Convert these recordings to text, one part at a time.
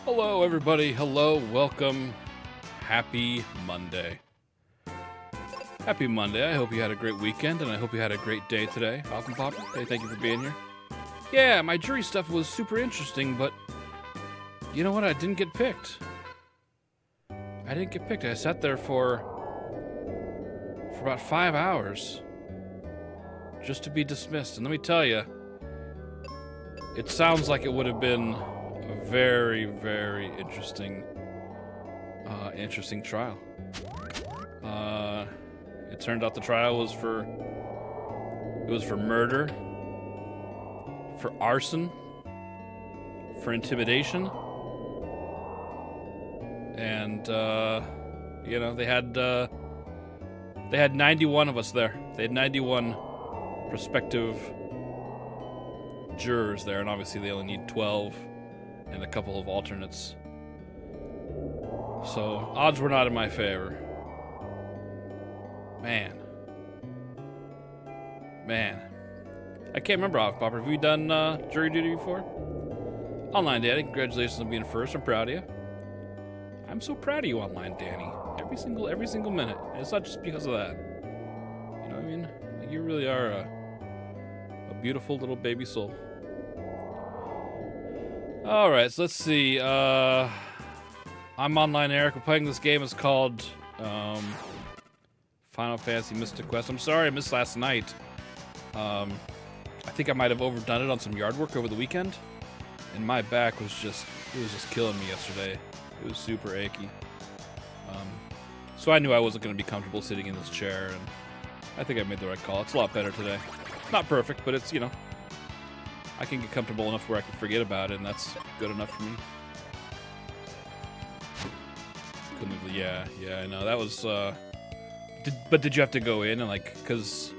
Hello, everybody. Hello, welcome. Happy Monday. Happy Monday. I hope you had a great weekend, and I hope you had a great day today. Welcome, Papa. Hey, thank you for being here. Yeah, my jury stuff was super interesting, but you know what? I didn't get picked. I sat there for about 5 hours just to be dismissed. And let me tell you, it sounds like it would have been a very, very interesting trial. It turned out the trial was for murder, for arson, for intimidation, and you know, they had 91 of us there. They had 91 prospective jurors there, and obviously they only need 12 and a couple of alternates. So odds were not in my favor. Man. I can't remember off, Popper. Have you done jury duty before? Online Danny, congratulations on being first. I'm proud of you. I'm so proud of you, Online Danny. Every single minute. And it's not just because of that. You know what I mean? Like, you really are a beautiful little baby soul. Alright, so let's see. I'm Online Eric. We're playing this game. It's called Final Fantasy Mystic Quest. I'm sorry I missed last night. I think I might have overdone it on some yard work over the weekend. And my back was just killing me yesterday. It was super achy. So I knew I wasn't going to be comfortable sitting in this chair, and I think I made the right call. It's a lot better today. Not perfect, but it's, you know, I can get comfortable enough where I can forget about it, and that's good enough for me. Yeah, I know. That was, but did you have to go in and, like, because,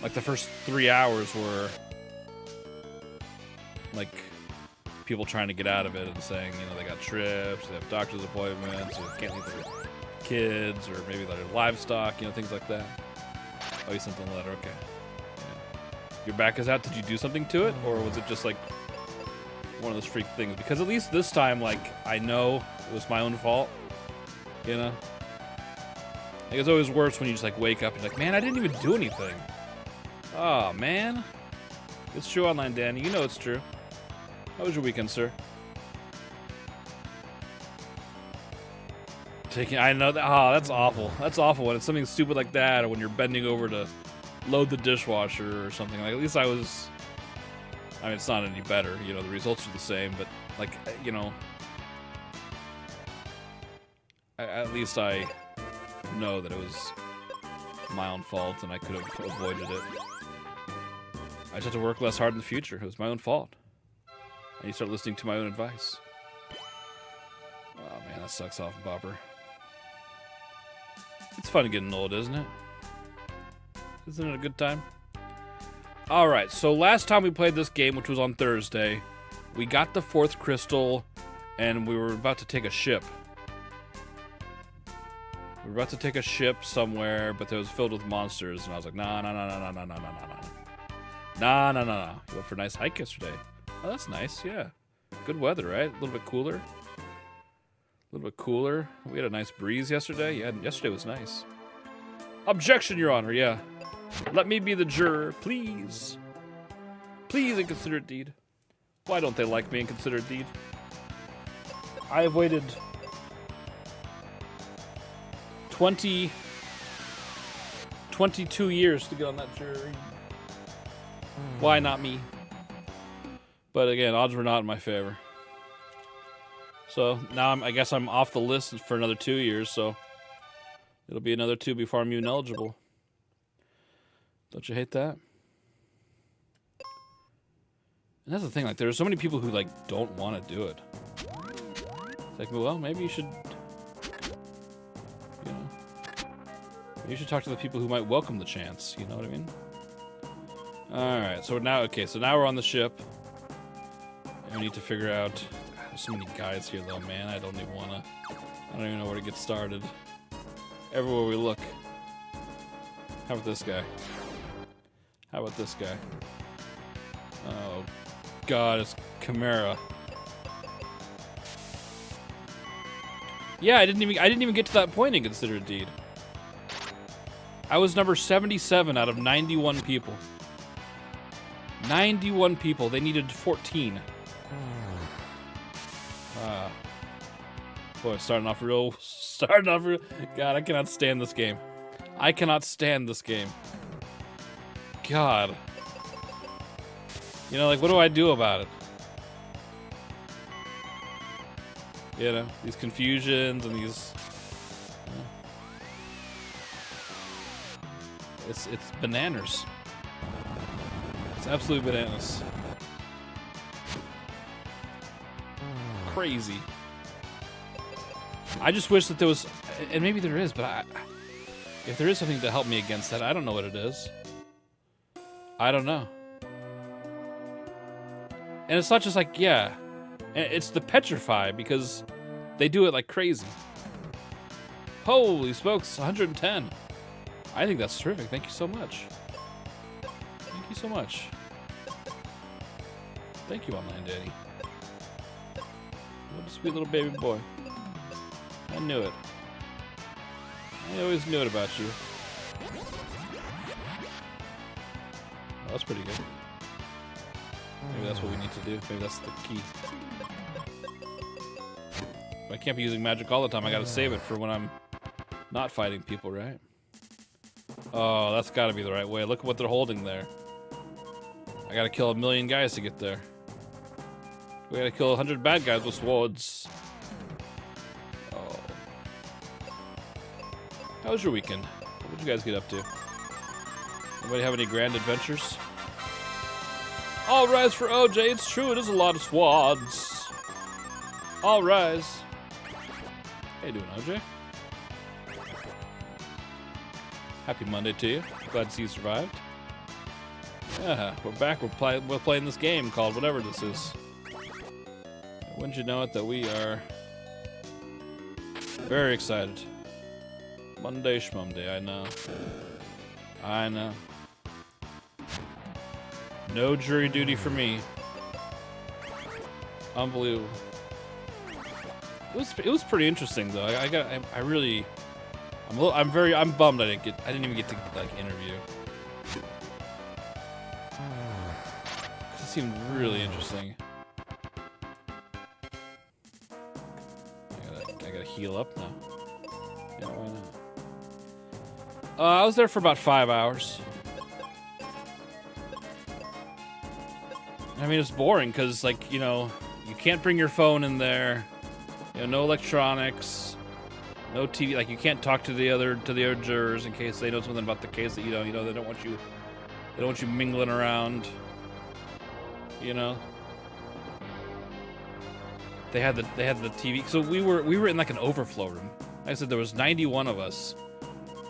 like, the first 3 hours were, like, people trying to get out of it and saying, you know, they got trips, they have doctor's appointments, or can't leave their kids, or maybe their livestock, you know, things like that. Oh, you sent the letter, okay. Yeah. Your back is out. Did you do something to it, or was it just, like, one of those freak things? Because at least this time, like, I know it was my own fault, you know? Like, it's always worse when you just, like, wake up and you're like, man, I didn't even do anything. Oh, man. It's true, Online Danny. You know it's true. How was your weekend, sir? I know that. Oh, that's awful. That's awful when it's something stupid like that, or when you're bending over to load the dishwasher or something. Like, at least I mean, it's not any better. You know, the results are the same, but, like, you know, at least I know that it was my own fault and I could have avoided it. I just have to work less hard in the future. It was my own fault. I need to start listening to my own advice. that sucks off, Bopper. It's fun getting old, isn't it? Isn't it a good time? Alright, so last time we played this game, which was on Thursday, we got the 4th crystal, and we were about to take a ship. We were about to take a ship somewhere, but it was filled with monsters, and I was like, nah. You went for a nice hike yesterday. Oh, that's nice, yeah. Good weather, right? A little bit cooler. A little bit cooler. We had a nice breeze yesterday. Yeah, yesterday was nice. Objection, Your Honor, yeah. Let me be the juror, please. Please, inconsiderate deed. Why don't they like me, inconsiderate deed? I have waited 22 years to get on that jury. Why not me? But again, odds were not in my favor. So now I guess I'm off the list for another 2 years, so it'll be another 2 before I'm even eligible. Don't you hate that? And that's the thing, like, there's so many people who, like, don't want to do it. It's like, well, maybe you should, you know, maybe you should talk to the people who might welcome the chance, you know what I mean? Alright, so now, okay, so now we're on the ship. And we need to figure out, there's so many guys here, though, man, I don't even know where to get started. Everywhere we look. How about this guy? How about this guy? Oh, God, it's Chimera. Yeah, I didn't even get to that point in Considerate Deed. I was number 77 out of 91 people. 91 people. They needed 14. Boy, starting off real. God, I cannot stand this game. I cannot stand this game. God. You know, like, what do I do about it? You know, these confusions and these... You know, it's bananas. It's absolute bananas. Crazy. I just wish that there was... And maybe there is, but if there is something to help me against that, I don't know what it is. I don't know. And it's not just like, yeah, it's the petrify, because they do it like crazy. Holy smokes, 110. I think that's terrific. Thank you so much. Thank you so much. Thank you, Online Daddy. What a sweet little baby boy. I knew it. I always knew it about you. Oh, that's pretty good. Maybe that's what we need to do. Maybe that's the key. But I can't be using magic all the time. I gotta save it for when I'm not fighting people, right? Oh, that's gotta be the right way. Look at what they're holding there. I gotta kill 1,000,000 guys to get there. We gotta kill 100 bad guys with swords. Oh. How was your weekend? What did you guys get up to? Anybody have any grand adventures? All rise for OJ. It's true, it is a lot of swords. All rise. How you doing, OJ? Happy Monday to you. Glad to see you survived. Yeah, we're back. We're playing this game called whatever this is. Wouldn't you know it that we are very excited. Monday Schmonday, I know. I know. No jury duty for me. Unbelievable. It was pretty interesting though. I'm bummed I didn't even get to like interview. It seemed really interesting. I gotta heal up now. Yeah, why not? I was there for about 5 hours. I mean, it's boring because, like, you know, you can't bring your phone in there. You know, no electronics, no TV. Like, you can't talk to the other jurors in case they know something about the case that you don't. You know, they don't want you mingling around. You know. they had the TV. So we were in like an overflow room. Like I said, there was 91 of us,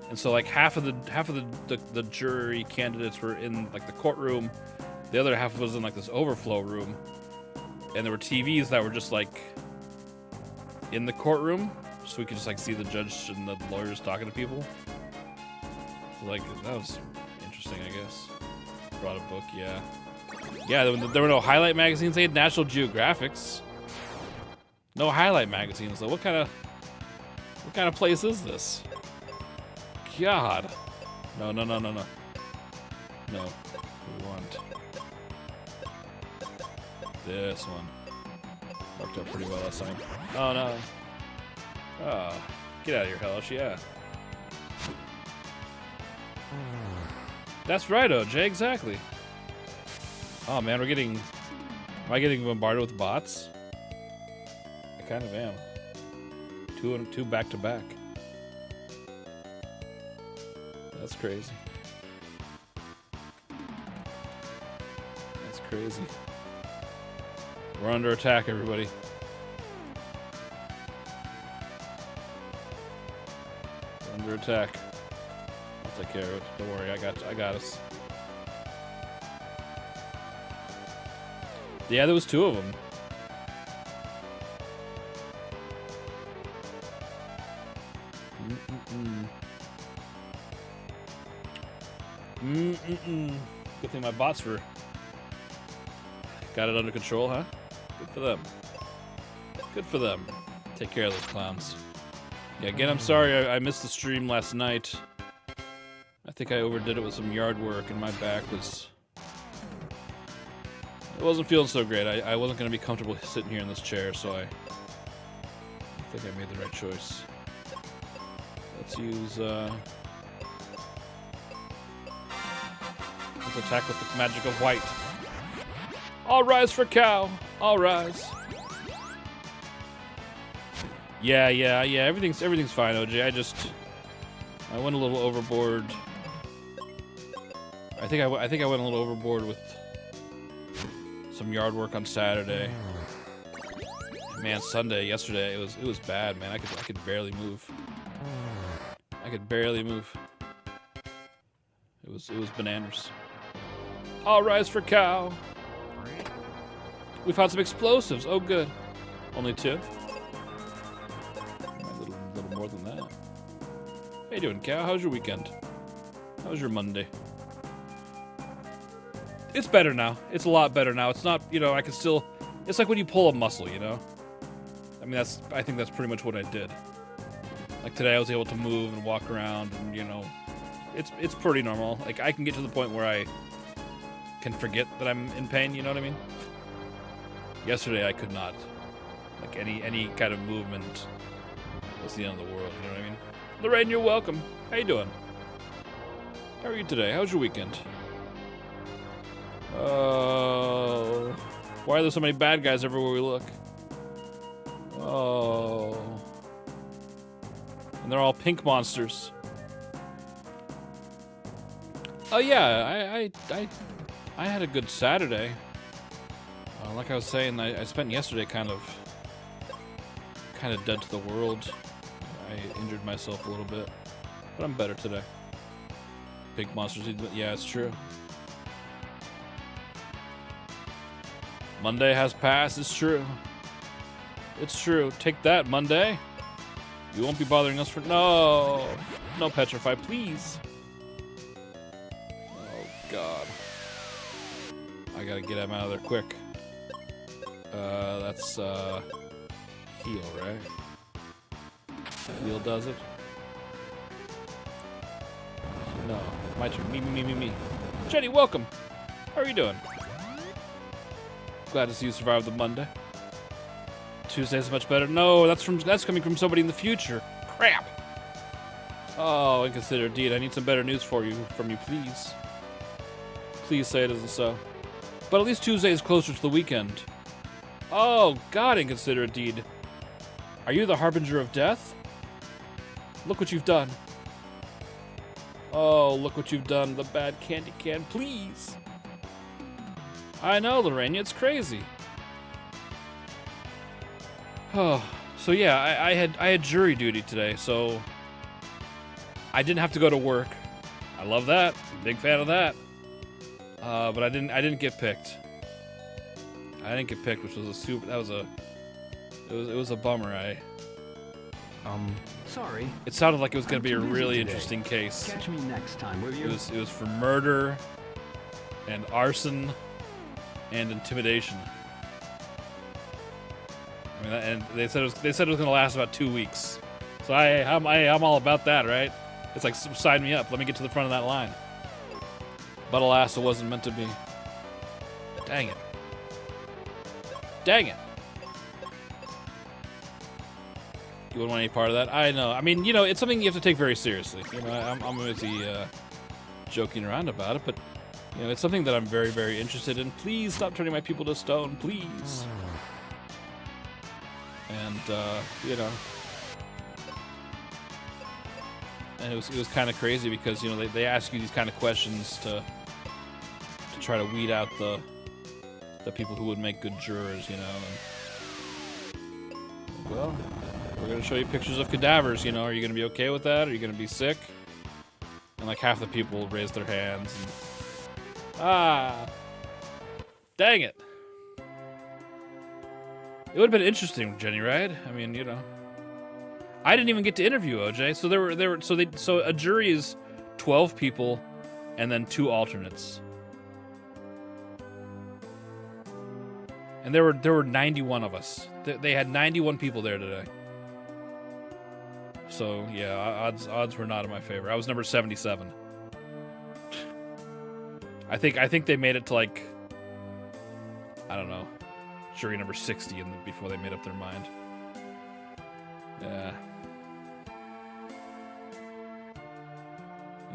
and so like half of the jury candidates were in like the courtroom, the other half was in like this overflow room, and there were TVs that were just like in the courtroom, so we could just like see the judge and the lawyers talking to people. So, like, that was interesting, I guess. Brought a book, yeah. Yeah, there were no highlight magazines. They had National Geographics. No highlight magazines, though. What kind of place is this? God. No. No. We want this one. Worked out pretty well last time. Oh, no. Oh, get out of here, hellish, yeah. That's right, OJ, exactly. Oh man, am I getting bombarded with bots? I kind of am. Two back to back. That's crazy. That's crazy. We're under attack, everybody. We're under attack. I'll take care of it. Don't worry, I got us. Yeah, there was 2 of them. Good thing my bots were got it under control, huh? Good for them. Good for them. Take care of those clowns. Yeah, again, I'm sorry I missed the stream last night. I think I overdid it with some yard work, and my back was... I wasn't feeling so great. I wasn't going to be comfortable sitting here in this chair, so I think I made the right choice. Let's use... let's attack with the magic of white. All rise for cow. All rise. Yeah. Everything's fine, OJ. I went a little overboard. I think I went a little overboard with some yard work on Saturday. Man, yesterday, it was bad, man. I could barely move. I could barely move. It was bananas. All rise for cow. We found some explosives. Oh, good. Only 2. A little more than that. How you doing, cow? How's your weekend? How was your Monday? It's better now. It's a lot better now. It's not, I can still... It's like when you pull a muscle, I mean, I think that's pretty much what I did. Like today I was able to move and walk around and, it's pretty normal. Like I can get to the point where I can forget that I'm in pain, you know what I mean? Yesterday I could not. Like any kind of movement was the end of the world, you know what I mean? Lorraine, you're welcome. How you doing? How are you today? How's your weekend? Oh, why are there so many bad guys everywhere we look? Oh, and they're all pink monsters. Oh yeah, I had a good Saturday. Like I was saying, I spent yesterday kind of dead to the world. I injured myself a little bit, but I'm better today. Pink monsters, yeah, it's true. Monday has passed, it's true. It's true. Take that, Monday. You won't be bothering us for... No, petrify, please. Oh, God. I gotta get him out of there quick. That's, heal, right? Heal does it? No, my turn. Me. Jenny, welcome. How are you doing? Glad to see you survived the Monday. Tuesday's much better. No, that's coming from somebody in the future. Crap. Oh, inconsiderate deed. I need some better news from you, please. Please say it isn't so. But at least Tuesday is closer to the weekend. Oh, God, inconsiderate deed. Are you the harbinger of death? Look what you've done. Oh, look what you've done. The bad candy can, please. I know, Lorraine, it's crazy. Oh, so yeah, I had jury duty today, so I didn't have to go to work. I love that. Big fan of that. But I didn't get picked. I didn't get picked, which was it was a bummer. Sorry. It sounded like it was going to be a really interesting case. Catch me next time, will you? It was for murder and arson and intimidation. I mean, and they said it was going to last about 2 weeks. So I'm all about that, right? It's like, sign me up. Let me get to the front of that line. But alas, it wasn't meant to be. Dang it. Dang it. You wouldn't want any part of that? I know. I mean, you know, it's something you have to take very seriously. You know, I'm busy joking around about it, but, you know, it's something that I'm very, very interested in. Please stop turning my people to stone, please. And, you know, and it was kind of crazy because, you know, they ask you these kind of questions to try to weed out the people who would make good jurors, you know. And, well, we're going to show you pictures of cadavers, you know. Are you going to be okay with that? Are you going to be sick? And like half the people raised their hands. And, dang it. It would have been interesting, Jenny, right? I mean, you know. I didn't even get to interview OJ. So a jury is 12 people and then 2 alternates. And there were 91 of us. They had 91 people there today. So yeah, odds were not in my favor. I was number 77. I think they made it to, like, I don't know, jury number 60 before they made up their mind. Yeah.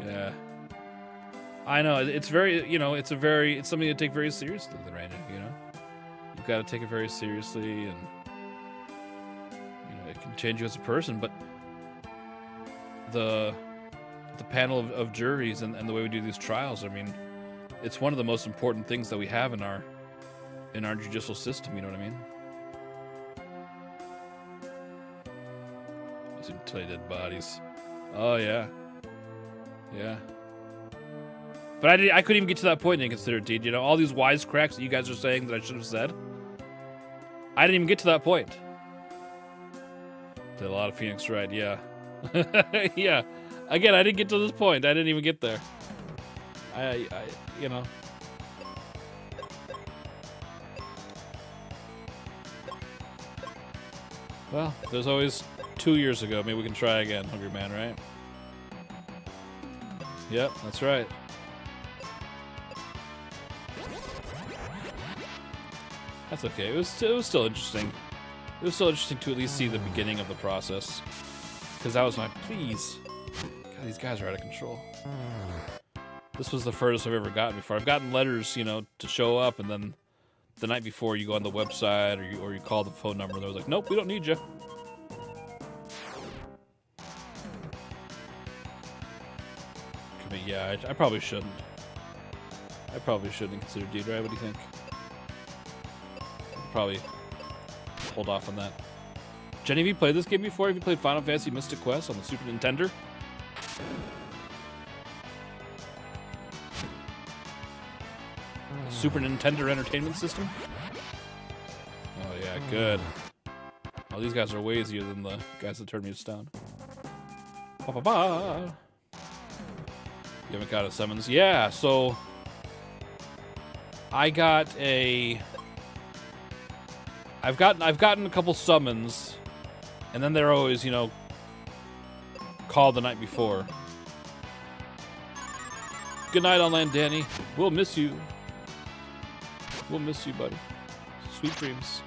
Yeah. I know, it's very, you know, it's something to take very seriously right now, you know. You've got to take it very seriously, and, you know, it can change you as a person, but the panel of juries and the way we do these trials, I mean, it's one of the most important things that we have in our judicial system, you know what I mean? Some dead bodies. Oh yeah. Yeah. But I couldn't even get to that point and consider it, dude. You know, all these wisecracks that you guys are saying that I should have said, I didn't even get to that point. Did a lot of Phoenix Wright, yeah. Yeah. Again, I didn't get to this point. I didn't even get there. I you know. Well, there's always 2 years ago. Maybe we can try again, Hungry Man, right? Yep, that's right. That's okay. It was still interesting. It was still interesting to at least see the beginning of the process. Because that was my... Please. God, these guys are out of control. This was the furthest I've ever gotten before. I've gotten letters, you know, to show up, and then the night before you go on the website or you call the phone number, and they're like, nope, we don't need you. But yeah, I probably shouldn't. I probably shouldn't consider dude, right? What do you think? Probably hold off on that. Jenny, have you played this game before? Have you played Final Fantasy Mystic Quest on the Super Nintendo? Super Nintendo Entertainment System? Oh yeah, good. Oh, these guys are way easier than the guys that turned me to stone. Ba-ba-ba! You haven't got a summons? Yeah, so... I've gotten a couple summons, and then they're always, you know, called the night before. Good night, Online Danny. We'll miss you. We'll miss you, buddy. Sweet dreams.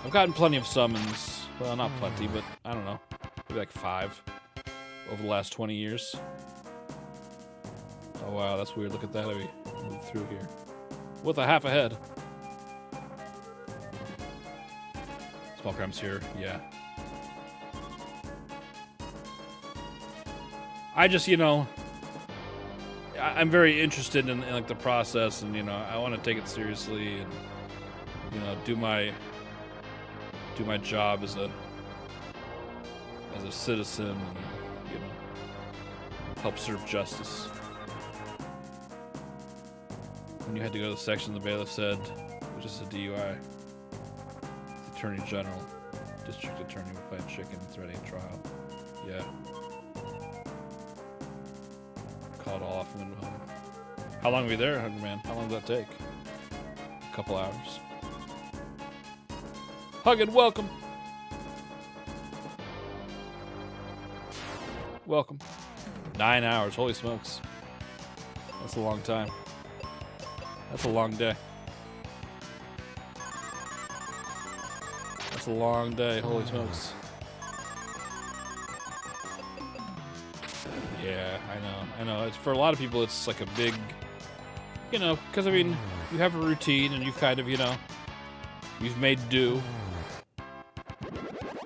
I've gotten plenty of summons. Well, not plenty, but I don't know. Maybe like 5 over the last 20 years. Oh, wow, that's weird. Look at that. Let me move through here. With a half a head. Small crimes here, yeah. I just, you know, I'm very interested in like the process, and, you know, I want to take it seriously and, you know, do my do my job as a citizen, and, you know, help serve justice. When you had to go to the section, the bailiff said it was just a DUI. The Attorney General, District Attorney was playing chicken threatening trial. Yeah. Called off and went home. How long were you there, man? How long did that take? A couple hours. Huggin', welcome. Welcome. 9 hours, holy smokes. That's a long time. That's a long day. That's a long day, holy smokes. Yeah, I know. It's, for a lot of people, it's like a big, you know, because I mean, you have a routine and you've kind of, you know, you've made do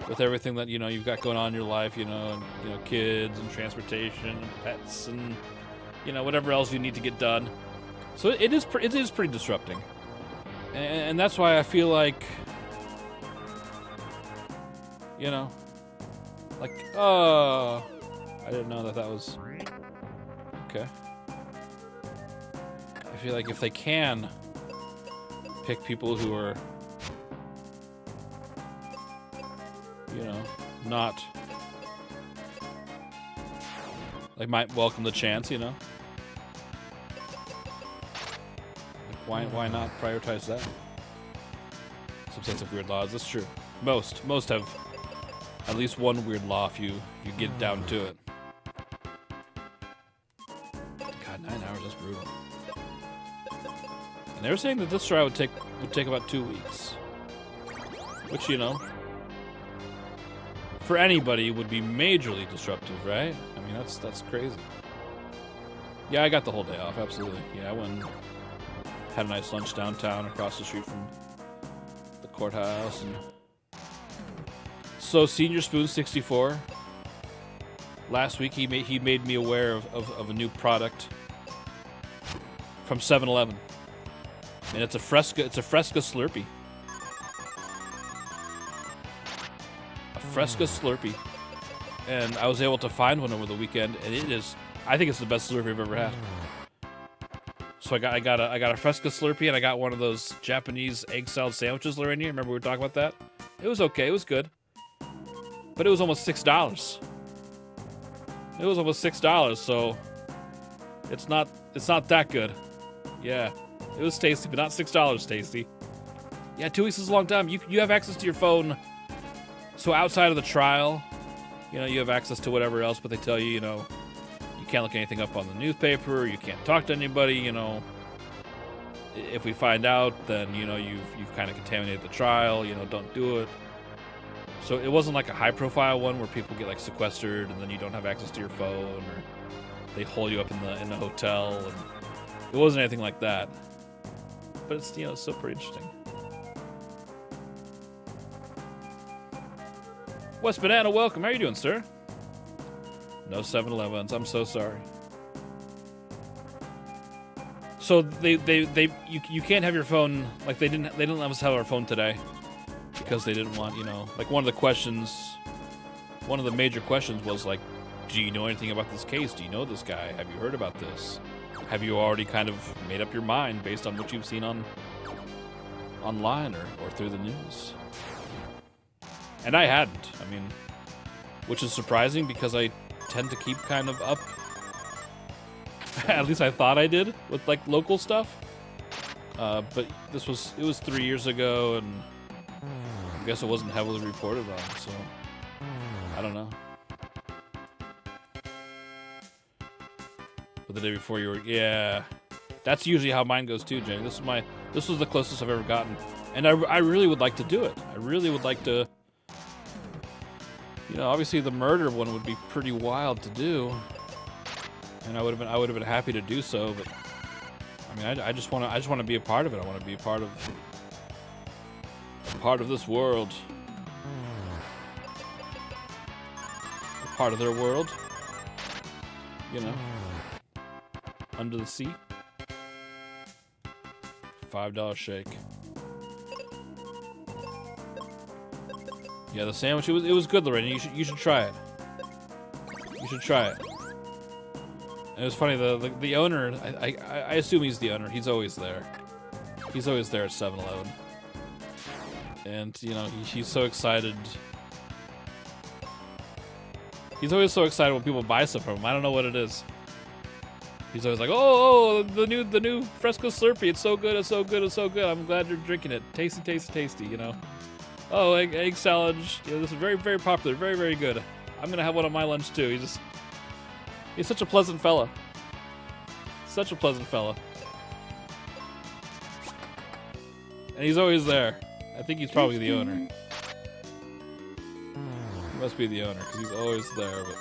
with everything that, you know, you've got going on in your life, you know, and, you know, kids and transportation and pets and, you know, whatever else you need to get done. So it is pretty disrupting. And that's why I feel like, you know, like, oh, I didn't know that was, okay. I feel like if they can pick people who are, you know, not, like, might welcome the chance, you know. Like, why not prioritize that? Some sense of weird laws. That's true. Most have at least one weird law if you get down to it. God, 9 hours, that's brutal. And they were saying that this trial would take about 2 weeks, which, you know, for anybody would be majorly disruptive, right? I mean, that's crazy. Yeah, I got the whole day off, absolutely. Yeah, I went and had a nice lunch downtown across the street from the courthouse. And so Senior Spoon 64, last week he made me aware of a new product from 7-Eleven. And it's a Fresca Slurpee. Fresca Slurpee, and I was able to find one over the weekend, and it is, I think it's the best Slurpee I've ever had. So I got a Fresca Slurpee, and I got one of those Japanese egg salad sandwiches, Lorraine. Remember we were talking about that? It was okay, it was good, but it was almost $6. It was almost $6, so it's not that good. Yeah, it was tasty, but not $6 tasty. Yeah, 2 weeks is a long time. You have access to your phone. So outside of the trial, you know, you have access to whatever else, but they tell you, you know, you can't look anything up on the newspaper, you can't talk to anybody, you know. If we find out, then, you know, you've kind of contaminated the trial, you know, don't do it. So it wasn't like a high-profile one where people get, like, sequestered and then you don't have access to your phone, or they hole you up in the hotel, and it wasn't anything like that. But it's, you know, it's still pretty interesting. West Banana, welcome. How are you doing, sir? No 7-Elevens. I'm so sorry. So you can't have your phone, like they didn't let us have our phone today because they didn't want, you know, like one of the major questions was like, do you know anything about this case? Do you know this guy? Have you heard about this? Have you already kind of made up your mind based on what you've seen online or through the news? And I hadn't. I mean, which is surprising because I tend to keep kind of up. At least I thought I did with like local stuff. But it was 3 years ago, and I guess it wasn't heavily reported on, so I don't know. But the day before you were, yeah, that's usually how mine goes too, Jane. This was the closest I've ever gotten, and I really would like to do it. I really would like to. You know, obviously the murder one would be pretty wild to do, and I would have been happy to do so. But I mean, I just want to be a part of it. I want to be a part of this world, a part of their world. You know, under the sea. $5 shake. Yeah, the sandwich, it was good, Lorraine. You should try it. You should try it. And it was funny, the owner, I assume he's the owner. He's always there. He's always there at 7-Eleven. And, you know, he's so excited. He's always so excited when people buy stuff from him. I don't know what it is. He's always like, oh, the new Fresco Slurpee. It's so good, it's so good, it's so good. I'm glad you're drinking it. Tasty, tasty, tasty, you know. Oh, egg salad. You know, this is very, very popular. Very, very good. I'm going to have one on my lunch, too. He's such a pleasant fella. Such a pleasant fella. And he's always there. I think he's probably the owner. He must be the owner, because he's always there, but...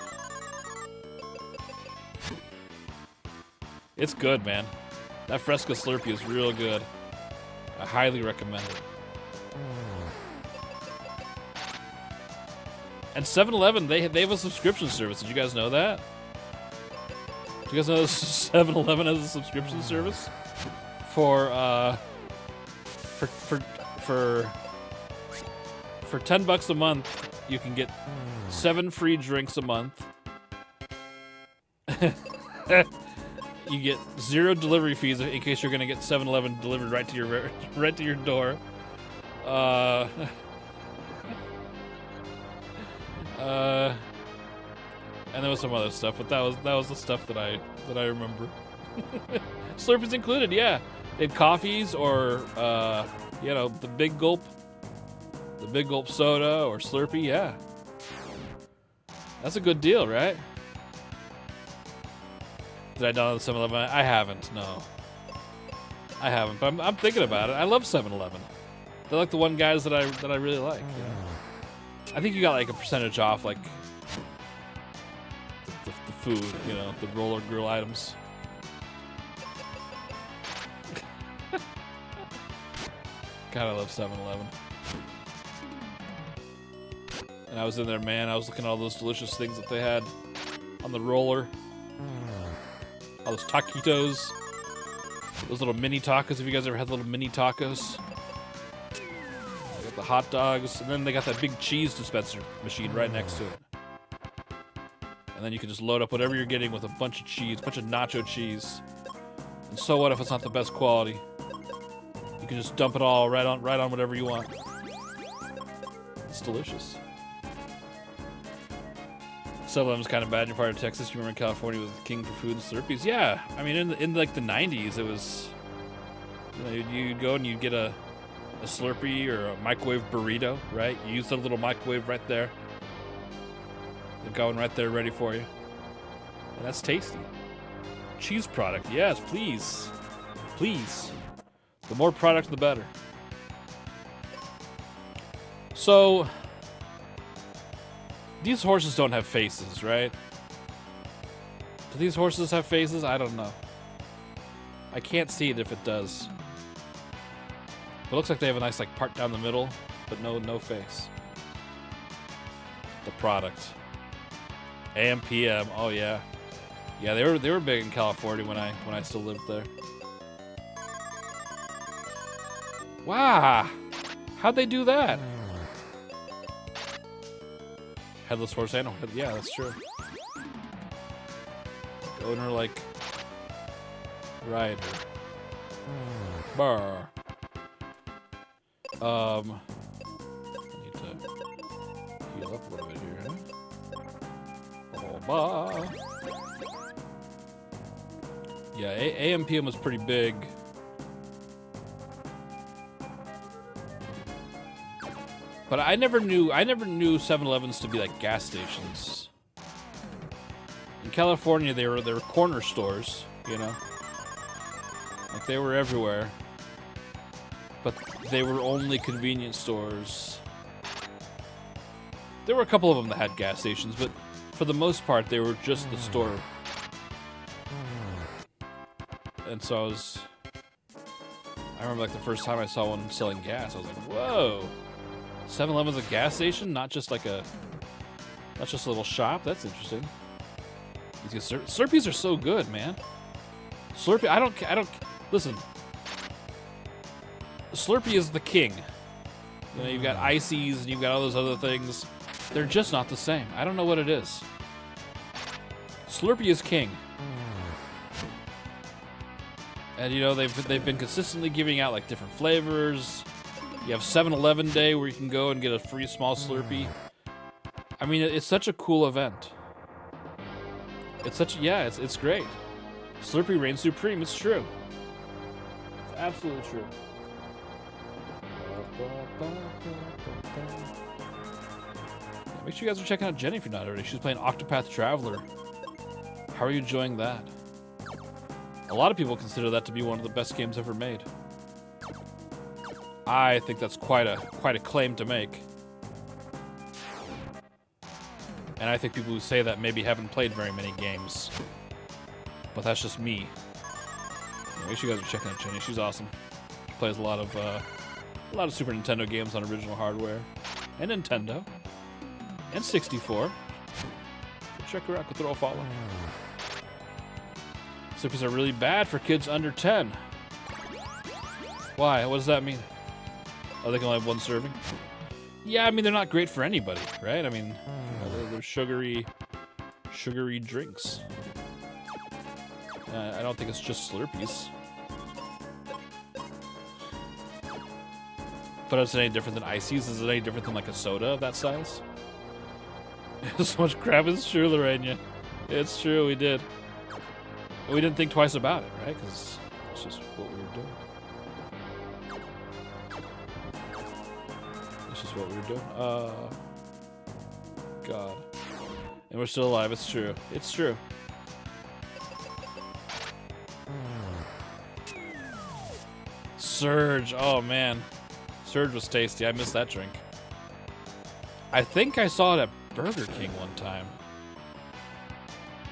It's good, man. That Fresco Slurpee is real good. I highly recommend it. And 7-Eleven, they have a subscription service. Did you guys know that? Do you guys know 7-Eleven has a subscription service? For $10 a month, you can get 7 free drinks a month. You get 0 delivery fees in case you're gonna get 7-Eleven delivered right to your door. And there was some other stuff, but that was the stuff that I remember. Slurpees included, yeah. They had coffees or you know, the Big Gulp soda or Slurpee, yeah. That's a good deal, right? Did I download 7-Eleven? I haven't, no. I haven't, but I'm thinking about it. I love 7-Eleven. They're like the one guys that I really like. You know? I think you got like a percentage off, like the food, you know, the roller grill items. God, I love 7-Eleven. And I was in there, man. I was looking at all those delicious things that they had on the roller. All those taquitos. Those little mini tacos. Have you guys ever had little mini tacos? They got the hot dogs. And then they got that big cheese dispenser machine right next to it. And then you can just load up whatever you're getting with a bunch of cheese, a bunch of nacho cheese. And so what if it's not the best quality? You can just dump it all right on whatever you want. It's delicious. 7-Eleven's kind of bad in your part of Texas. You remember California was the king for food and Slurpees? Yeah, I mean in like the 90s, it was. You know, you'd go and you'd get a Slurpee or a microwave burrito, right? You use the little microwave right there. They're going right there, ready for you. And that's tasty. Cheese product, yes, please, please. The more product, the better. So. These horses don't have faces, right? Do these horses have faces? I don't know. I can't see it if it does. It looks like they have a nice like part down the middle, but no face. The product. AM PM. Oh yeah. Yeah, they were big in California when I still lived there. Wow. How'd they do that? Headless horse animal. Yeah, that's true. Owner like rider. Bar. I need to heal up a little bit here. Oh, bah. Yeah, AMPM was pretty big. But I never knew 7-Elevens to be like gas stations. In California, they were corner stores, you know. Like they were everywhere. But they were only convenience stores. There were a couple of them that had gas stations, but for the most part, they were just the store. And so I remember like the first time I saw one selling gas, I was like, whoa. 7-Eleven's a gas station, not just a little shop. That's interesting. Slurpees are so good, man. Slurpee, I don't listen. Slurpee is the king. You know, you've got ices and you've got all those other things. They're just not the same. I don't know what it is. Slurpee is king. And you know, they've been consistently giving out like different flavors. You have 7-Eleven Day where you can go and get a free small Slurpee. I mean, it's such a cool event. It's great. Slurpee reigns supreme, it's true. It's absolutely true. Make sure you guys are checking out Jenny if you're not already. She's playing Octopath Traveler. How are you enjoying that? A lot of people consider that to be one of the best games ever made. I think that's quite a claim to make. And I think people who say that maybe haven't played very many games. But that's just me. Make sure you guys are checking out Jenny. She's awesome. She plays a lot of Super Nintendo games on original hardware. And Nintendo. And 64. Check her out. Go throw a follow. Slurpees are really bad for kids under 10. Why? What does that mean? Oh, they can only have one serving? Yeah, I mean, they're not great for anybody, right? I mean, you know, they're sugary drinks. I don't think it's just Slurpees. But is it any different than ices? Is it any different than like a soda of that size? So much crap is true, Lorena. It's true, we did. We didn't think twice about it, right? Because it's just what we were doing. It's just what we were doing. God. And we're still alive, it's true. It's true. Surge, oh man. Surge was tasty, I missed that drink. I think I saw it at Burger King one time.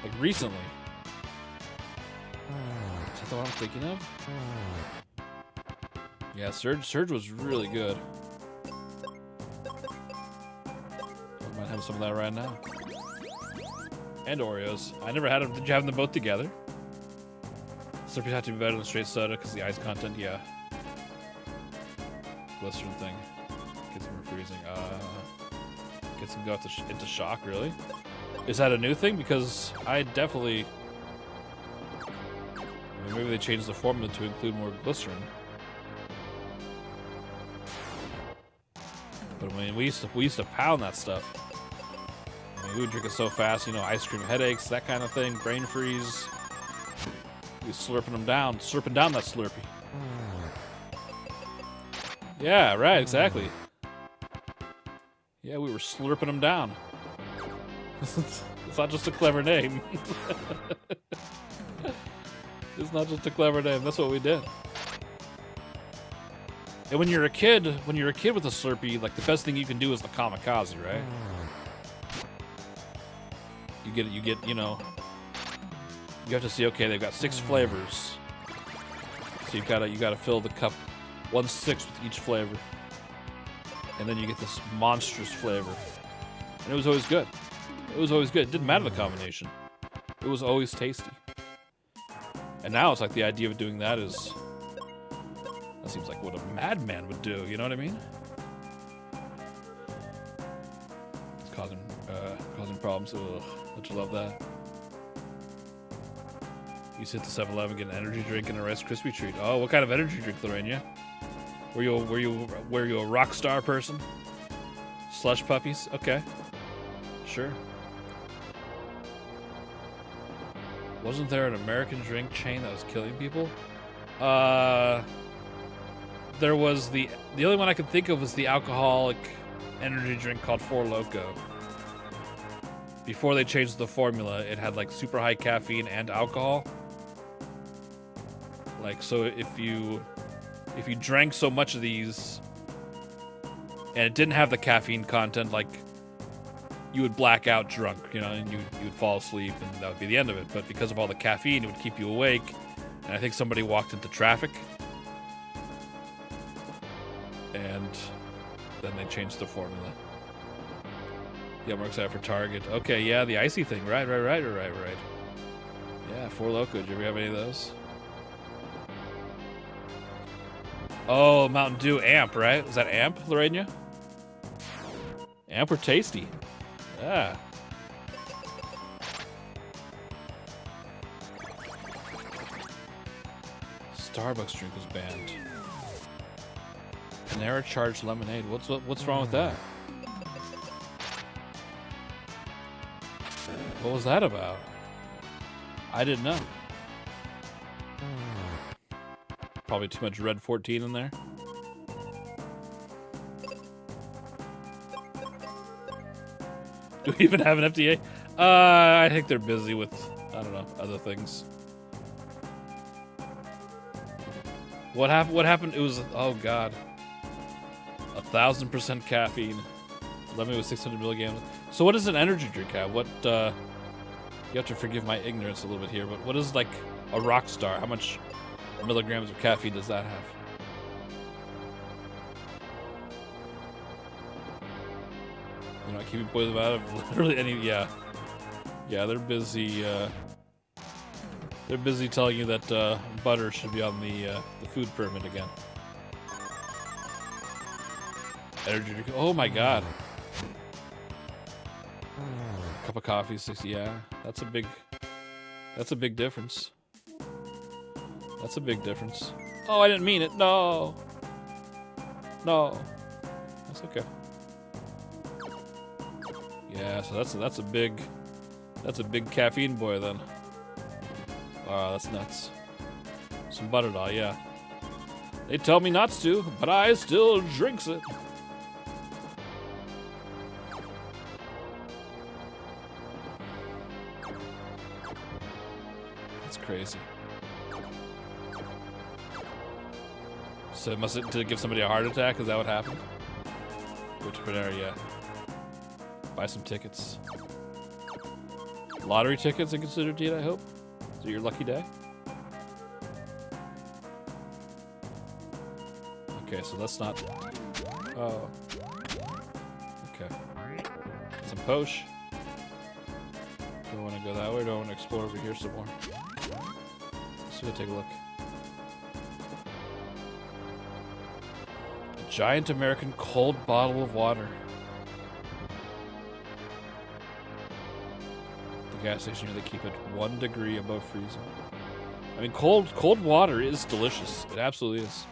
Like recently. Is that the one I'm thinking of? Yeah, Surge was really good. I might have some of that right now. And Oreos. I never had them. Did you have them both together? Slurpees have to be better than straight soda because the ice content, yeah. Glycerin thing. Gets them freezing. Gets them go into shock, really? Is that a new thing? Because I definitely... I mean, maybe they changed the formula to include more glycerin. But I mean, we used to pound that stuff. I mean, we would drink it so fast, you know, ice cream headaches, that kind of thing, brain freeze. We slurping down that Slurpee. Yeah, right, exactly. Yeah, we were slurping them down. It's not just a clever name. It's not just a clever name. That's what we did. And when you're a kid with a Slurpee, like the best thing you can do is the kamikaze, right? You know, you have to see, okay, they've got 6 flavors. So you gotta fill the cup 1/6 with each flavor. And then you get this monstrous flavor. And it was always good. It was always good. It didn't matter the combination. It was always tasty. And now it's like the idea of doing that is... That seems like what a madman would do, you know what I mean? It's causing problems. Ugh, don't you love that? You sit to 7-Eleven, get an energy drink and a Rice Krispie treat. Oh, what kind of energy drink, Lorena? Were you a rock star person? Slush puppies? Okay. Sure. Wasn't there an American drink chain that was killing people? There was the only one I could think of was the alcoholic energy drink called Four Loko. Before they changed the formula, it had like super high caffeine and alcohol. Like, so if you drank so much of these and it didn't have the caffeine content, like you would black out drunk, you know, and you would fall asleep and that would be the end of it. But because of all the caffeine, it would keep you awake. And I think somebody walked into traffic. And then they changed the formula. Yeah, I'm excited for Target. Okay, yeah, the icy thing. Right. Yeah, Four Loko. Did you ever have any of those? Oh, Mountain Dew Amp, right? Is that Amp, Lorena? And we're tasty. Yeah. Starbucks drink was banned. Panera charged lemonade. What's wrong with that? What was that about? I didn't know. Probably too much Red 14 in there. Do we even have an FDA? I think they're busy with, I don't know, other things. What happened? What happened? It was, oh god, 1,000% caffeine. Lemon with 600 milligrams. So what does an energy drink have? What? You have to forgive my ignorance a little bit here, but what is like a rock star? How much milligrams of caffeine does that have? You know, keeping boys out of literally any. Yeah, they're busy. They're busy telling you that butter should be on the food pyramid again. Energy drink. Oh my god. Cup of coffee, 60. Yeah, that's a big difference. That's a big difference. Oh, I didn't mean it. No. No. That's okay. Yeah, so that's a big caffeine boy then. Wow, that's nuts. Some butter doll, yeah. They tell me not to, but I still drinks it. That's crazy. So it must to give somebody a heart attack? Is that what happened? Go to Panera, yeah. Buy some tickets. Lottery tickets are considered deed, I hope. Is it your lucky day? Okay, so that's not. Oh. Okay. Some posh. Do I want to go that way or do I want to explore over here some more? Let's go take a look. A giant American cold bottle of water. The gas station here, they keep it 1 degree above freezing. I mean, cold water is delicious. It absolutely is.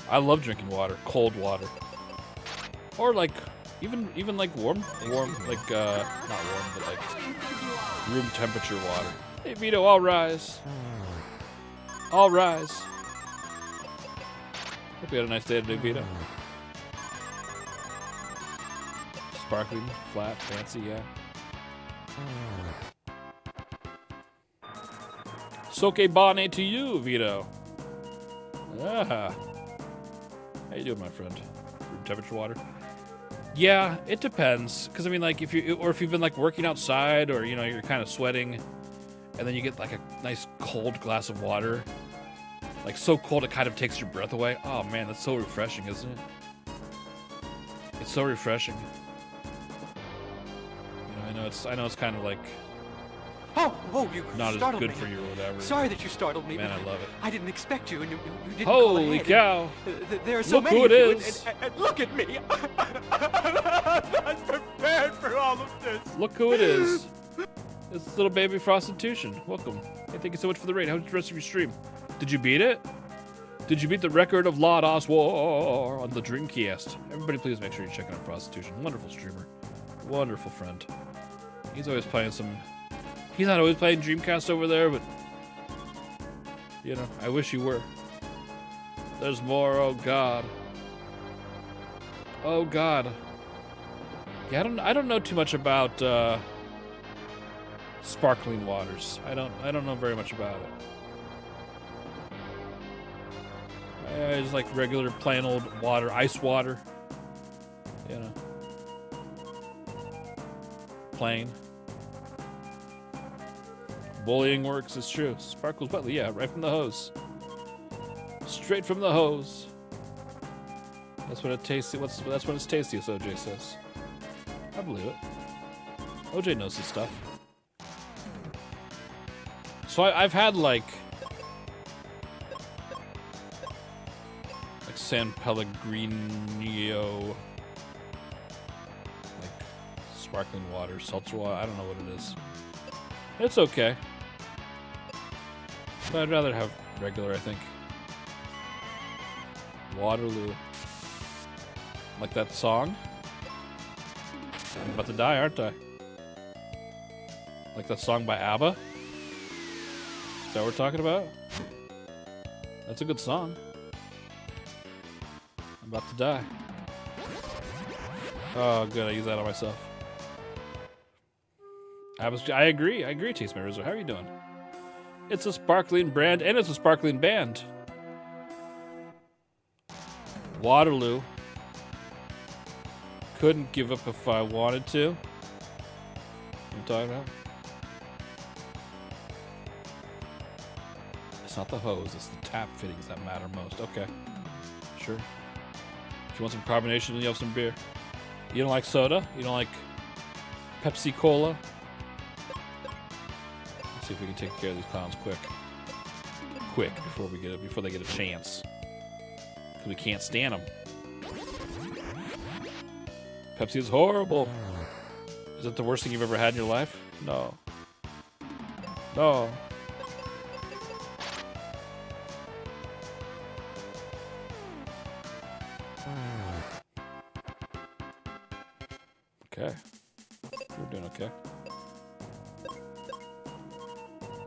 I love drinking water, cold water, or like even like warm, like not warm, but like room temperature water. Hey Vito, I'll rise. I'll rise. Hope you had a nice day today, Vito. Sparkling, flat, fancy, yeah. Soke bane to you, Vito. Ah. How you doing, my friend? Room temperature water? Yeah, it depends. Cause I mean, like if you've been like working outside, or you know you're kind of sweating, and then you get like a nice cold glass of water, like so cold it kind of takes your breath away. Oh man, that's so refreshing, isn't it? It's so refreshing. You know, I know it's kind of like. Oh, you not as good me. for you or whatever. Sorry that you startled me. Man, I love it. I didn't expect you, and you didn't Holy call cow! There are so look many who it of you, is! And look at me! I'm not prepared for all of this. Look who it is! It's little baby Prostitution. Welcome. Hey, thank you so much for the raid. How was the rest of your stream? Did you beat it? Did you beat the record of Lodos War on the Dreamcast? Everybody, please make sure you check out Prostitution. Wonderful streamer, wonderful friend. He's always playing some. He's not always playing Dreamcast over there, but you know, I wish he were. There's more, oh god. Oh god. Yeah, I don't know too much about sparkling waters. I don't know very much about it. Just like regular plain old water, ice water. You know. Plain. Bullying works, it's true. Sparkles wetly, yeah, right from the hose. Straight from the hose. That's what it tastes. That's when it's tastiest, OJ says. I believe it. OJ knows his stuff. So I've had like San Pellegrino sparkling water, seltzer water. I don't know what it is. It's okay. But I'd rather have regular, I think. Waterloo. Like that song? I'm about to die, aren't I? Like that song by ABBA? Is that what we're talking about? That's a good song. I'm about to die. Oh, good. I use that on myself. I agree, Chase My Rizzo. How are you doing? It's a sparkling brand, and it's a sparkling band. Waterloo. Couldn't give up if I wanted to. What are you talking about? It's not the hose, it's the tap fittings that matter most. Okay. Sure. If you want some carbonation, you have some beer. You don't like soda? You don't like Pepsi Cola? Let's see if we can take care of these clowns quick. Before they get a chance. Because we can't stand them. Pepsi is horrible. Is that the worst thing you've ever had in your life? No. No. Okay. We're doing okay.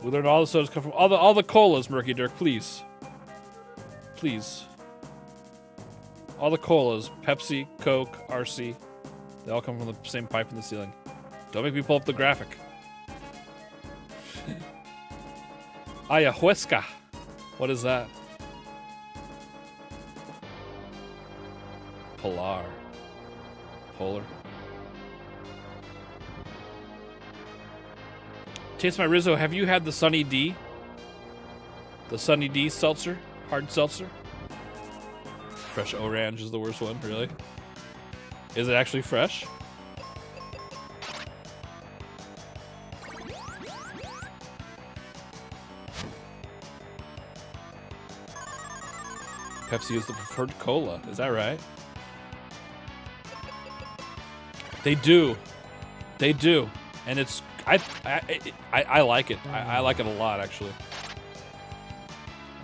We learned all the sodas come from all the colas, Murky Dirk, please. Please. All the colas, Pepsi, Coke, RC, they all come from the same pipe in the ceiling. Don't make me pull up the graphic. Ayahuasca. What is that? Polar. Taste My Rizzo, have you had the Sunny D? The Sunny D seltzer? Hard seltzer? Fresh orange is the worst one, really? Is it actually fresh? Pepsi is the preferred cola, is that right? They do. They do. And it's I like it. I like it a lot, actually.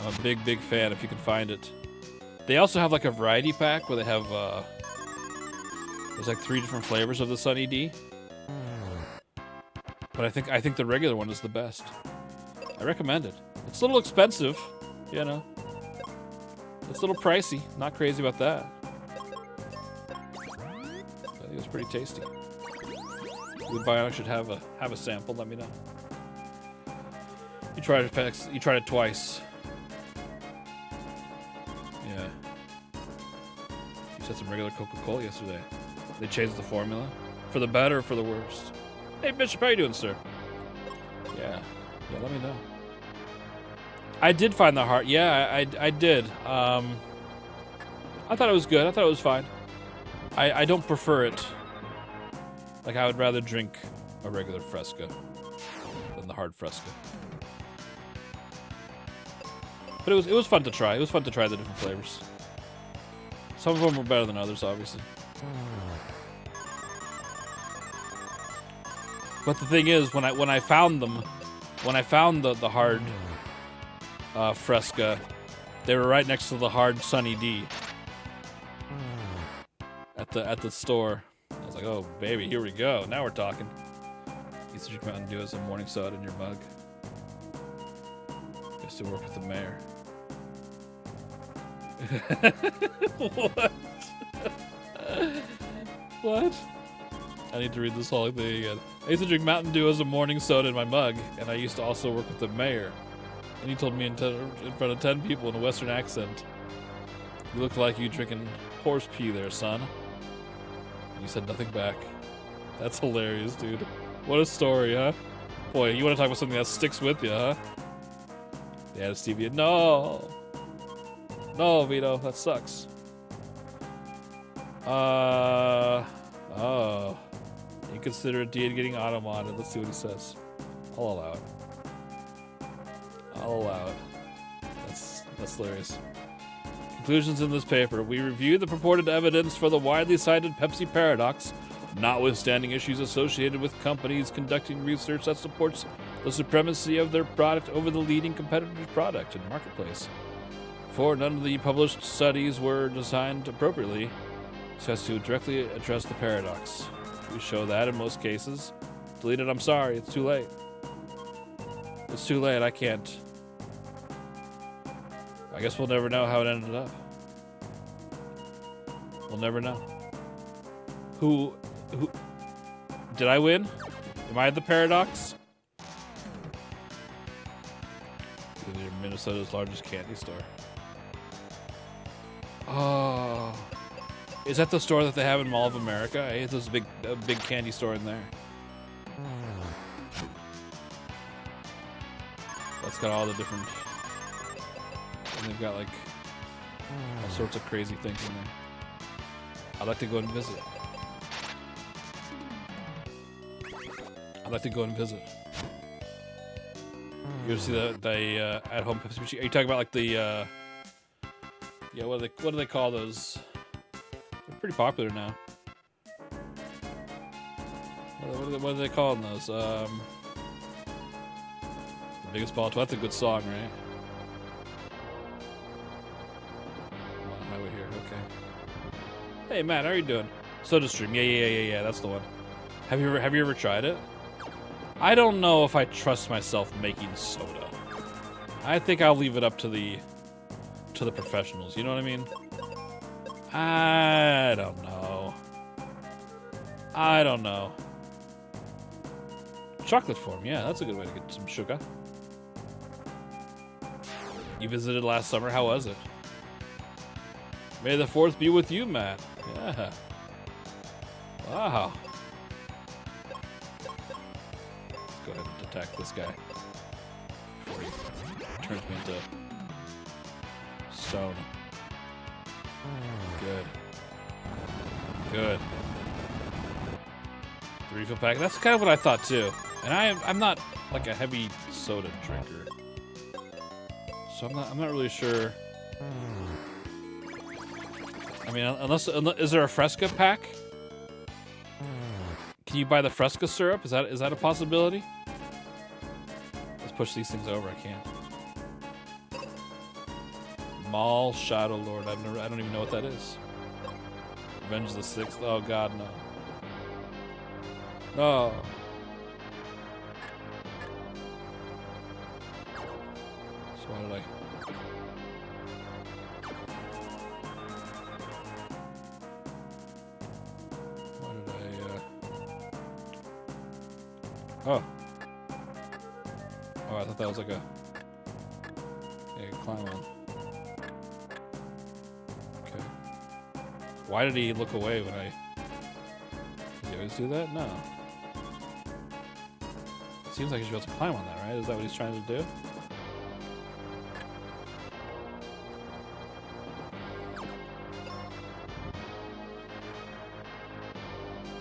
I'm a big fan if you can find it. They also have like a variety pack where they have there's like 3 different flavors of the Sunny D. But I think the regular one is the best. I recommend it. It's a little expensive, you know. It's a little pricey. Not crazy about that. I think it's pretty tasty. Good Bionic should have a sample. Let me know. You tried it twice. Yeah. You said some regular Coca-Cola yesterday. They changed the formula for the better or for the worst. Hey Bishop, how you doing, sir? Yeah. Let me know. I did find the heart. Yeah, I did. I thought it was good. I thought it was fine. I don't prefer it. Like, I would rather drink a regular Fresca than the hard Fresca. But it was fun to try. It was fun to try the different flavors. Some of them were better than others, obviously. But the thing is, when I found them, when I found the hard Fresca, they were right next to the hard Sunny D at the store. I was like, oh baby, here we go. Now we're talking. Used to drink Mountain Dew as a morning soda in your mug. Used to work with the mayor. What? What? I need to read this whole thing again. I used to drink Mountain Dew as a morning soda in my mug, and I used to also work with the mayor. And he told me in front of 10 people in a Western accent, "You look like you drinking horse pee there, son." And you said nothing back. That's hilarious, dude. What a story, huh? Boy, you want to talk about something that sticks with you, huh? They added stevia. No! No, Vito, that sucks. Oh. You consider a deed getting auto-modded. Let's see what he says. I'll allow it. I'll allow it. That's hilarious. Conclusions in this paper. We review the purported evidence for the widely cited Pepsi paradox, notwithstanding issues associated with companies conducting research that supports the supremacy of their product over the leading competitor's product in the marketplace. For none of the published studies were designed appropriately so as to directly address the paradox. We show that in most cases. Delete it, I'm sorry, it's too late. It's too late, I can't. I guess we'll never know how it ended up. We'll never know. Who did I win? Am I the paradox? Minnesota's largest candy store. Oh, is that the store that they have in Mall of America? I hate there's a big candy store in there. That's got all the different, and they've got like all sorts of crazy things in there. I'd like to go and visit. I'd like to go and visit. You ever see the at-home Pepsi machine? Are you talking about like the yeah, what do they call those? They're pretty popular now. What are they calling those? The biggest ball. That's a good song, right? On highway here. Okay. Hey Matt, how are you doing? SodaStream. Yeah. That's the one. Have you ever tried it? I don't know if I trust myself making soda. I think I'll leave it up to the professionals. You know what I mean? I don't know. Chocolate form, yeah, that's a good way to get some sugar. You visited last summer. How was it? May the 4th be with you, Matt. Yeah. Wow. Let's go ahead and attack this guy before he turns me into stone. Good. The refill pack. That's kind of what I thought too. And I'm not like a heavy soda drinker, so I'm not really sure. I mean, unless is there a Fresca pack? Can you buy the Fresca syrup? Is that a possibility? Let's push these things over. I can't. Mall Shadow Lord. I don't even know what that is. Revenge the 6th. Oh God, no. No. So why did I? Oh. Oh, I thought that was like a climb on. Okay. Why did he look away when I... Does he always do that? No. It seems like he should be able to climb on that, right? Is that what he's trying to do?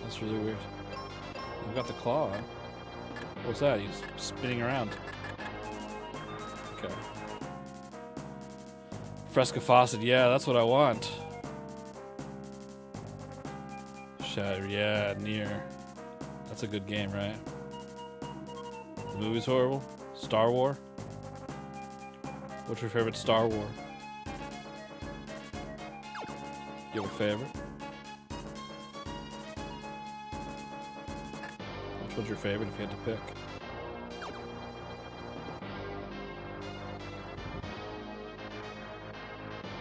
That's really weird. I've got the claw on. What's that? He's spinning around. Okay. Fresca faucet. Yeah, that's what I want. Shatter. Yeah, Near. That's a good game, right? The movie's horrible. Star War. What's your favorite Star War? You have a favorite? Which one's your favorite if you had to pick?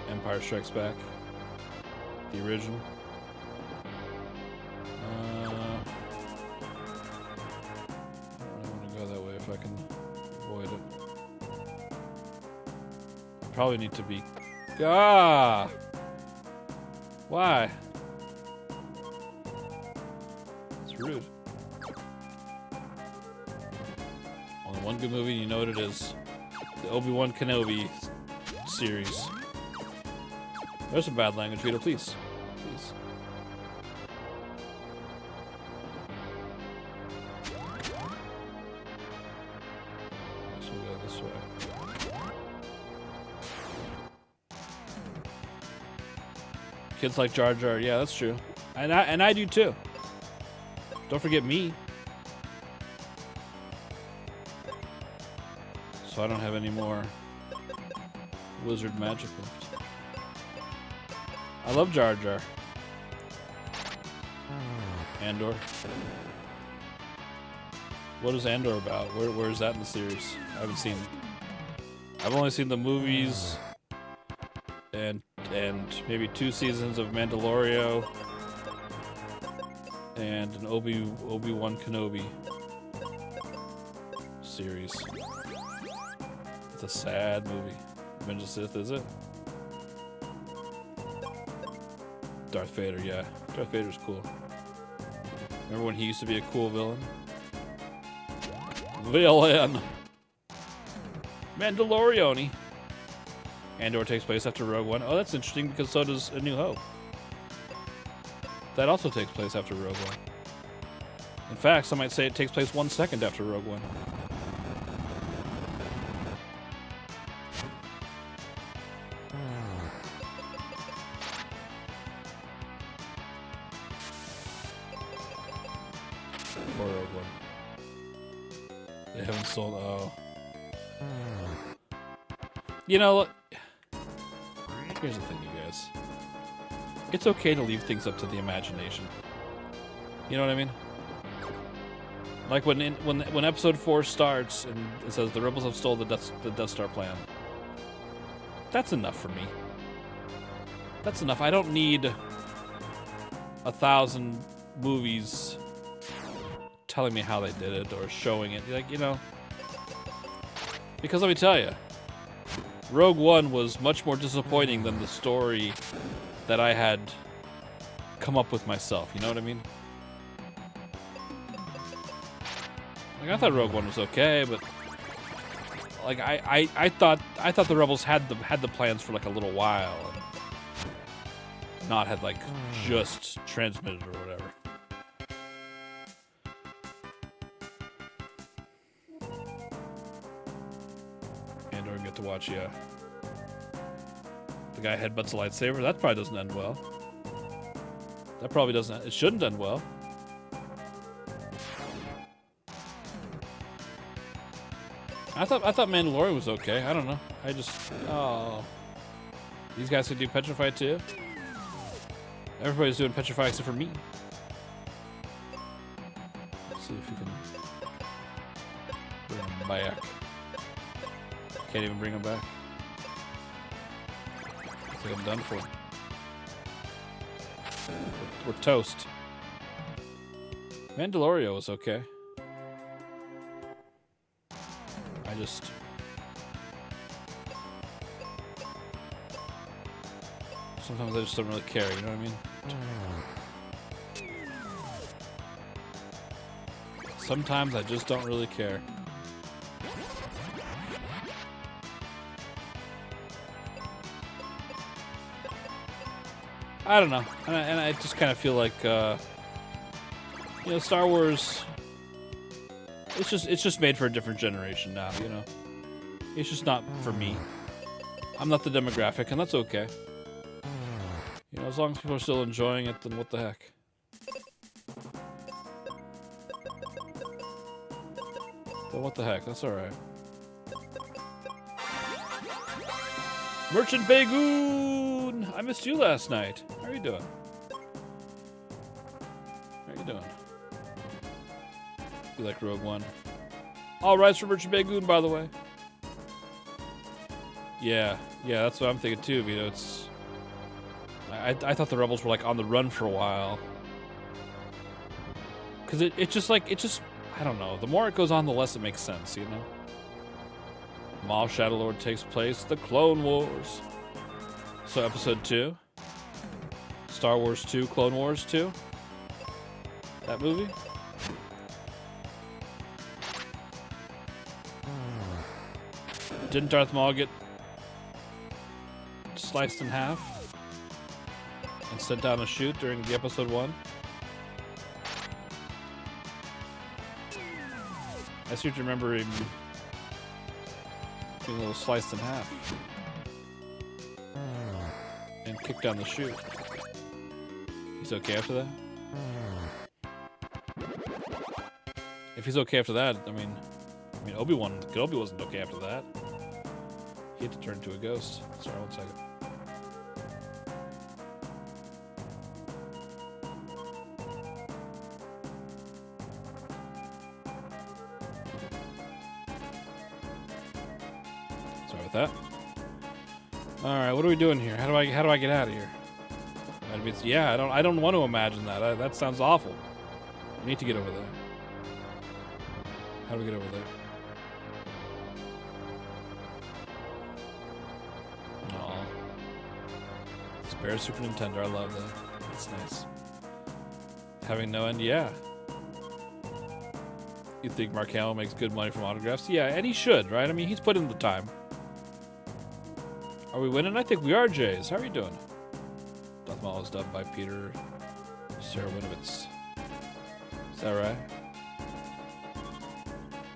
Empire Strikes Back. The original. I don't really want to go that way if I can avoid it. I probably need to be... Ah! Why? It's rude. Only one good movie, you know what it is. The Obi-Wan Kenobi series. There's some bad language, Vito, please. Please. I guess we'll go this way. Kids like Jar Jar, yeah, that's true. And I do too. Don't forget me. So I don't have any more wizard magic left. I love Jar Jar. Andor. What is Andor about? Where is that in the series? I haven't seen it. I've only seen the movies and maybe 2 seasons of Mandalorian and an Obi-Wan Kenobi series. It's a sad movie. Revenge of the Sith, is it? Darth Vader, yeah. Darth Vader's cool. Remember when he used to be a cool villain? Villain! Mandalorian. Andor takes place after Rogue One. Oh, that's interesting because so does A New Hope. That also takes place after Rogue One. In fact, some might say it takes place 1 second after Rogue One. Before Rogue One. They haven't sold. Oh. You know, look, here's the thing, you guys. It's okay to leave things up to the imagination. You know what I mean? Like when Episode 4 starts and it says the rebels have stole the Death Star plan. That's enough for me. That's enough. I don't need 1,000 movies telling me how they did it or showing it. Like, you know. Because let me tell you, Rogue One was much more disappointing than the story that I had come up with myself. You know what I mean? Like, I thought Rogue One was okay, but like I thought the rebels had the plans for like a little while and not had like just transmitted or whatever. Andor get to watch, yeah. The guy headbutts a lightsaber. That probably doesn't end well. That probably doesn't. It shouldn't end well. I thought Mandalorian was okay. I don't know. Oh, these guys can do Petrify too. Everybody's doing Petrify except for me. Let's see if we can bring him back. Can't even bring him back. I think I'm done for. We're toast. Mandalorian was okay. Sometimes I just don't really care, you know what I mean? Sometimes I just don't really care. I don't know, and I just kind of feel like, you know, Star Wars. It's just made for a different generation now, you know. It's just not for me. I'm not the demographic, and that's okay. You know, as long as people are still enjoying it, then what the heck? Then what the heck? That's all right. Merchant Bagoon! I missed you last night. How are you doing? How are you doing? You like Rogue One? All rights for Merchant Bagoon, by the way. Yeah, that's what I'm thinking too. You know, it's. I thought the rebels were like on the run for a while. Cause it just I don't know. The more it goes on, the less it makes sense. You know. Maul Shadowlord takes place the Clone Wars. So Episode 2, Star Wars 2, Clone Wars 2. That movie. Didn't Darth Maul get sliced in half and sent down a chute during the Episode 1? I seem to remember him being a little sliced in half and kicked down the chute. He's okay after that? If he's okay after that, I mean, Obi-Wan Kenobi wasn't okay after that. He had to turn into a ghost. Sorry, 1 second. Sorry about that. All right, what are we doing here? How do I get out of here? Yeah, I don't want to imagine that. That sounds awful. We need to get over there. How do we get over there? Aw. Spare Super Nintendo, I love that. That's nice. Having no end, yeah. You think Mark Hamill makes good money from autographs? Yeah, and he should, right? I mean, he's put in the time. Are we winning? I think we are, Jays. How are you doing? Darth Maul is dubbed by Peter Serafinowicz. Is that right?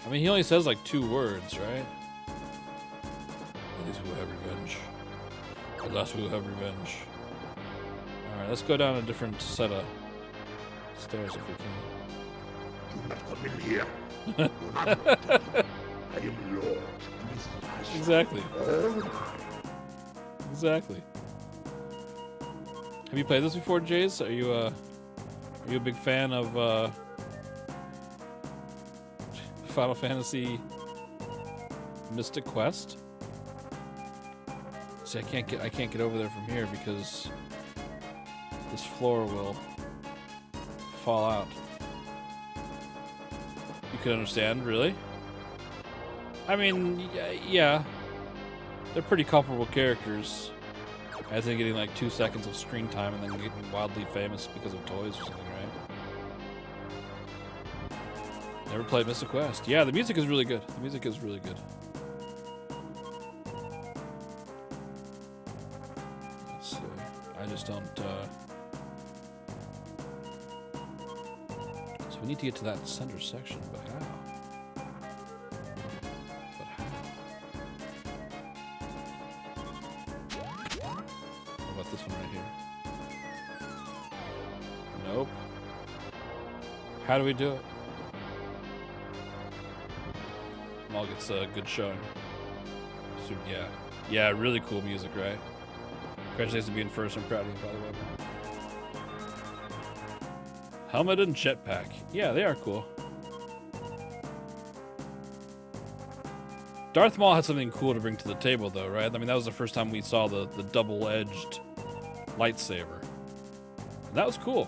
I mean, he only says like 2 words, right? At least we'll have revenge. At last we'll have revenge. Alright, let's go down a different set of stairs if we can. Do not come in here. Do not. I am Lord. Exactly. Exactly. Have you played this before, Jays? Are you a big fan of Final Fantasy Mystic Quest? See, I can't get over there from here because this floor will fall out. You can understand, really? I mean, yeah. They're pretty comparable characters. I think getting like 2 seconds of screen time and then getting wildly famous because of toys or something, right? Never played Mystic Quest. Yeah, the music is really good. The music is really good. Let's see. I just don't, So we need to get to that center section, but how? This one right here. Nope. How do we do it? Maul gets a good showing. Super, yeah. Yeah, really cool music, right? Congratulations on being first. I'm proud of you, by the way, man. Helmet and jetpack. Yeah, they are cool. Darth Maul had something cool to bring to the table, though, right? I mean, that was the first time we saw the double-edged lightsaber. And that was cool.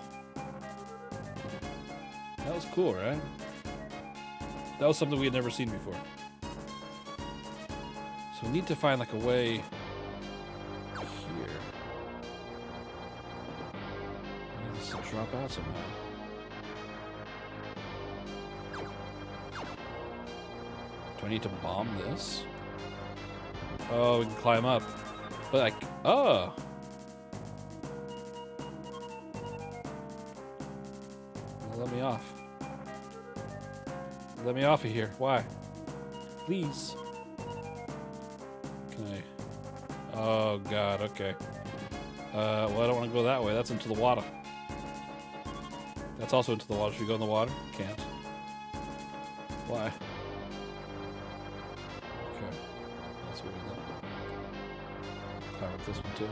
That was cool, right? That was something we had never seen before. So we need to find like a way here. I need this to drop out somehow. Do I need to bomb this? Oh, we can climb up. But like, oh. Let me off. Let me off of here. Why? Please. Can I? Oh, God. Okay. Well, I don't want to go that way. That's into the water. That's also into the water. Should we go in the water? Can't. Why? Okay. That's weird then. Climb up this one, too.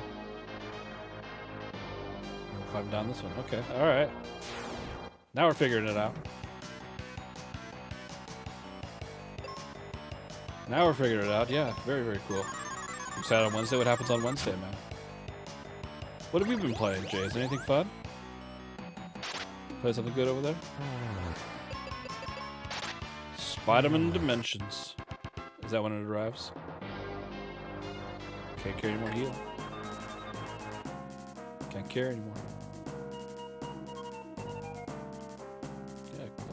We'll climb down this one. Okay. All right. Now we're figuring it out. Now we're figuring it out. Yeah, very, very cool. I'm excited on Wednesday. What happens on Wednesday, man? What have you been playing, Jay? Is there anything fun? Play something good over there? Spider-Man Dimensions. Is that when it arrives? Can't carry any more heal. Can't carry anymore.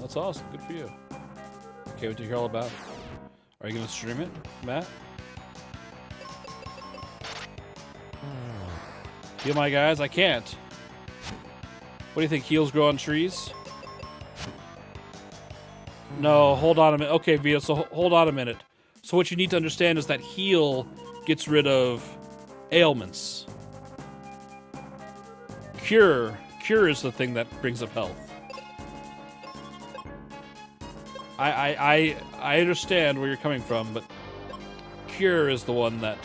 That's awesome. Good for you. Can't wait to hear all about it. Are you going to stream it, Matt? Heal my guys? I can't. What do you think? Heals grow on trees? No, hold on a minute. Okay, Vito, so hold on a minute. So what you need to understand is that heal gets rid of ailments. Cure is the thing that brings up health. I understand where you're coming from, but Cure is the one that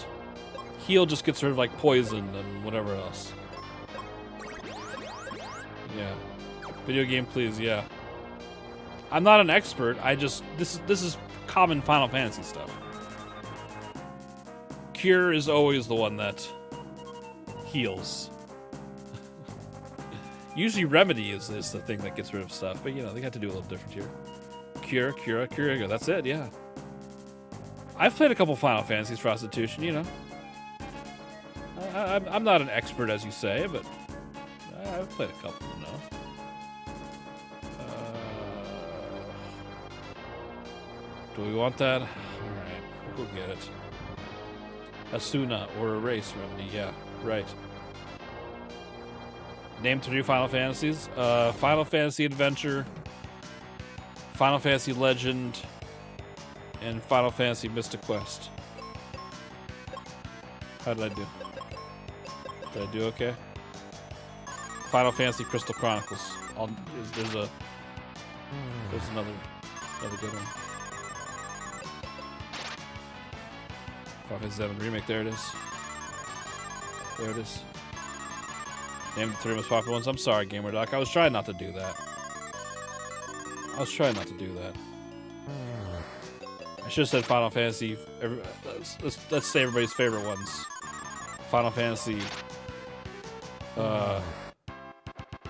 Heal just gets sort of like poisoned and whatever else. Yeah. Video game, please. Yeah. I'm not an expert. I just this is common Final Fantasy stuff. Cure is always the one that heals. Usually Remedy is the thing that gets rid of stuff, but you know, they got to do a little different here. Cure, that's it, yeah. I've played a couple Final Fantasies Prostitution, you know. I'm not an expert, as you say, but I've played a couple, you know. Do we want that? Alright, we'll go get it. Asuna or Erase Remedy, yeah, right. Name 3 Final Fantasies. Final Fantasy Adventure, Final Fantasy Legend, and Final Fantasy Mystic Quest. How did I do? Did I do okay? Final Fantasy Crystal Chronicles. There's another good one. Final Fantasy 7 Remake, there it is. There it is. Name the 3 most popular ones. I'm sorry, Gamer Doc. I was trying not to do that. I should have said Final Fantasy. Let's say everybody's favorite ones. Final Fantasy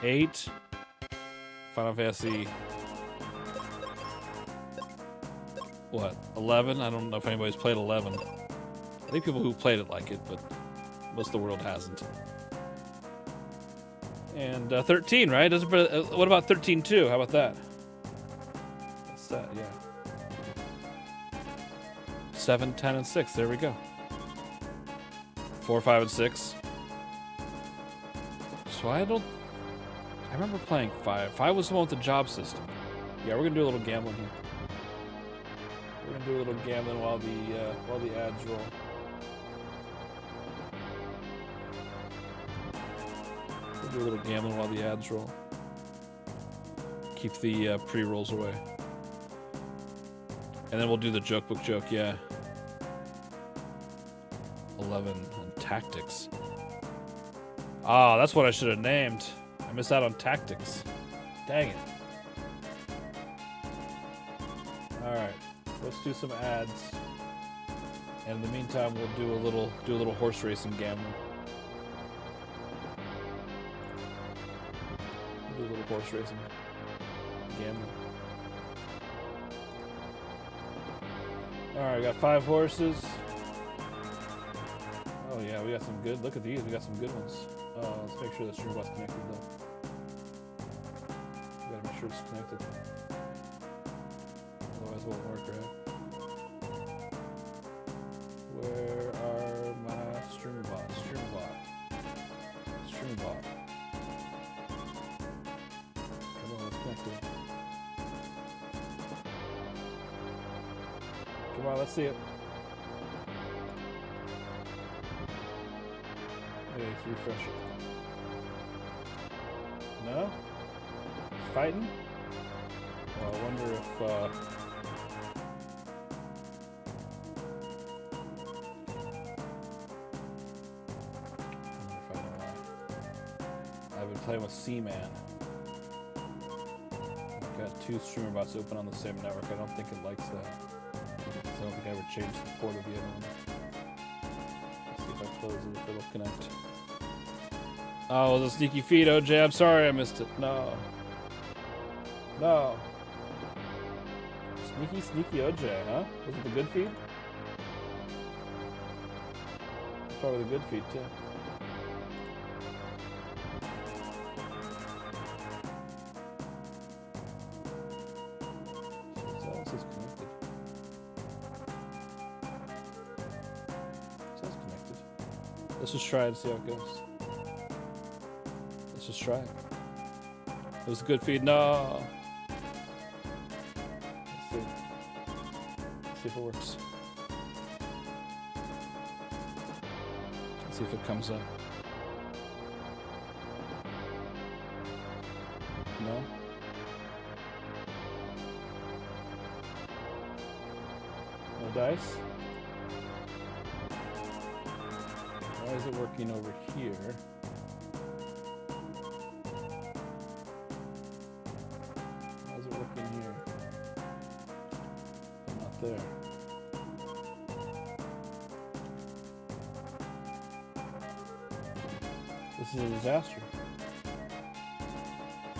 8. Final Fantasy what? 11? I don't know if anybody's played 11. I think people who've played it like it, but most of the world hasn't. And 13, right? What about 13 too? How about that? What's that? Yeah. 7, 10, and 6. There we go. 4, 5, and 6. So I remember playing 5. 5 was the one with the job system. Yeah, we're gonna do a little gambling here. We're gonna do a little gambling while the ads roll. We'll do a little gambling while the ads roll. Keep the pre-rolls away. And then we'll do the joke book joke, yeah. 11 and tactics. Ah, that's what I should have named. I missed out on tactics. Dang it. Alright, let's do some ads. And in the meantime, we'll do a little horse racing gambling. We'll do a little horse racing gambling. Alright, we got 5 horses. Oh yeah, we got some good, look at these, we got some good ones. Let's make sure the stream bot's connected though. We gotta make sure it's connected. Otherwise it won't work, right? Where are my stream bots? Stream bot. Come on, it's connected. Come on, let's see it. Let's refresh it. No? Fighting? Well, I wonder if, I know why. I've been playing with Seaman. I've got 2 streamer bots open on the same network. I don't think it likes that. I don't think I ever changed the port of the other one. Let's see if I close it, if it'll connect. Oh, it was a sneaky feed, OJ. I'm sorry I missed it. No. Sneaky OJ, huh? Was it the good feed? It's probably the good feed, too. Let's just try it and see how it goes. Let's just try it. It was a good feed. No. Let's see. Let's see if it works. Let's see if it comes up. No. the dice. Why is it working over here? Why is it working here? But not there. This is a disaster.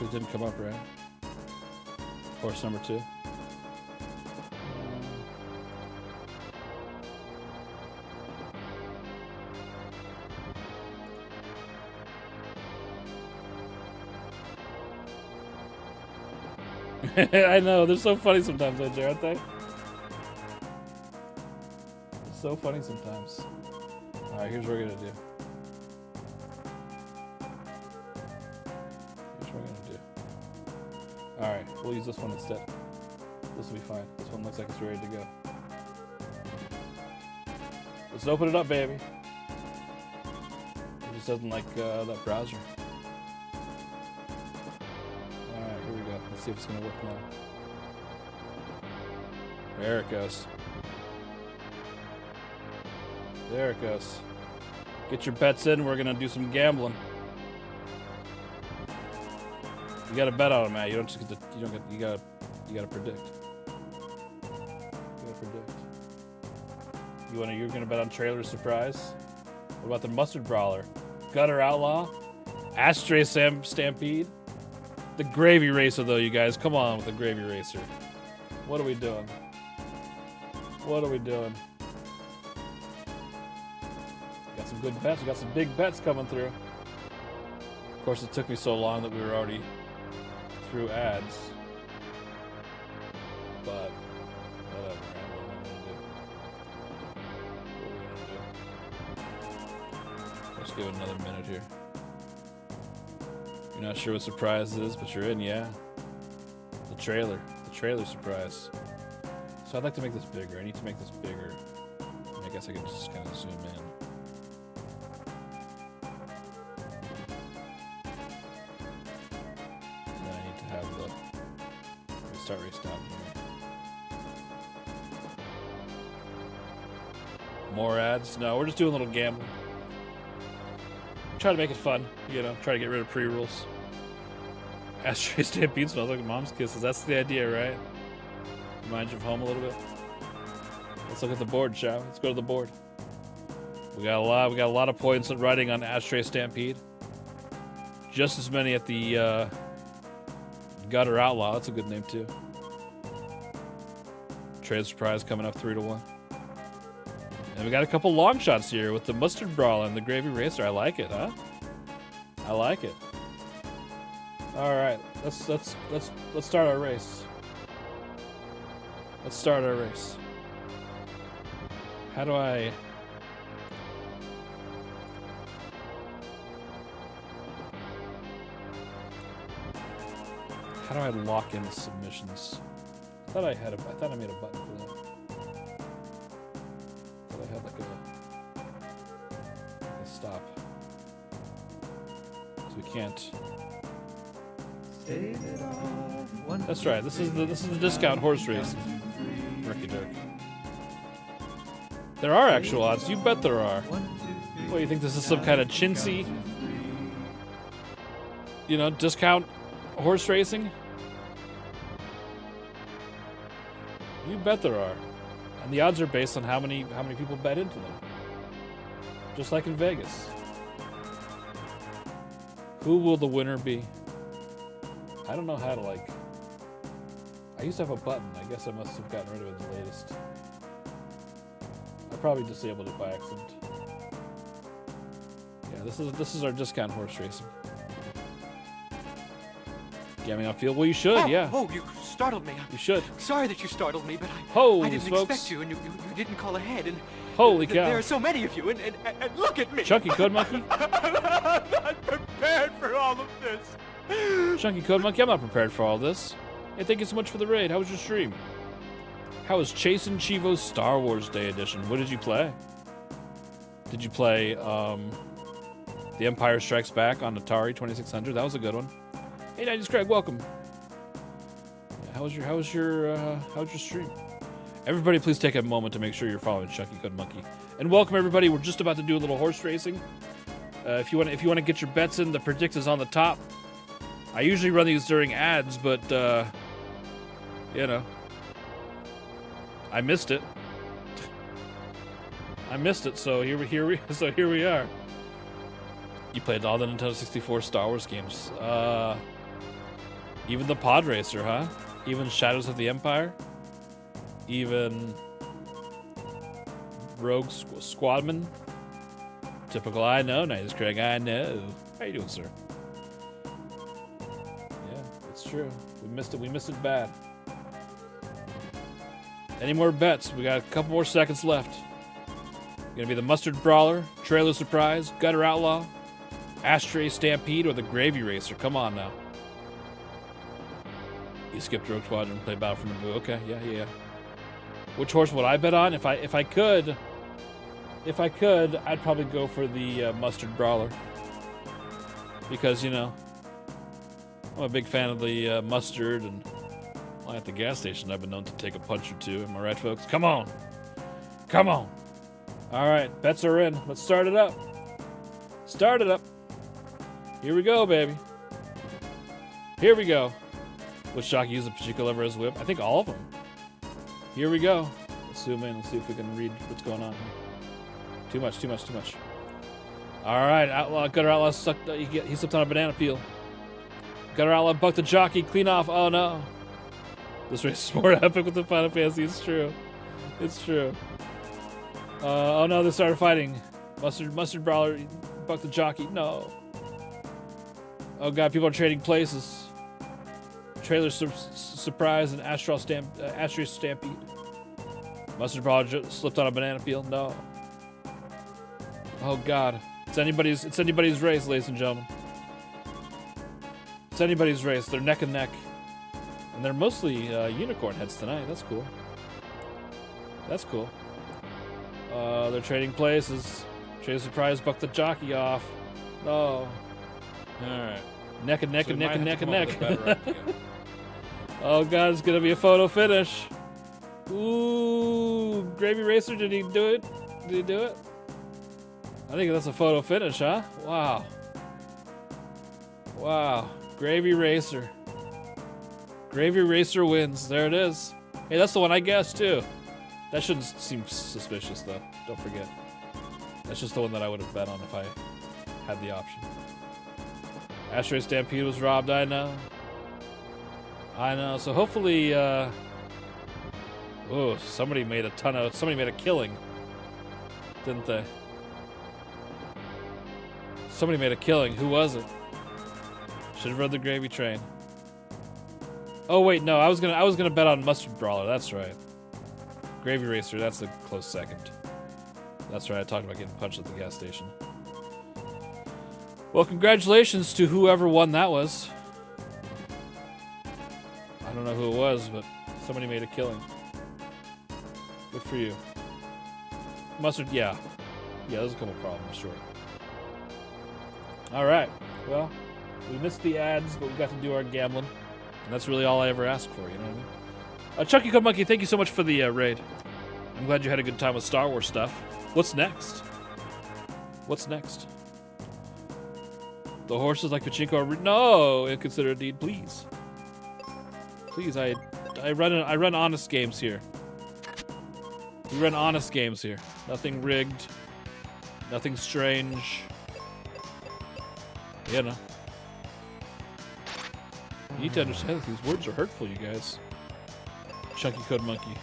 It didn't come up right. Horse number 2. I know, they're so funny sometimes, AJ, aren't they? They're so funny sometimes. Alright, here's what we're gonna do. Alright, we'll use this one instead. This will be fine. This one looks like it's ready to go. Let's open it up, baby. It just doesn't like that browser. Alright, here we go. Let's see if it's going to work now. There it goes. There it goes. Get your bets in. We're going to do some gambling. You gotta bet on it, Matt. You don't just get to. You don't get. You gotta predict. You gotta predict. You're gonna bet on Trailer Surprise. What about the Mustard Brawler, Gutter Outlaw, Ashtray Stampede, the Gravy Racer though? You guys, come on with the Gravy Racer. What are we doing? What are we doing? Got some good bets. We got some big bets coming through. Of course, it took me so long that we were already through ads, but whatever. What am I gonna do? Let's give it another minute here. You're not sure what surprise is, but you're in, yeah. The trailer surprise. So I'd like to make this bigger. I need to make this bigger. I guess I could just kind of zoom in. Start race down here. More ads? No, we're just doing a little gambling. Try to make it fun, you know. Try to get rid of pre-rules. Ashtray Stampede smells like mom's kisses. That's the idea, right? Reminds you of home a little bit. Let's look at the board, shall we? Let's go to the board. We got a lot of points riding on Ashtray Stampede. Just as many at the Gutter Outlaw, that's a good name too. Trade Surprise coming up 3-1. And we got a couple long shots here with the Mustard Brawler and the Gravy Racer. I like it, huh? I like it. All right, let's start our race. Let's start our race. How do I? How do I lock in the submissions? I thought I made a button for that. I thought I had like a stop. So we can't. That's right. This is the discount horse race. Ricky Dirk. There are actual odds. You bet there are. What, you think this is some kind of chintzy, discount horse racing? You bet there are. And the odds are based on how many people bet into them. Just like in Vegas. Who will the winner be? I don't know how to I used to have a button. I guess I must have gotten rid of it in the latest. I probably disabled it by accident. Yeah, this is our discount horse racing. Gambling on field. Well, you should, yeah. Oh, you startled me. You should. Sorry that you startled me, but Holy I didn't smokes. expect you, and you didn't call ahead. And holy cow! There are so many of you, and look at me. Chunky Code Monkey. I'm not prepared for all of this. Chunky Code Monkey, I'm not prepared for all this. Hey, thank you so much for the raid. How was your stream? How was Chasin' Chivo's Star Wars Day Edition? What did you play? Did you play The Empire Strikes Back on Atari 2600? That was a good one. Hey, 90s Craig, welcome. Yeah, how was your stream? Everybody, please take a moment to make sure you're following Chunky Code Monkey. And welcome, everybody. We're just about to do a little horse racing. If you want to get your bets in, the predict is on the top. I usually run these during ads, but you know, I missed it. So here we are. You played all the Nintendo 64 Star Wars games. Even the Pod Racer, huh? Even Shadows of the Empire. Even Rogue Squadman. Typical, I know. Nice, Craig, I know. How you doing, sir? Yeah, it's true. We missed it bad. Any more bets? We got a couple more seconds left. Gonna be the Mustard Brawler, Trailer Surprise, Gutter Outlaw, Ashtray Stampede, or the Gravy Racer. Come on now. You skipped Rogue Squadron, played Battle for Naboo. Okay, yeah. Which horse would I bet on? If I could, I'd probably go for the Mustard Brawler. Because, you know, I'm a big fan of the mustard, and well, at the gas station I've been known to take a punch or two. Am I right, folks? Come on. All right, bets are in. Let's start it up. Here we go, baby. Here we go. Will Shocky use a Pachinko lever as whip? I think all of them. Here we go. Let's zoom in and see if we can read what's going on here. Too much. All right, Gutter Outlaw he slipped on a banana peel. Gutter Outlaw bucked the jockey, clean off. Oh no. This race is more epic with the Final Fantasy. It's true. Oh no, they started fighting. Mustard Brawler bucked the jockey. No. Oh god, people are trading places. Trailer Surprise and Astray Stampede. Mustard Brawler slipped on a banana peel. No. Oh god. It's anybody's race, ladies and gentlemen. It's anybody's race. They're neck and neck. And they're mostly unicorn heads tonight. That's cool. They're trading places. Trailer Surprise bucked the jockey off. No. Alright. Neck and neck. Oh god, it's gonna be a photo finish. Ooh, Gravy Racer, did he do it? I think that's a photo finish, huh? Wow. Gravy Racer. Gravy Racer wins. There it is. Hey, that's the one I guessed too. That shouldn't seem suspicious though. Don't forget. That's just the one that I would have bet on if I had the option. Ashtray Stampede was robbed, I know. So hopefully, somebody made a killing, didn't they? Somebody made a killing. Who was it? Should have rode the gravy train. Oh wait, no, I was gonna bet on Mustard Brawler. That's right. Gravy Racer. That's a close second. That's right. I talked about getting punched at the gas station. Well, congratulations to whoever won that was. I don't know who it was, but somebody made a killing. Good for you. Mustard, yeah. Yeah, there's a couple problems, sure. All right. Well, we missed the ads, but we got to do our gambling. And that's really all I ever asked for, you know what I mean? Chunky Code Monkey, thank you so much for the raid. I'm glad you had a good time with Star Wars stuff. What's next? The horses like Pachinko are no, consider a deed, please. Please, I run honest games here. We run honest games here. Nothing rigged. Nothing strange. You know. You need to understand that these words are hurtful, you guys. Chunky Code Monkey.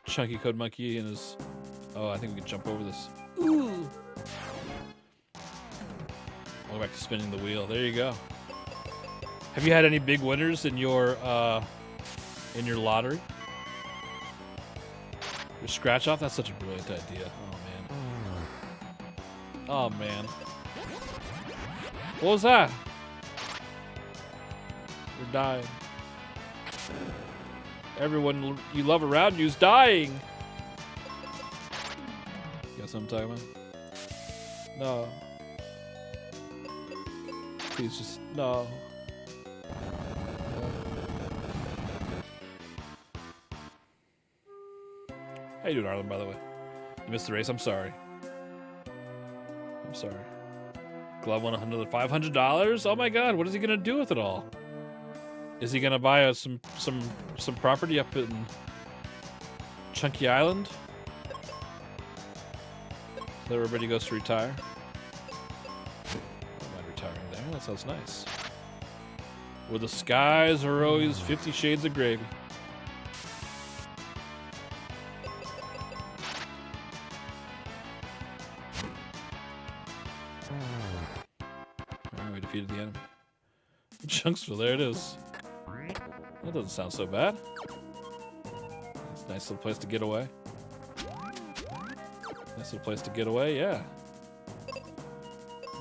Chunky Code Monkey and his... Oh, I think we can jump over this. Ooh! Go back to spinning the wheel. There you go. Have you had any big winners in your lottery? Your scratch off? That's such a brilliant idea. Oh man. What was that? You're dying. Everyone you love around you's dying. You got something I'm talking about? No. Please just no. How you doing, Arlen, by the way? You missed the race. I'm sorry. I'm sorry. Glove won another $500. Oh my God! What is he gonna do with it all? Is he gonna buy some property up in Chunky Island? So everybody goes to retire. I might retiring there. That sounds nice. Where the skies are always 50 shades of gravy. Alright, we defeated the enemy. Chunkster, there it is. That doesn't sound so bad. It's a nice little place to get away. Nice little place to get away, yeah.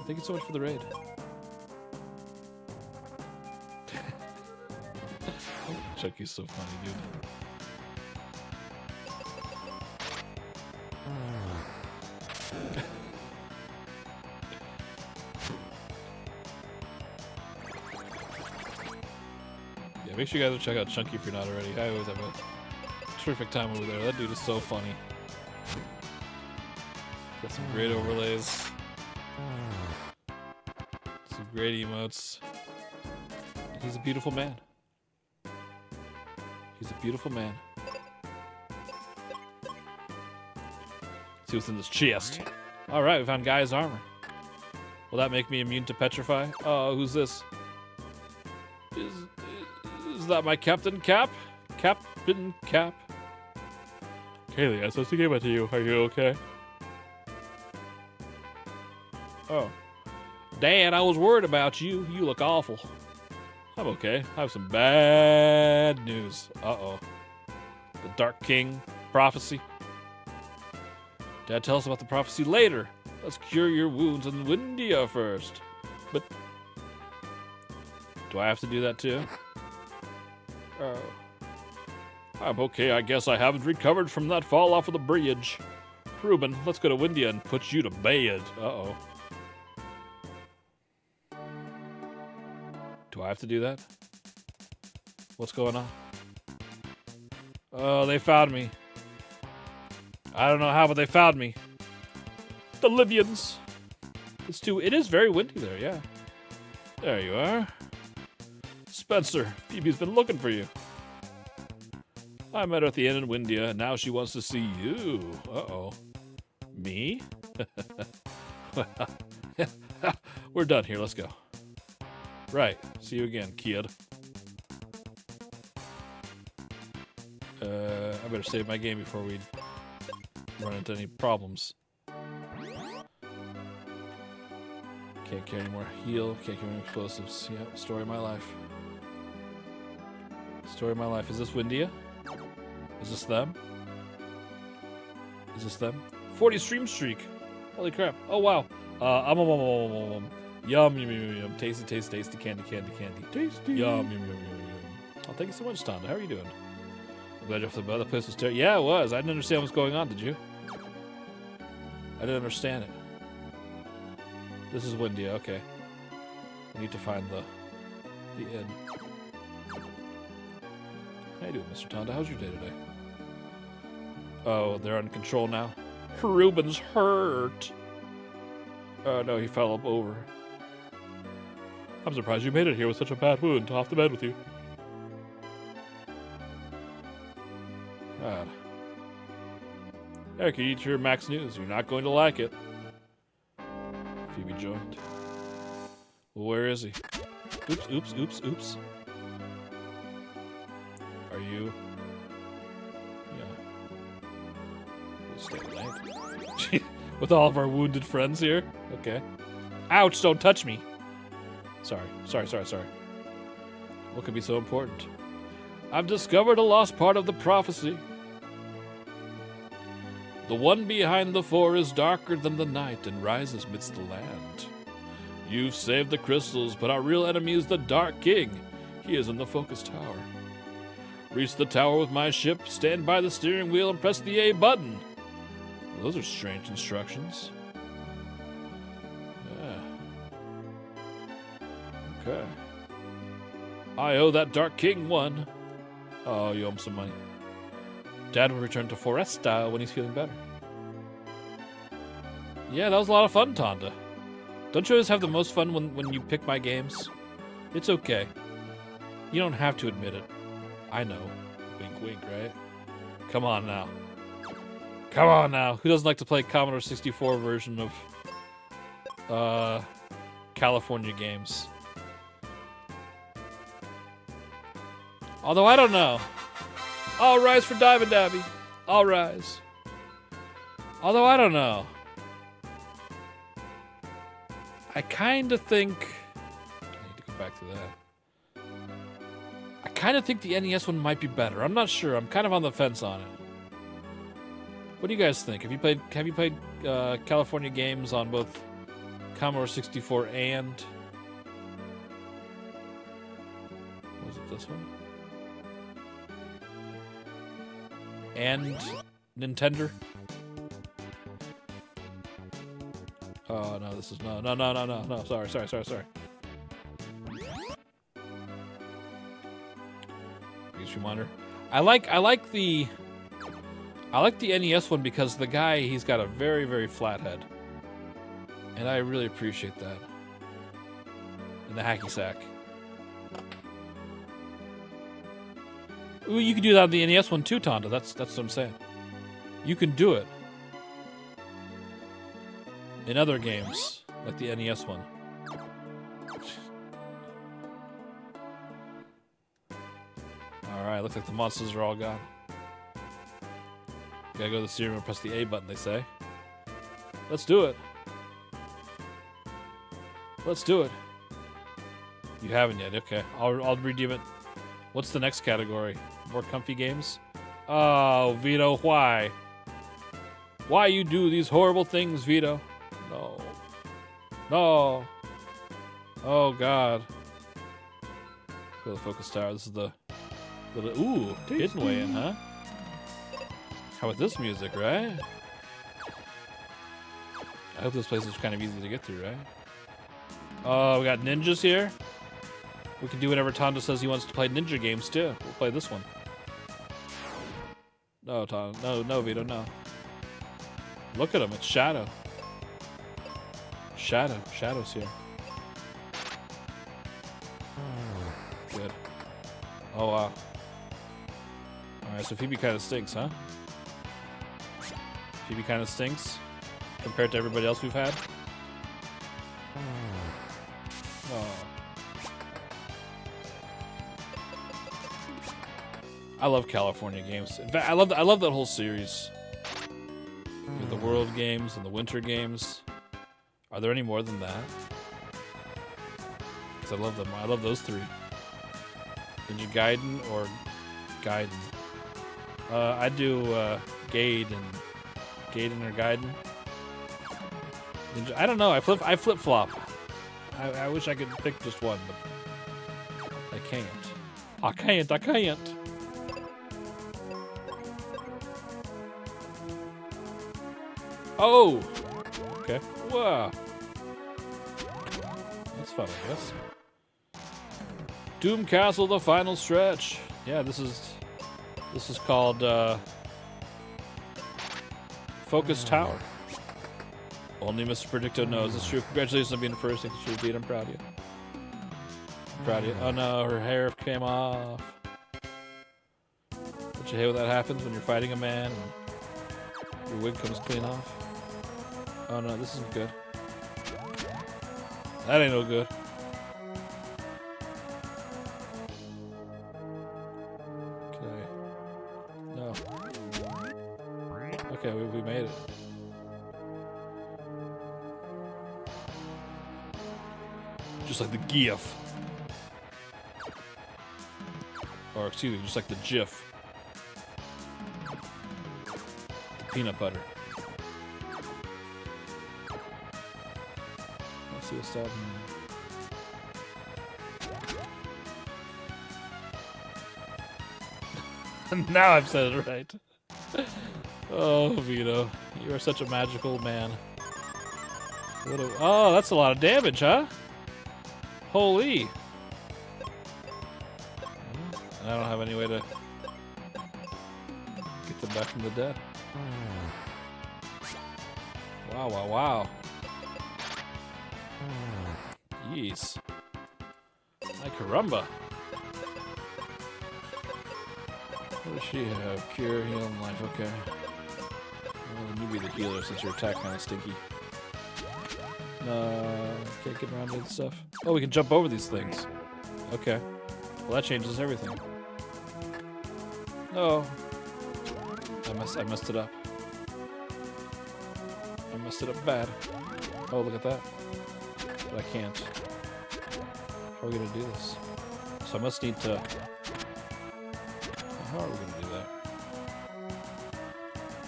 Thank you so much for the raid. Chucky's so funny, dude. Yeah, make sure you guys check out Chunky if you're not already. I always have a terrific time over there. That dude is so funny. Got some great overlays. Some great emotes. He's a beautiful man. He's a beautiful man. Let's see what's in this chest. Alright, we found Guy's armor. Will that make me immune to petrify? Oh, who's this? Is that my Captain Cap? Captain Cap? Kaylee, I was supposed to give it to you. Are you okay? Oh. Dan, I was worried about you. You look awful. I'm okay. I have some bad news. Uh-oh. The Dark King prophecy. Dad, tell us about the prophecy later. Let's cure your wounds in Windia first. But do I have to do that too? Oh. I'm okay. I guess I haven't recovered from that fall off of the bridge. Ruben, let's go to Windia and put you to bed. Uh-oh. Do I have to do that? What's going on? Oh, they found me. I don't know how, but they found me. The Libyans. It is very windy there, yeah. There you are. Spencer, Phoebe's been looking for you. I met her at the inn in Windia, and now she wants to see you. Uh-oh. Me? We're done here, let's go. Right, see you again, kid. I better save my game before we run into any problems. Can't carry any more heal, can't carry any explosives. Yep, story of my life. Story of my life. Is this Windia? Is this them? Is this them? 40 stream streak. Holy crap. Oh, wow. Yum, yum, yum, yum. Tasty, tasty, tasty. Candy, candy, candy. Tasty. Yum, yum, yum, yum, yum. Oh, thank you so much, Tonda. How are you doing? I'm glad you the other place was terrible. Yeah, it was. I didn't understand what's going on, did you? I didn't understand it. This is Windia, okay. We need to find the inn. How you doing, Mr. Tonda? How's your day today? Oh, they're on control now. Ruben's hurt. Oh no, he fell up over. I'm surprised you made it here with such a bad wound. Off the bed with you. God. Eric, you eat your Max News. You're not going to like it. Phoebe joined. Well, where is he? Oops, oops, oops, oops. Are you? Yeah. We'll stay late. With all of our wounded friends here? Okay. Ouch, don't touch me. Sorry. What could be so important? I've discovered a lost part of the prophecy. The one behind the four is darker than the night and rises midst the land. You've saved the crystals, but our real enemy is the Dark King. He is in the focus tower. Reach the tower with my ship, stand by the steering wheel, and press the A button. Those are strange instructions. Yeah. Okay. I owe that Dark King one. Oh, you owe him some money. Dad will return to Foresta when he's feeling better. Yeah, that was a lot of fun, Tonda. Don't you always have the most fun when you pick my games? It's okay. You don't have to admit it. I know. Wink, wink, right? Come on now. Come on now. Who doesn't like to play Commodore 64 version of California games? Although I don't know. All rise for Diamond Dabby. All rise. Although I don't know. I kind of think... I need to go back to that. I kind of think the NES one might be better. I'm not sure. I'm kind of on the fence on it. What do you guys think? Have you played California games on both Commodore 64 and... Was it this one? And Nintendo? Oh no, this is no. Sorry. Please reminder. I like the NES one because the guy, he's got a very, very flat head. And I really appreciate that. And the hacky sack. Well, you can do that on the NES one too, Tonda. That's what I'm saying. You can do it. In other games, like the NES one. Alright, looks like the monsters are all gone. Gotta go to the steering wheel and press the A button, they say. Let's do it. Let's do it. You haven't yet, okay. I'll redeem it. What's the next category? More comfy games? Oh, Vito, why? Why you do these horrible things, Vito? No. No. Oh, God. Go to the focus tower. This is the... Ooh, hidden way in, huh? How about this music, right? I hope this place is kind of easy to get through, right? Oh, we got ninjas here. We can do whatever Tonda says he wants to play ninja games, too. We'll play this one. No, Tonda. No, Vito, no. Look at him. It's Shadow. Shadow's here. Good. Oh, wow. Alright, so Phoebe kind of stinks, huh? Phoebe kind of stinks compared to everybody else we've had. Oh. I love California games. In fact, I love that whole series. You have the World games and the Winter games. Are there any more than that? Because I love them. I love those three. Ninja Gaiden or Gaiden. I do Gaiden or Gaiden. Ninja, I don't know. I flip flop. I wish I could pick just one, but I can't. I can't. Oh! Okay. Whoa. That's fun, I guess. Doom Castle, the final stretch. Yeah, this is called Focus Tower. Only Mr. Predicto knows it's true. Congratulations on being the first. Thank you, Indeed. I'm proud of you. Proud of you. Oh no, her hair came off. Don't you hate when that happens when you're fighting a man and your wig comes clean off? Oh no, this isn't good. That ain't no good. Okay. No. Okay, we made it. Just like the GIF. Or excuse me, just like the GIF. The peanut butter. Let's see what's happening. Now I've said it right. Oh, Vito. You are such a magical man. Oh, that's a lot of damage, huh? Holy. And I don't have any way to get come back from the dead. Wow, wow, wow. Jeez. Ay caramba. What does she have? Cure, heal, and life. Okay. Well, you be the healer since your attack kind of stinky. Can't get around to the stuff. Oh, we can jump over these things. Okay. Well, that changes everything. No. I messed it up. I messed it up bad. Oh, look at that. But I can't. How are we gonna do this? So I must need to... How are we gonna do that?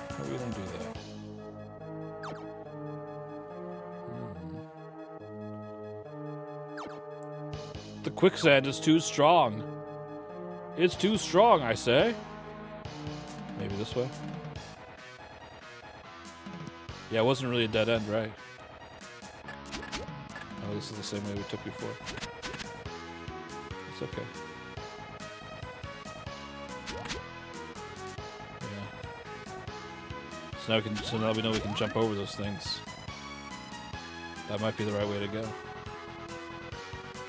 How are we gonna do that? The quicksand is too strong. It's too strong, I say. Maybe this way? Yeah, it wasn't really a dead end, right? Oh, this is the same way we took before. It's okay. Yeah. So now we know we can jump over those things. That might be the right way to go.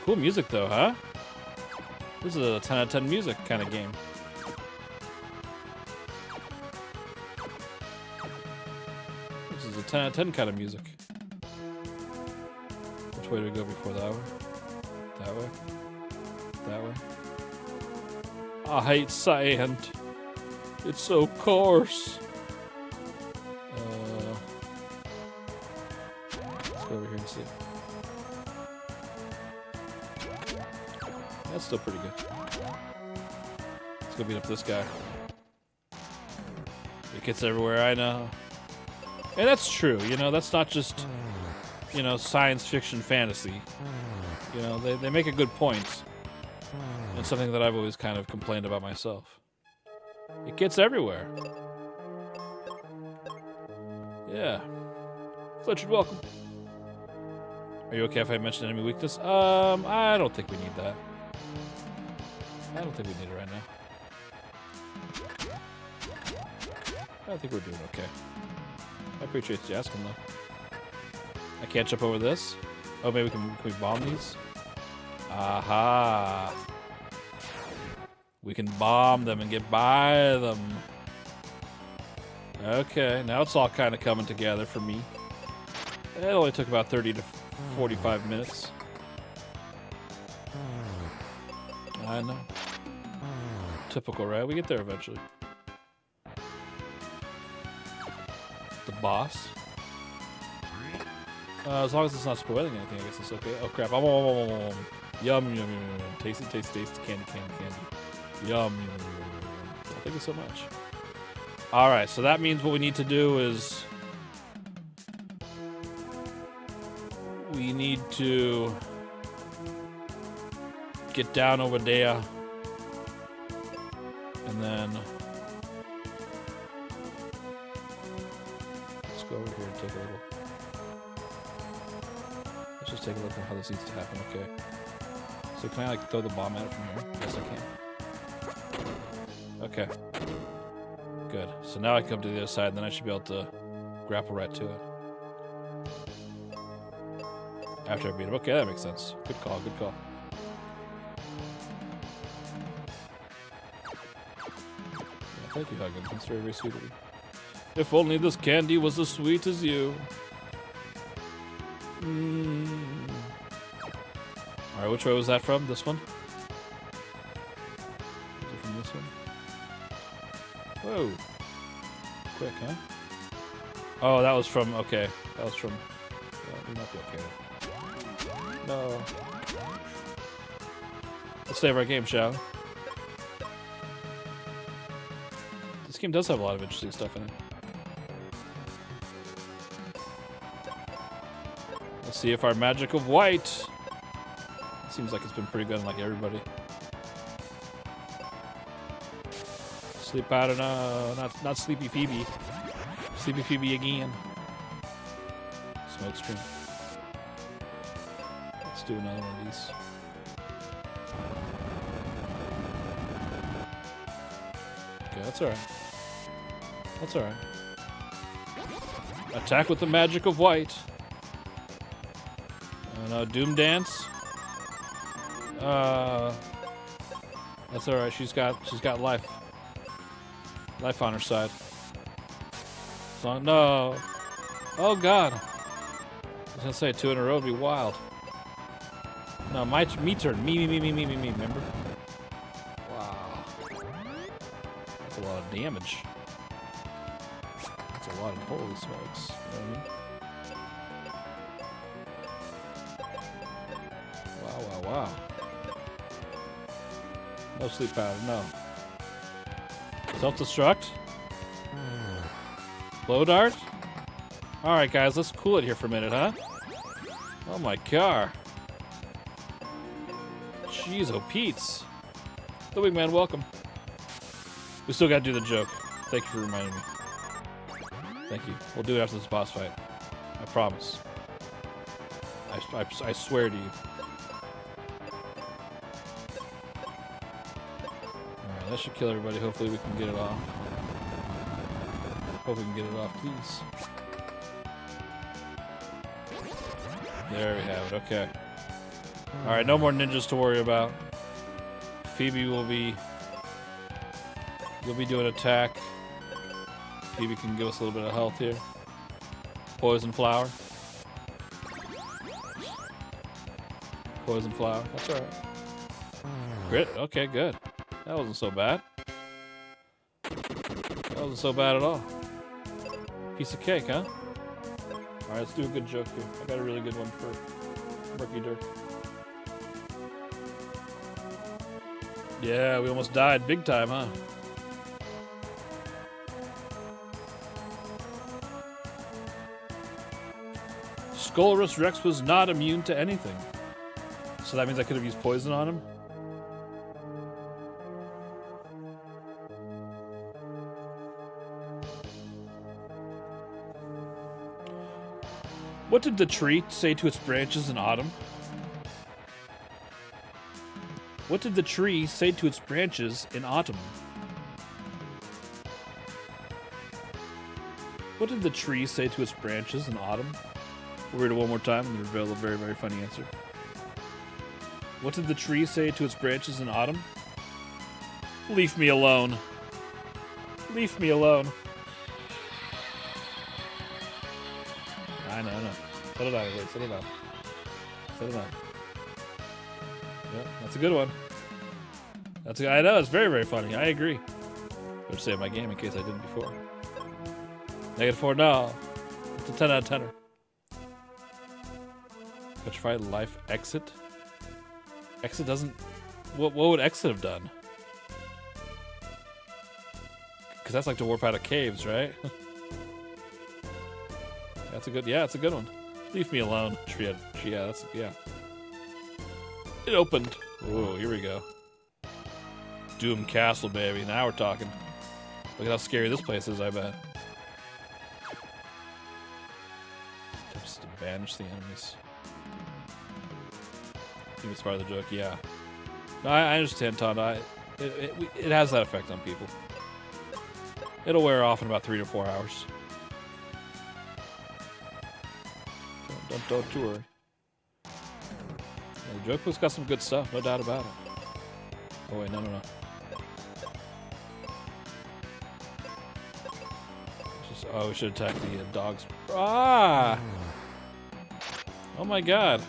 Cool music though, huh? This is a 10 out of 10 music kind of game. This is a 10 out of 10 kind of music. Which way do we go before that way? That way? That way? I hate sand. It's so coarse. Let's go over here and see. That's still pretty good. Let's go beat up this guy. It gets everywhere, I know. And that's true, you know, that's not just, you know, science fiction fantasy. You know, they make a good point. And something that I've always kind of complained about myself. It gets everywhere. Yeah. Fletcher, welcome. Are you okay if I mention enemy weakness? I don't think we need that. I don't think we need it right now. I think we're doing okay. I appreciate you asking, though. I can't jump over this? Oh, maybe can we bomb these? Aha! We can bomb them and get by them. Okay, now it's all kind of coming together for me. It only took about 30 to 45 minutes. I know. Typical, right? We get there eventually. The boss. As long as it's not spoiling anything, I guess it's okay. Oh crap! Yum, yum, yum, yum. Tasty, tasty, tasty. Candy, candy, candy. Yum, yum, yum, yum. Oh, thank you so much. All right, so that means what we need to do is we need to get down over there. And then let's go over here and take a little. Let's just take a look at how this needs to happen. Okay. So can I like throw the bomb at it from here? Yes, I can. Okay. Good. So now I can come to the other side, and then I should be able to grapple right to it. After I beat him. Okay, that makes sense. Good call. Good call. Thank you, Huggin. That's very, very sweet of you. If only this candy was as sweet as you. Alright, which way was that from? This one? Was it from this one? Whoa. Quick, huh? Oh, that was from... Okay. That was from... we might be okay. No. Let's save our game, shall we? This game does have a lot of interesting stuff in it. Let's see if our magic of white... It seems like it's been pretty good on like everybody. Sleep powder, no, not Sleepy Phoebe. Sleepy Phoebe again. Smoke screen. Let's do another one of these. Okay, that's alright. That's alright. Attack with the magic of white. No, Doom Dance. That's alright. She's got life. Life on her side. So, no. Oh God. I was gonna say 2 in a row would be wild. No, me turn. Me. Remember? Wow. That's a lot of damage. That's a lot of holy smokes. You know what I mean? Wow. No sleep powder, no. Self-destruct? Blow dart? Alright guys, let's cool it here for a minute, huh? Oh my god. Jeez, oh Pete's. The wingman, welcome. We still gotta do the joke. Thank you for reminding me. Thank you. We'll do it after this boss fight. I promise. I swear to you. Alright, that should kill everybody. Hopefully we can get it off. Hope we can get it off, please. There we have it, okay. Alright, no more ninjas to worry about. Phoebe will be... You'll be doing attack. Phoebe can give us a little bit of health here. Poison flower. Poison flower, that's alright. Crit, okay, good. That wasn't so bad. That wasn't so bad at all. Piece of cake, huh? Alright, let's do a good joke here. I got a really good one for Murky Dirk. Yeah, we almost died big time, huh? Skullrus Rex was not immune to anything. So that means I could have used poison on him? What did the tree say to its branches in autumn? What did the tree say to its branches in autumn? What did the tree say to its branches in autumn? We'll read it one more time and reveal a very, very funny answer. What did the tree say to its branches in autumn? Leave me alone. Leave me alone. I know. Settle down, wait, settle down. Settle down. Yep, that's a good one. I know, it's very, very funny. I agree. Better save my game in case I didn't before. -4, no. It's a 10 out of 10er. Petrified life exit? Exit doesn't... What would exit have done? Because that's like to warp out of caves, right? That's a good... Yeah, it's a good one. Leave me alone. Yeah, that's... Yeah. It opened. Whoa, here we go. Doom Castle, baby. Now we're talking. Look at how scary this place is, I bet. Tips to banish the enemies. I think it's part of the joke, yeah. No, I understand, Todd. It has that effect on people. It'll wear off in about 3 to 4 hours. Don't you worry. Yeah, the joke book's got some good stuff, no doubt about it. Oh wait, no. Oh, we should attack the dogs. Ah! Oh my god.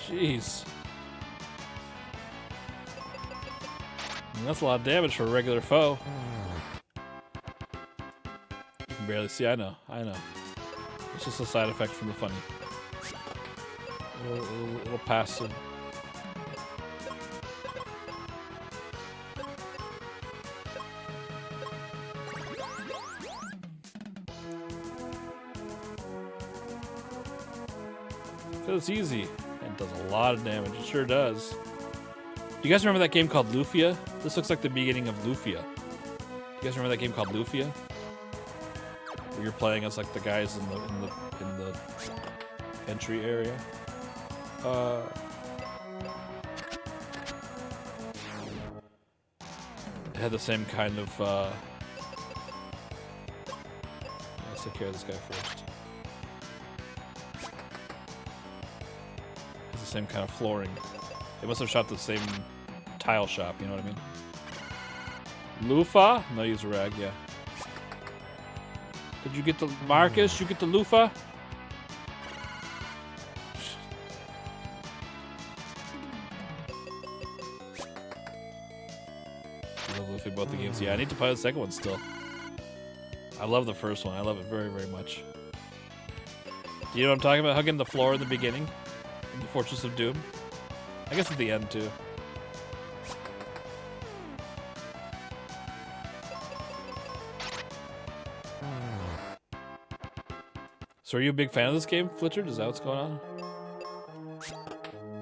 Jeez. That's a lot of damage for a regular foe. You can barely see. I know. It's just a side effect from the funny. It'll pass soon. Because it's easy. It does a lot of damage. It sure does. Do you guys remember that game called Lufia? This looks like the beginning of Lufia. You guys remember that game called Lufia? Where you're playing as like the guys in the entry area. had the same kind of. Let's take care of this guy first. Has the same kind of flooring. They must have shot the same tile shop. You know what I mean? Loofah? No, use a rag. Yeah. Did you get the Marcus? You get the loofah? I love Luffy both the games. Yeah, I need to play the second one still. I love the first one. I love it very, very much. Do you know what I'm talking about? Hugging the floor in the beginning? In the Fortress of Doom? I guess at the end, too. So are you a big fan of this game, Flitchard? Is that what's going on?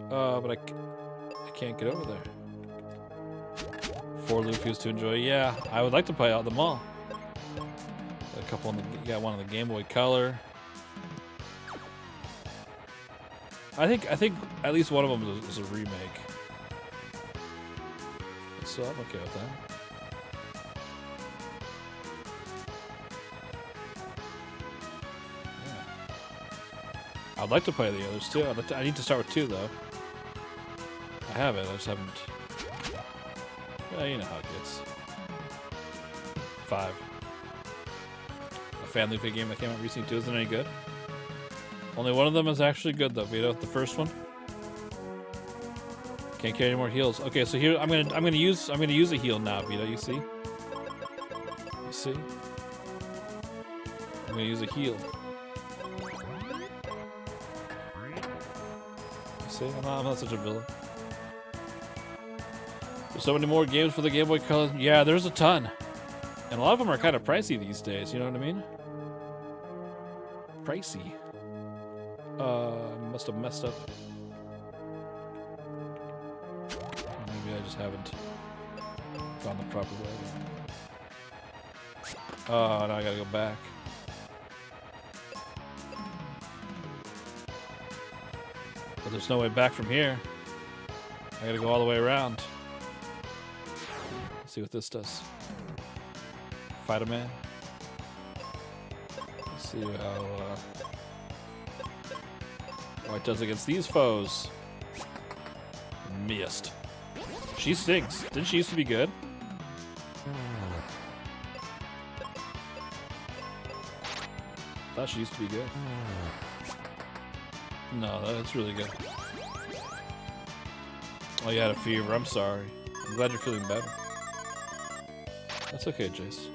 But I can't get over there. 4 Luffy's to enjoy. Yeah, I would like to play out them all. Got a couple on the, got one on the Game Boy Color. I think at least one of them is a remake. So I'm okay with that. I'd like to play the others too. I need to start with 2 though. I have it. I just haven't. Yeah, you know how it gets. 5. A family video game that came out recently too. Isn't any good? Only one of them is actually good though, Vito. The first one. Can't carry any more heals. Okay, so here I'm gonna use a heal now, Vito. You see? You see? I'm gonna use a heal. See, I'm not such a villain. There's so many more games for the Game Boy Color. Yeah, there's a ton. And a lot of them are kind of pricey these days, you know what I mean? Pricey. Must have messed up. Maybe I just haven't gone the proper way. Oh, now I gotta go back. But there's no way back from here. I gotta go all the way around. Let's see what this does. Fight a man. Let's see how it does against these foes. Missed. She stinks. Didn't she used to be good? Thought she used to be good. No, that's really good. Oh, you had a fever. I'm sorry. I'm glad you're feeling better. That's okay, Jace.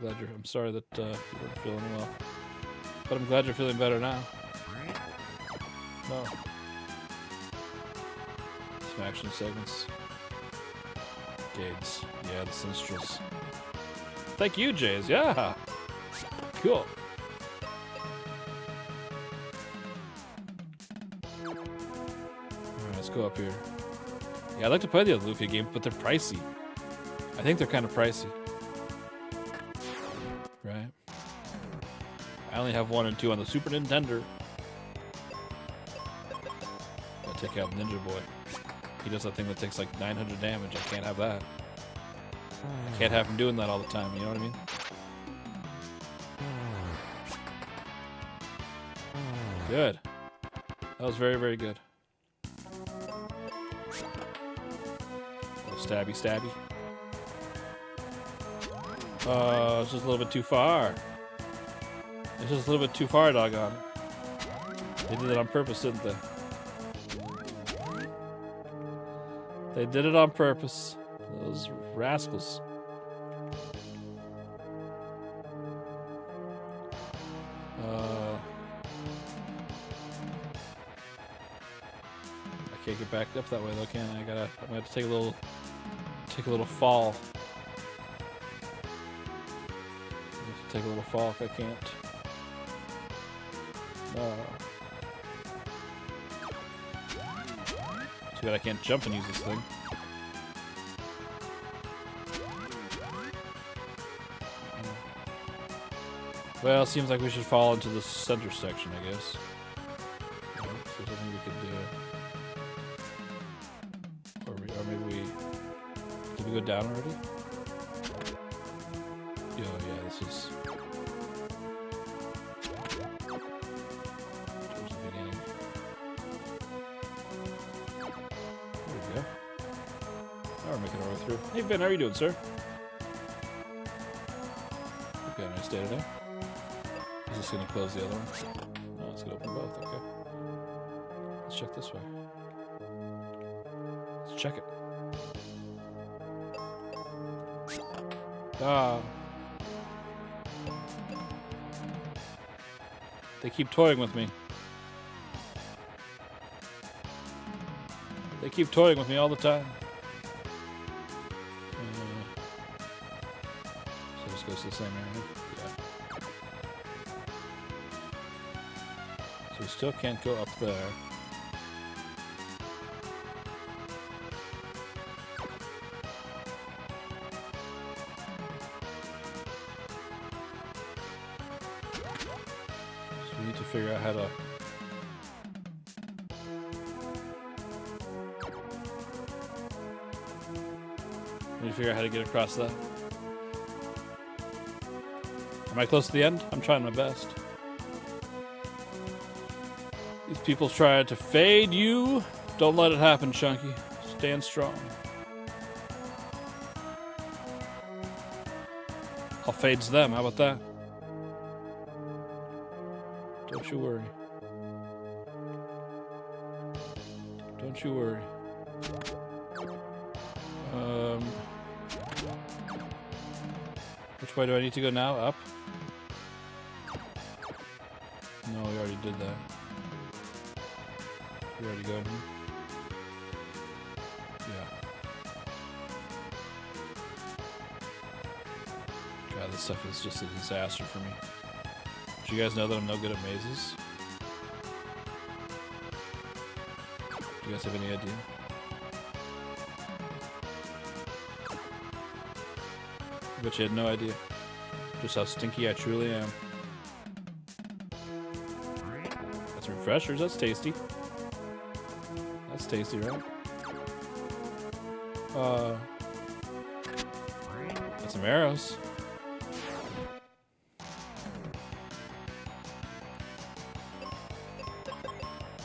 Well, I'm sorry that you weren't feeling well. But I'm glad you're feeling better now. No. Some action segments. Gades. Yeah, the Sinstrels. Thank you, Jays. Yeah. Cool. Alright, let's go up here. Yeah, I'd like to play the other Luffy games, but they're pricey. I think they're kind of pricey. Right? I only have 1 and 2 on the Super Nintendo. Gotta take out Ninja Boy. He does that thing that takes like 900 damage. I can't have that. I can't have him doing that all the time, you know what I mean? Good. That was very, very good. Stabby, stabby. It's just a little bit too far. It's just a little bit too far, doggone it. They did it on purpose, didn't they? They did it on purpose. Those rascals. I can't get back up that way though, can I? I'm gonna have to take a little fall. Take a little fall if I can't. Too bad I can't jump and use this thing. Well, it seems like we should fall into the center section, I guess. Right, so there's something we could do. Or maybe we we go down already? Oh yeah, this is towards the beginning. There we go. Now we're making our way through. Hey Ben, how are you doing, sir? Okay, nice day today. Is this gonna close the other one? No, it's gonna open both, okay. Let's check this way. Let's check it. Ah. They keep toying with me. They keep toying with me all the time. So this goes to the same area. Yeah. So we still can't go up there. Figure out how to figure out how to get across that. Am I close to the end? I'm trying my best. These people try to fade you. Don't let it happen, Chunky. Stand strong. I'll fades them. How about that? Don't you worry. Don't you worry. Which way do I need to go now? Up? No, we already did that. We already go in here? Yeah. God, this stuff is just a disaster for me. Do you guys know that I'm no good at mazes? Do you guys have any idea? I bet you had no idea just how stinky I truly am. That's refreshers, that's tasty. That's tasty, right? Got some arrows.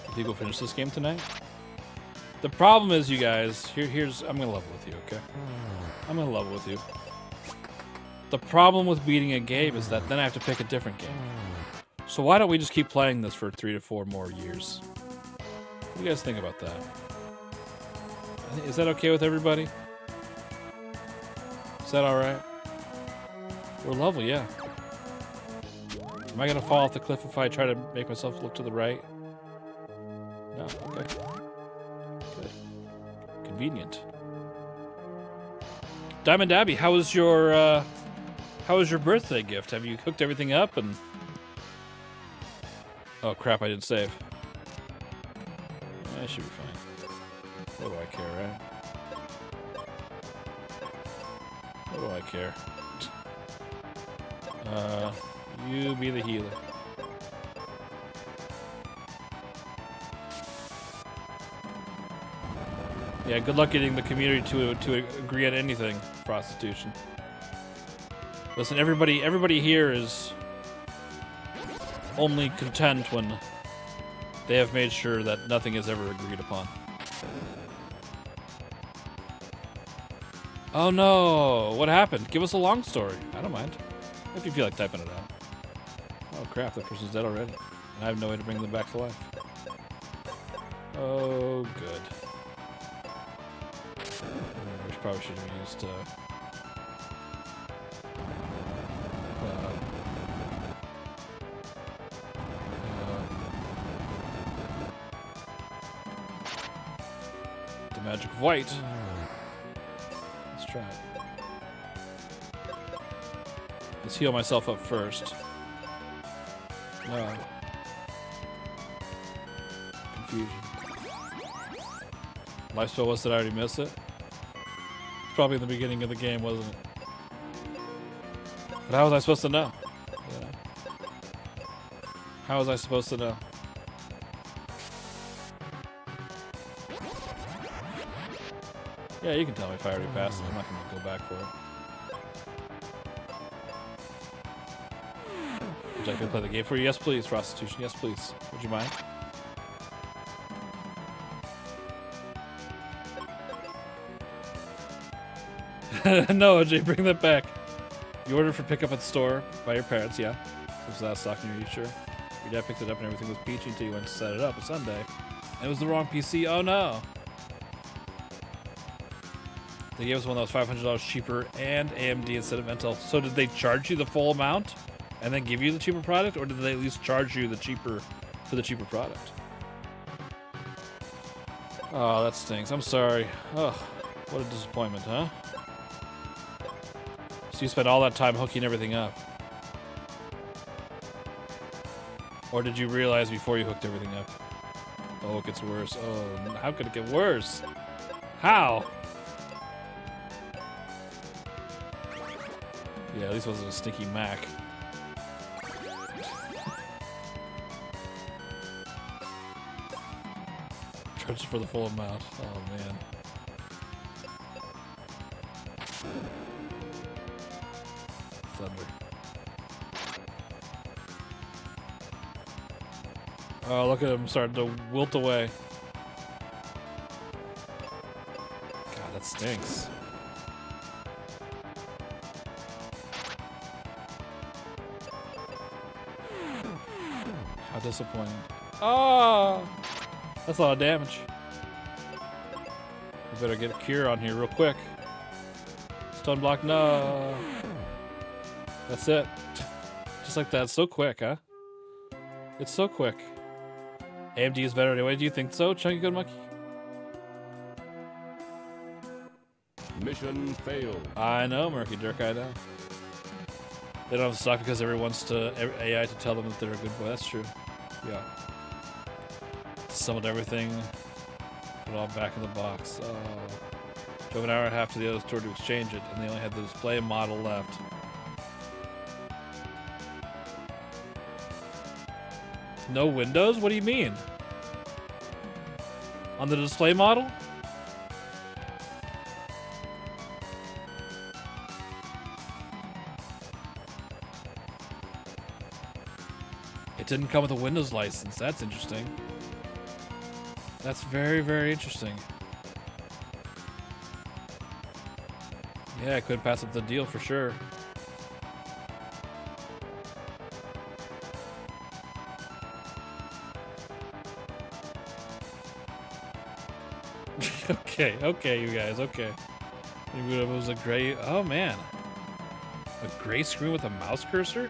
I think we'll finish this game tonight. The problem is, you guys, here's I'm gonna level with you, okay? I'm gonna level with you. The problem with beating a game is that then I have to pick a different game. So why don't we just keep playing this for 3 to 4 more years? What do you guys think about that? Is that okay with everybody? Is that alright? We're level, yeah. Am I gonna fall off the cliff if I try to make myself look to the right? No, okay. Good. Convenient. Diamond Abbey, how was your birthday gift? Have you hooked everything up and... Oh crap, I didn't save. I should be fine. What do I care, right? What do I care? You be the healer. Yeah, good luck getting the community to agree on anything. Prostitution. Listen, everybody here is only content when they have made sure that nothing is ever agreed upon. Oh no! What happened? Give us a long story. I don't mind. If you feel like typing it out. Oh crap, that person's dead already. And I have no way to bring them back to life. Oh, good. We probably should have used, the magic of white. Let's try it. Let's heal myself up first. No. Confusion. Life spell was that I already missed it? It's probably in the beginning of the game, wasn't it? But how was I supposed to know? Yeah. How was I supposed to know? Yeah, you can tell me if I already passed it. I'm not gonna go back for it. Would you like me to play the game for you? Yes, please. Prostitution. Yes, please. Would you mind? No, OJ, bring that back. You ordered for pickup at the store by your parents, yeah. So it's not stock near you, sure. Your dad picked it up and everything was peachy until you went to set it up on Sunday. And it was the wrong PC. Oh no. They gave us one that was $500 cheaper and AMD instead of Intel. So did they charge you the full amount and then give you the cheaper product, or did they at least charge you the cheaper product? Oh, that stinks. I'm sorry. Oh, what a disappointment, huh? So you spent all that time hooking everything up. Or did you realize before you hooked everything up? Oh, it gets worse. Oh, how could it get worse? How? Yeah, at least it wasn't a stinky Mac. Charged for the full amount. Oh, man. Thunder. Oh, look at him starting to wilt away. God, that stinks. How disappointing. Oh! That's a lot of damage. We better get a cure on here real quick. Stun block, no. That's it. Just like that, so quick, huh? It's so quick. AMD is better anyway. Do you think so, Chunky Good Monkey? Mission failed. I know, Murky Dirk, I know. They don't have stock because everyone wants AI to tell them that they're a good boy. That's true. Yeah. Summoned everything. Put it all back in the box. Oh. Drove an hour and a half to the other store to exchange it, and they only had the display model left. No windows? What do you mean? On the display model? It didn't come with a Windows license. That's interesting. That's very, very interesting. Yeah, I couldn't pass up the deal for sure. Okay, you guys, okay. It was a gray, oh man. A gray screen with a mouse cursor?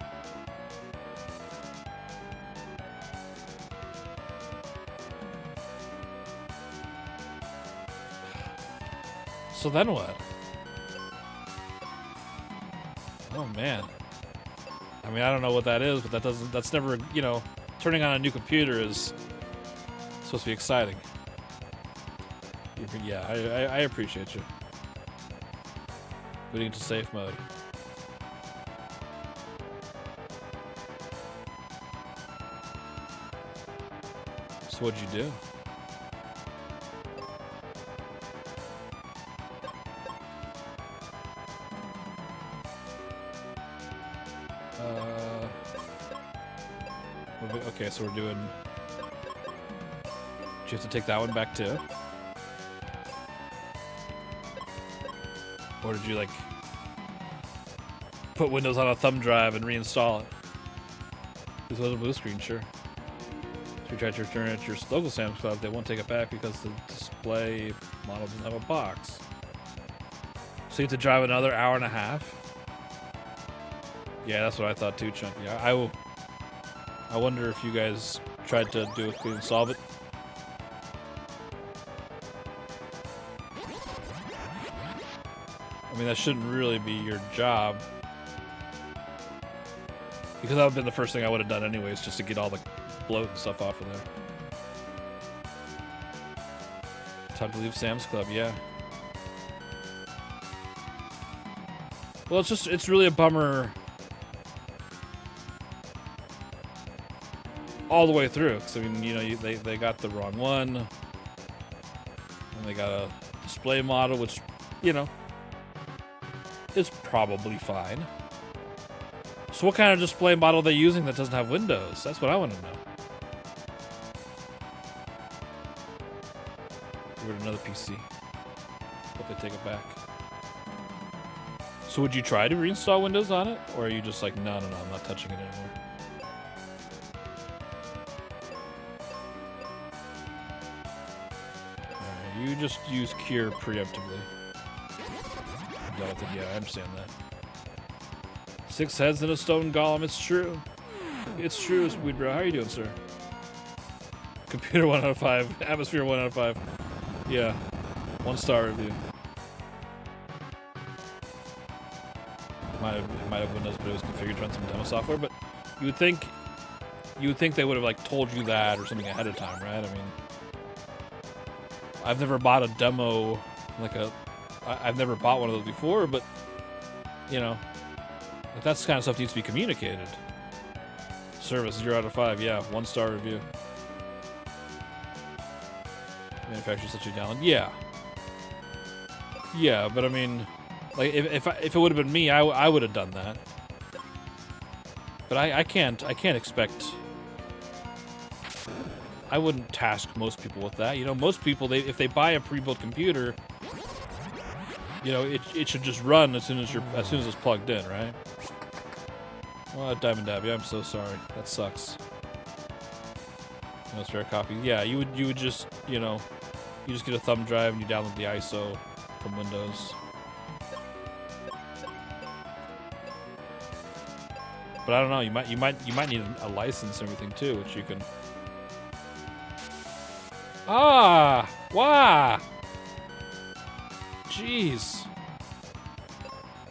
So then what? Oh man. I mean, I don't know what that is, but that's never, you know, turning on a new computer is supposed to be exciting. Yeah, I appreciate you. Booting into safe mode. So what'd you do? Okay, so we're doing... Do you have to take that one back too? Or did you, like, put Windows on a thumb drive and reinstall it? This was a blue screen, sure. So you tried to return it to your local Sam's Club, they won't take it back because the display model doesn't have a box. So you have to drive another hour and a half? Yeah, that's what I thought too, Chunky. I wonder if you guys tried to do a clean solve it. I mean, that shouldn't really be your job. Because that would have been the first thing I would have done anyways, just to get all the bloat and stuff off of there. Time to leave Sam's Club, yeah. Well, it's really a bummer all the way through. Because, I mean, you know, they got the wrong one. And they got a display model, which, you know, is probably fine. So what kind of display model are they using that doesn't have Windows? That's what I want to know. Give it another PC. Hope they take it back. So would you try to reinstall Windows on it? Or are you just like, no, I'm not touching it anymore? Alright, you just use Cure preemptively. Yeah, I understand that. 6 heads in a stone golem, it's true. It's true, Sweet Bro. How are you doing, sir? Computer 1 out of 5. Atmosphere 1 out of 5. Yeah. 1-star review. It might have Windows, but it was configured to run some demo software. But you would think they would have like told you that or something ahead of time, right? I mean, I've never bought a demo I've never bought one of those before, but you know, like that's the kind of stuff that needs to be communicated. Service 0 out of 5. Yeah, 1-star review. Manufacturer such a download. Yeah, but I mean, like if it would have been me, I would have done that. But I can't expect. I wouldn't task most people with that. You know, most people if they buy a pre-built computer, you know, it should just run as soon as it's plugged in, right? Oh, Diamond Dabby, I'm so sorry. That sucks. No spare copy. Yeah, you would just, you know, you just get a thumb drive and you download the ISO from Windows. But I don't know. You might need a license and everything too, which you can. Ah, wow. Jeez.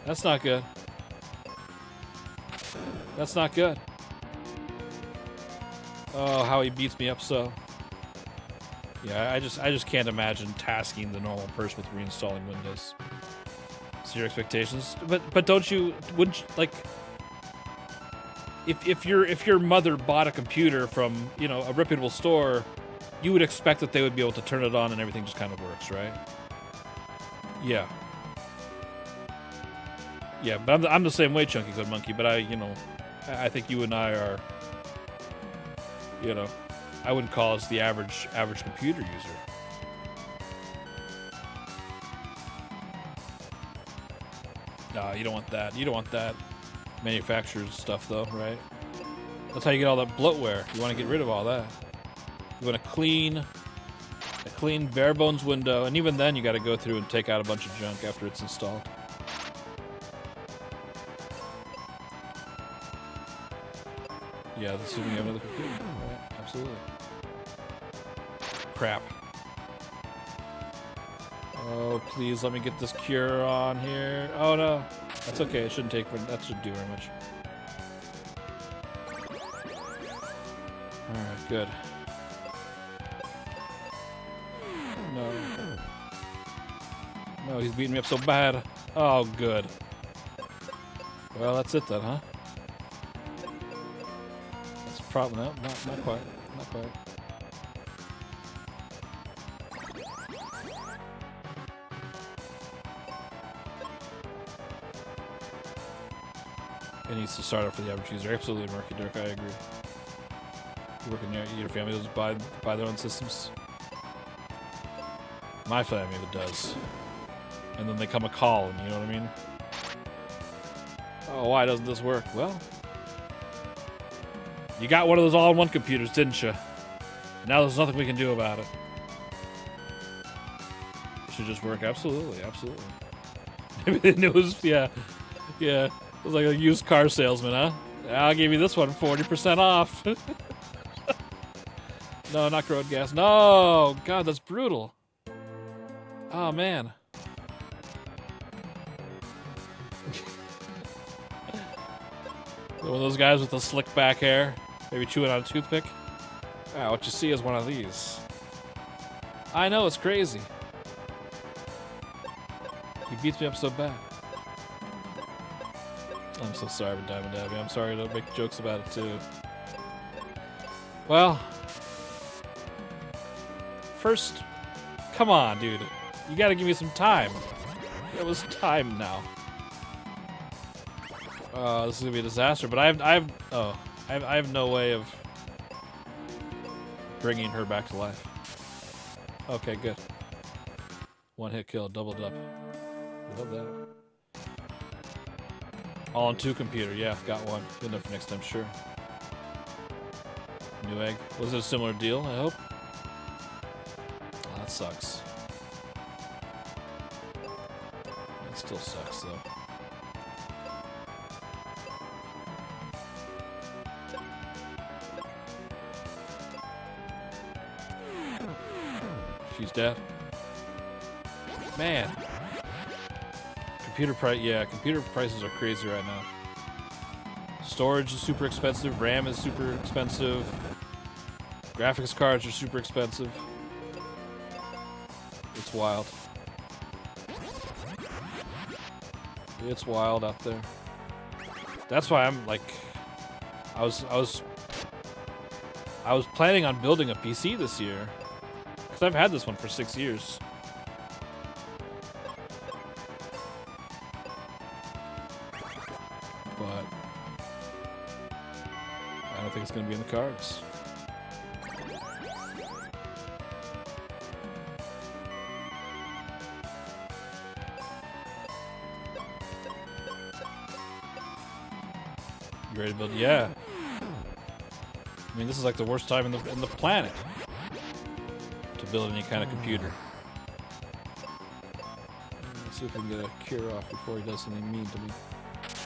That's not good. That's not good. Oh, how he beats me up so. Yeah, I just can't imagine tasking the normal person with reinstalling Windows. So your expectations, but wouldn't you like if your mother bought a computer from, you know, a reputable store, you would expect that they would be able to turn it on and everything just kind of works, right? Yeah. Yeah, but I'm the same way, Chunky Good Monkey. But I think you and I are, you know, I wouldn't call us the average computer user. Nah, you don't want that. You don't want that manufactured stuff, though, right? That's how you get all that bloatware. You want to get rid of all that. You want a clean bare bones window, and even then, you got to go through and take out a bunch of junk after it's installed. Yeah, assuming you have another computer. Right, absolutely. Crap. Oh, please let me get this cure on here. Oh no, that's okay. It shouldn't take. That shouldn't do very much. All right, good. No, he's beating me up so bad. Oh, good. Well, that's it then, huh? That's a problem. No, not quite. Not quite. It needs to start up for the average user. Absolutely, Murky Dirk. I agree. You work in your family doesn't buy their own systems. My family does. And then they come a calling, you know what I mean? Oh, why doesn't this work? Well, you got one of those all-in-one computers, didn't you? Now there's nothing we can do about it. It should just work. Absolutely, absolutely. It was, yeah. It was like a used car salesman, huh? I'll give you this one 40% off. No, not road gas. No! God, that's brutal. Oh, man. One of those guys with the slick back hair, maybe chewing on a toothpick. Ah, what you see is one of these. I know, it's crazy. He beats me up so bad. I'm so sorry for Diamond Abby. I'm sorry to make jokes about it too. Well, first, come on, dude. You gotta give me some time. It was time now. This is gonna be a disaster, but I have no way of bringing her back to life. Okay, good. One hit kill, doubled up. Love that. All on 2 computer, yeah, got one. Good enough for next time, sure. New egg. Was it a similar deal, I hope? Oh, that sucks. It still sucks, though. She's dead. Man. Computer prices are crazy right now. Storage is super expensive, RAM is super expensive, graphics cards are super expensive. It's wild. It's wild out there. That's why I'm like, I was planning on building a PC this year, because I've had this one for 6 years. But I don't think it's going to be in the cards. You ready to build? Yeah. I mean, this is like the worst time in the planet to build any kind of computer. Let's see if we can get a cure off before he does something mean to me.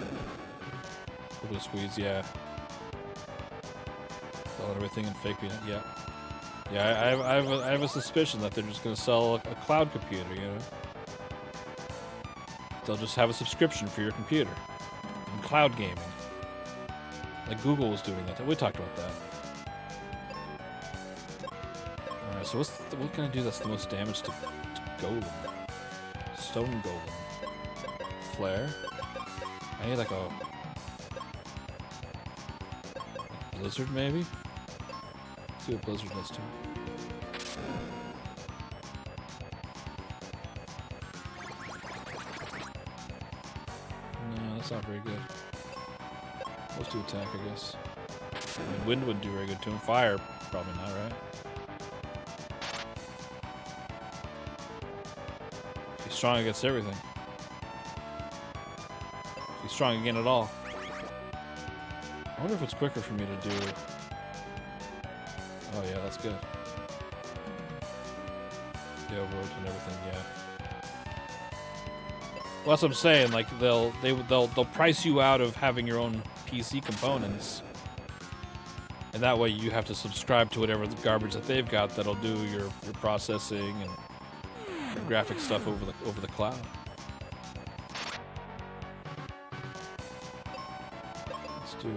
A little bit of squeeze, yeah. Sell everything in fake peanut, yeah. Yeah, I have a suspicion that they're just gonna sell a cloud computer, you know? They'll just have a subscription for your computer. And cloud gaming. Like Google was doing that. We talked about that. Alright, so what can I do that's the most damage to golem? Stone golem. Flare? I need like a blizzard, maybe? Let's see what blizzard does too. No, that's not very good. Let's do attack, I guess. I mean, wind wouldn't do very good to him. Fire, probably not, right? He's strong against everything. He's strong again at all. I wonder if it's quicker for me to do... Oh yeah, that's good. The overload and everything, yeah. Well, that's what I'm saying. Like they'll price you out of having your own PC components, and that way you have to subscribe to whatever the garbage that they've got that'll do your processing and your graphic stuff over the cloud. Let's do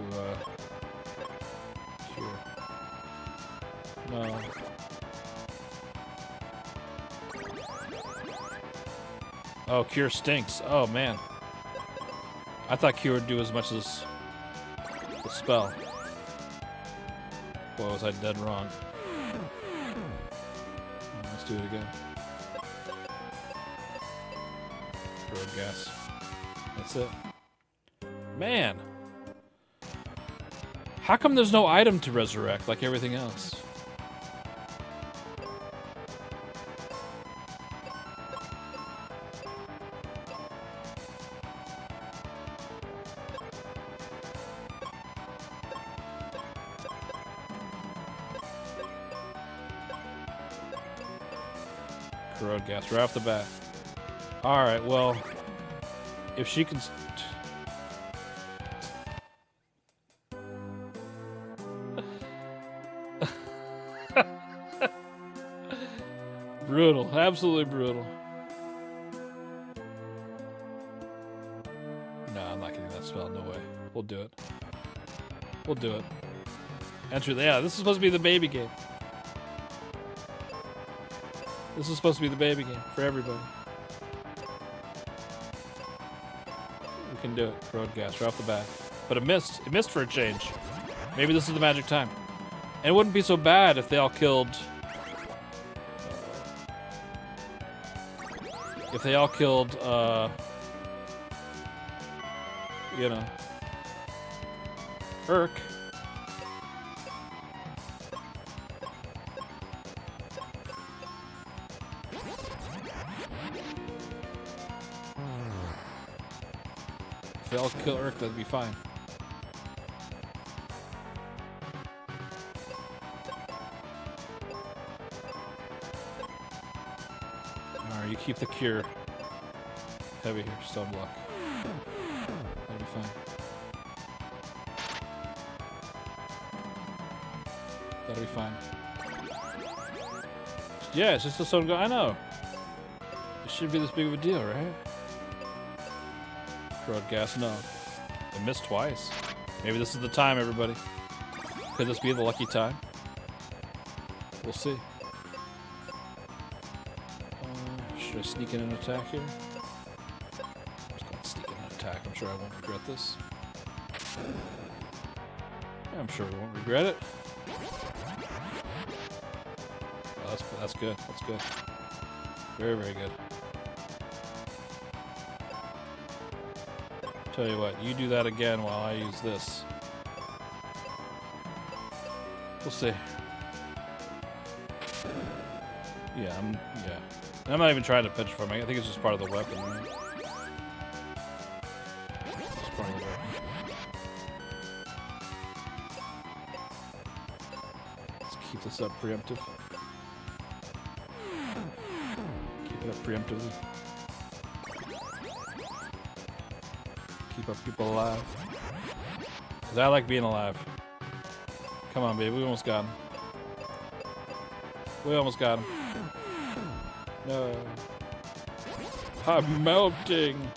here. No. Oh, Cure stinks. Oh, man. I thought Cure would do as much as the spell. Boy, was I dead wrong. Let's do it again. Road gas. That's it. Man! How come there's no item to resurrect like everything else? Corrode gas right off the bat. Alright, well, if she can... Brutal, absolutely brutal. No, I'm not getting that spell, no way. We'll do it. We'll do it. Enter, yeah, this is supposed to be the baby game. This is supposed to be the baby game for everybody. We can do it. Road gas right off the bat. But it missed. It missed for a change. Maybe this is the magic time. And it wouldn't be so bad if they all killed... if they all killed, you know, Urk. If they all kill Urk, that'd be fine. Alright, you keep the cure. Heavy here, stone block. That'll be fine. That'll be fine. Yeah, it's just a stone block. I know. It shouldn't be this big of a deal, right? Road gas, no. I missed twice. Maybe this is the time, everybody. Could this be the lucky time? We'll see. Should I sneak in an attack here? I'm just gonna sneak in an attack. I'm sure I won't regret this. Yeah, I'm sure we won't regret it. Oh, that's good. That's good. Very, very good. Tell you what, you do that again while I use this. We'll see. Yeah, I'm not even trying to pitch for me. I think it's just part of the weapon, right? It's part of the weapon. Let's keep this up preemptive. Keep it up preemptively. Keep our people alive. Because I like being alive. Come on, baby. We almost got him. We almost got him. No. I'm melting.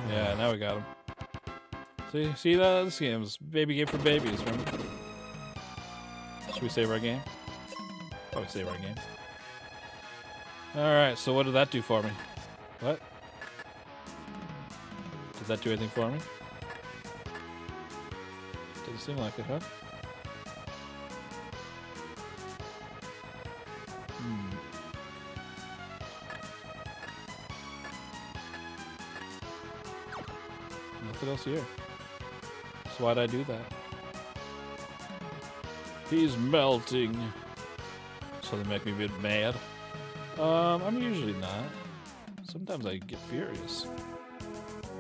Yeah, now we got him. See that? This game's baby game for babies, remember? Should we save our game? Probably save our game. Alright, so what did that do for me? What? Did that do anything for me? Doesn't seem like it, huh? Nothing else here. So why'd I do that? He's melting. So they make me a bit mad. I'm usually not. Sometimes I get furious.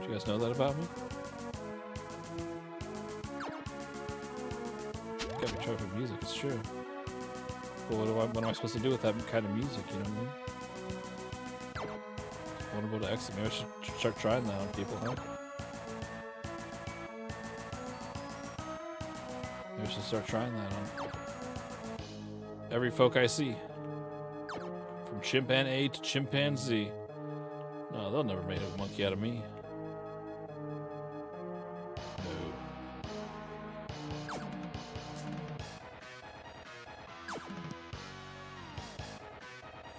Do you guys know that about me? Gotta be charged with music, it's true. But what am I supposed to do with that kind of music, you know what I mean? I want to go to exit. Maybe I should start trying that on people, huh? Maybe I should start trying that on every folk I see. From chimpanzee to chimpanzee. No, they'll never make a monkey out of me.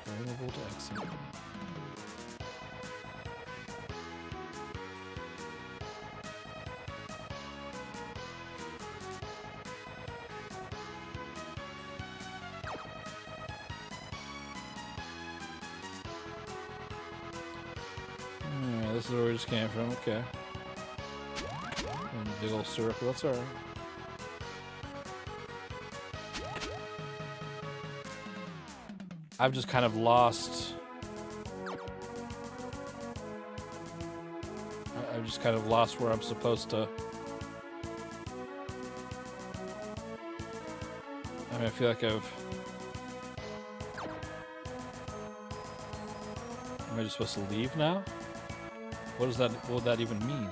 Vulnerable to exit. Alright, this is where we just came from, okay. And big old circle, that's alright. I've just kind of lost. I've just kind of lost where I'm supposed to. I mean, I feel like I've. Am I just supposed to leave now? What does that? What would that even mean?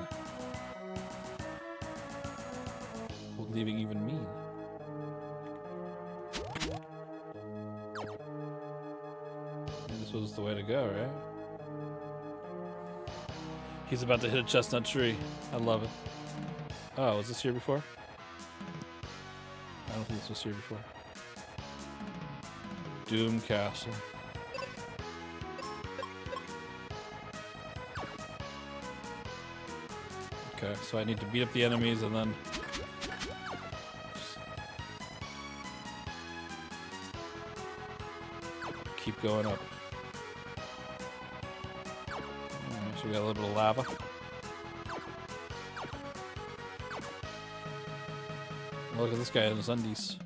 What would leaving even mean? This was the way to go, right? He's about to hit a chestnut tree. I love it. Oh, was this here before? I don't think this was here before. Doom Castle. Okay, so I need to beat up the enemies and then... keep going up. So we got a little bit of lava. Oh, look at this guy in his undies.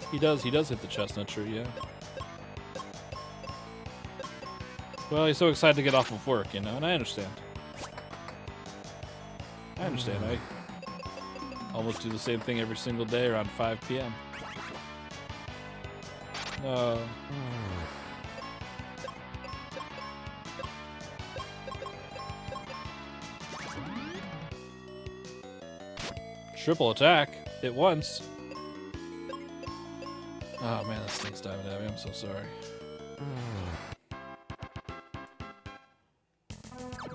He does hit the chestnut tree, yeah. Well, he's so excited to get off of work, you know, and I understand. I almost do the same thing every single day around 5 p.m. No. Triple attack. Hit once. Oh man, this thing's diving at me. I'm so sorry.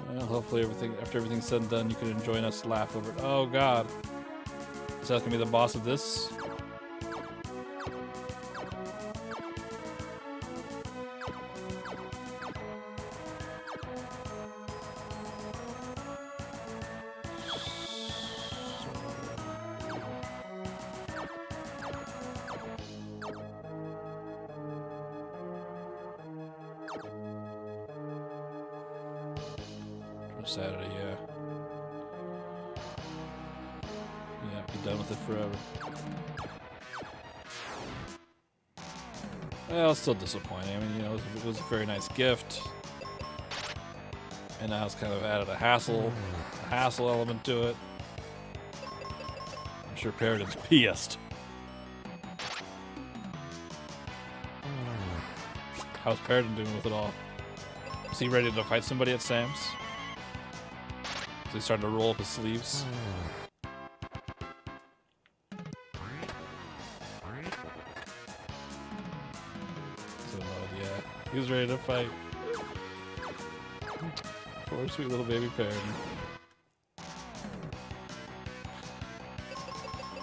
Well, hopefully after everything's said and done, you can join us laugh over it. Oh god. Is that gonna be the boss of this? Saturday, yeah. Yeah, be done with it forever. Well, it's still disappointing. I mean, you know, it was a very nice gift. And now it's kind of added a hassle element to it. I'm sure Paradin's pissed. How's Paradin doing with it all? Is he ready to fight somebody at Sam's? He's starting to roll up his sleeves. So, yeah, he was ready to fight. Poor sweet little baby Paradin.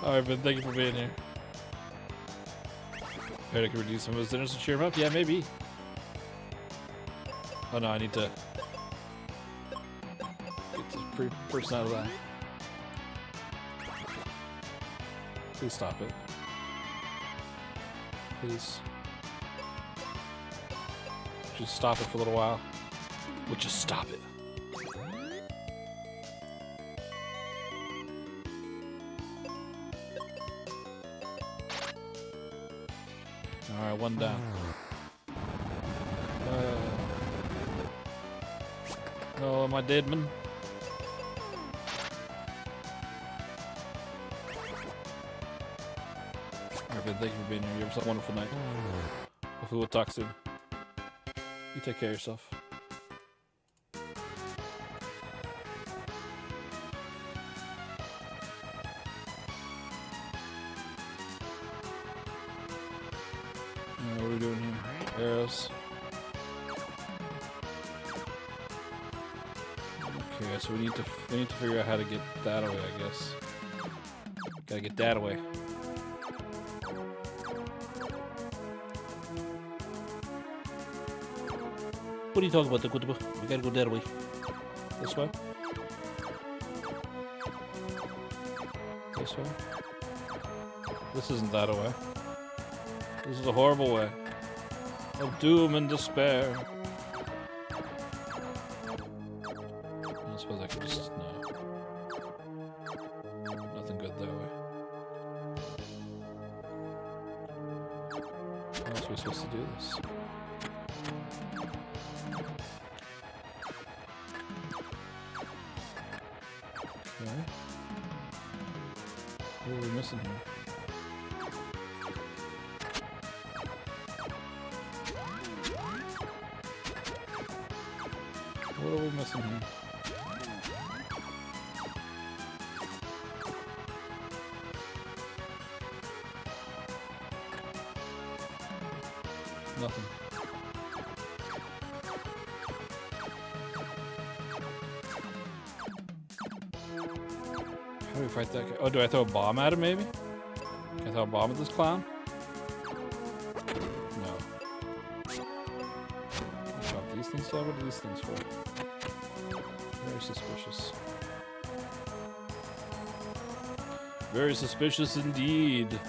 Alright, Ben, thank you for being here. Paradin can reduce some of his dinners to cheer him up? Yeah, maybe. Oh no, I need to person out of that. Please stop it. Please. Just stop it for a little while. Would just stop it. Alright, one down. Oh, am I dead, man? Thank you for being here. You have a wonderful night. Hopefully we'll talk soon. You take care of yourself. What are we doing here? Arrows. Okay, so we need to figure out how to get that away, I guess. Gotta get that away. What are you talking about, Takutuba? We gotta go that way. This way? This way? This isn't that way. This is a horrible way. Of doom and despair. I suppose I could just... no. Nothing good that way. How else are we supposed to do this? Okay. What are we missing here? What are we missing here? Nothing. How do we fight that guy? Oh, do I throw a bomb at him, maybe? Can I throw a bomb at this clown? No. Drop these things down? What are these things for? Very suspicious. Very suspicious indeed.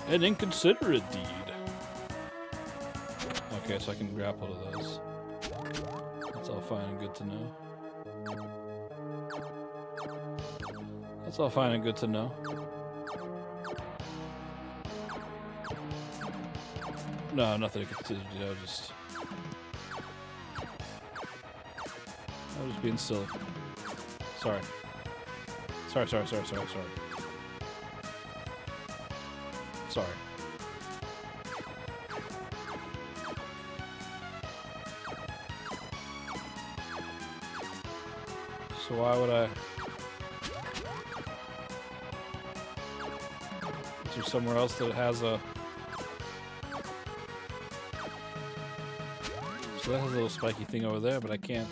An inconsiderate deed. Okay, Okay, so I can grapple to those. That's all fine and good to know. That's all fine and good to know. No, nothing to consider. I was just being silly. Sorry. Sorry. Sorry. So why would I? Is there somewhere else that has a? So that has a little spiky thing over there, but I can't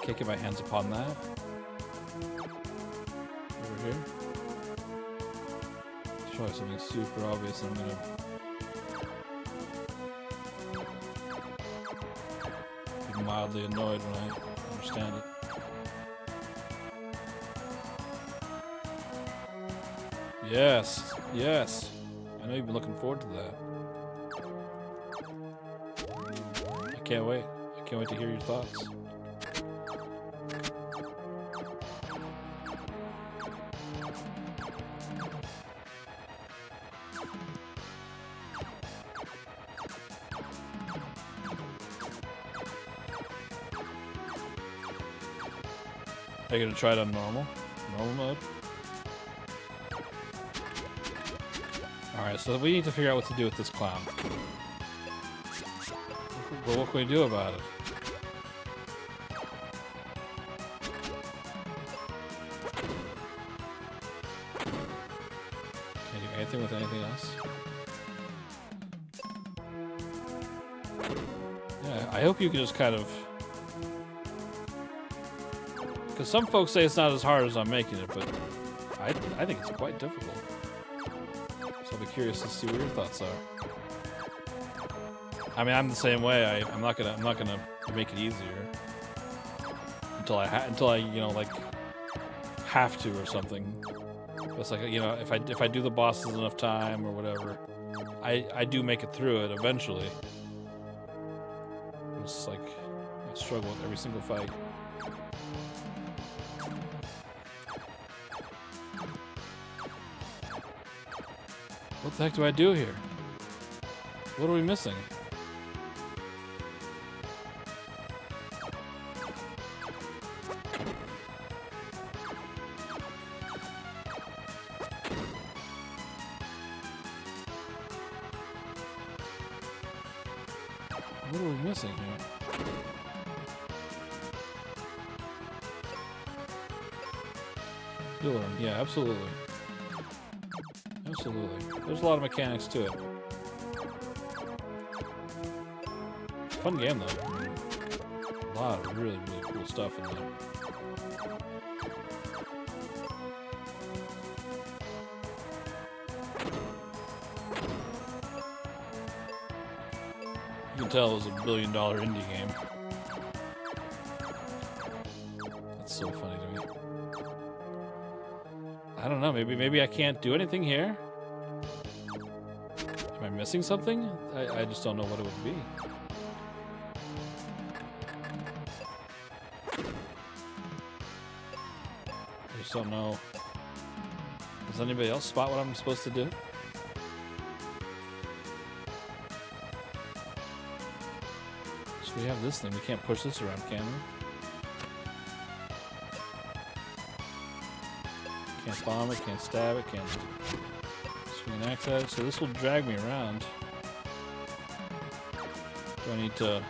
get my hands upon that. Over here. It's probably something super obvious and I'm gonna be mildly annoyed when I understand it. Yes. I know you've been looking forward to that. I can't wait to hear your thoughts. Are you gonna try it on normal mode? Alright, so we need to figure out what to do with this clown. But what can we do about it? Can you do anything with anything else? Yeah, I hope you can just kind of... Because some folks say it's not as hard as I'm making it, but I think it's quite difficult. So I'll be curious to see what your thoughts are. I mean, I'm the same way. I'm not gonna make it easier until I you know, like, have to or something. It's like, you know, if I do the bosses enough time or whatever, I do make it through it eventually. It's like I struggle with every single fight. What the heck do I do here? What are we missing? What are we missing here? You'll learn. Yeah, absolutely. Absolutely. There's a lot of mechanics to it. Fun game, though. A lot of really, really cool stuff in there. You can tell it was a $1 billion indie game. That's so funny to me. I don't know, maybe I can't do anything here? Am I missing something? I just don't know what it would be. I just don't know. Does anybody else spot what I'm supposed to do? So we have this thing. We can't push this around, can we? Can't bomb it, can't stab it, can't swing an axe at it. So this will drag me around. Do I need to...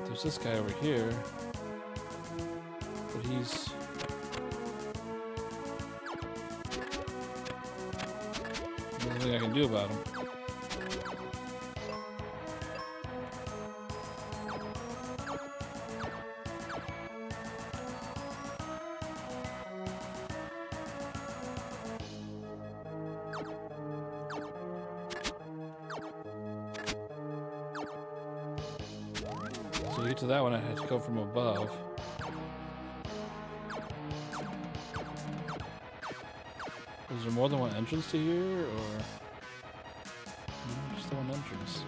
There's this guy over here. But he's... There's nothing I can do about him. So to get to that one, I had to go from above. Is there more than one entrance to here, or just the one entrance?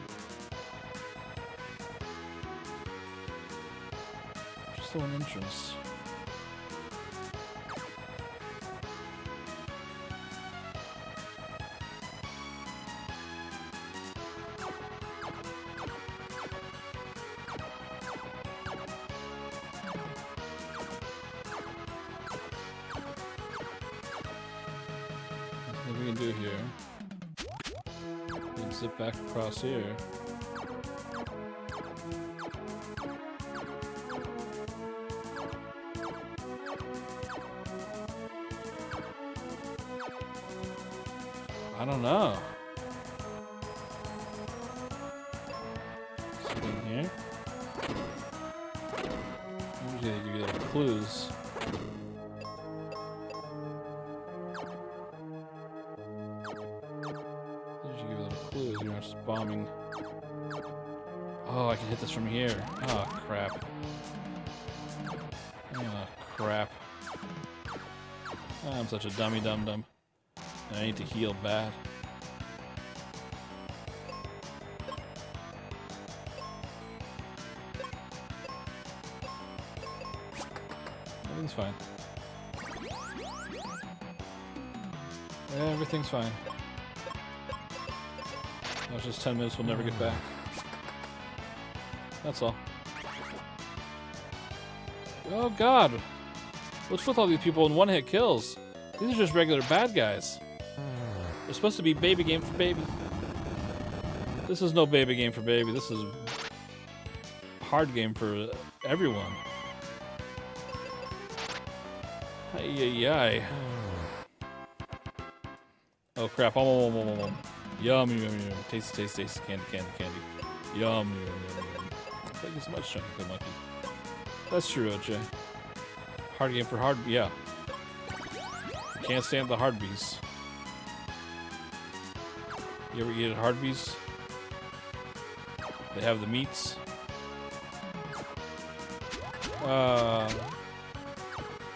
Just the one entrance. What we can do here? We can zip back across here. I don't know. Something here. Usually they give you little clues. You're not just bombing. Oh, I can hit this from here. Oh, crap. Oh, crap. I'm such a dummy dum-dum. I need to heal bad. Everything's fine. Everything's fine. It's just 10 minutes, we'll never get back. That's all. Oh god! What's with all these people in one-hit kills? These are just regular bad guys. They're supposed to be baby game for baby. This is no baby game for baby. This is hard game for everyone. Ay. Oh crap. Yum, yum, yum. Taste, candy. Yum. Thank you so much, Chunky the Monkey. That's true, OJ. Hard game for hard, yeah. Can't stand the hard bees. You ever eat at Hardbees? They have the meats.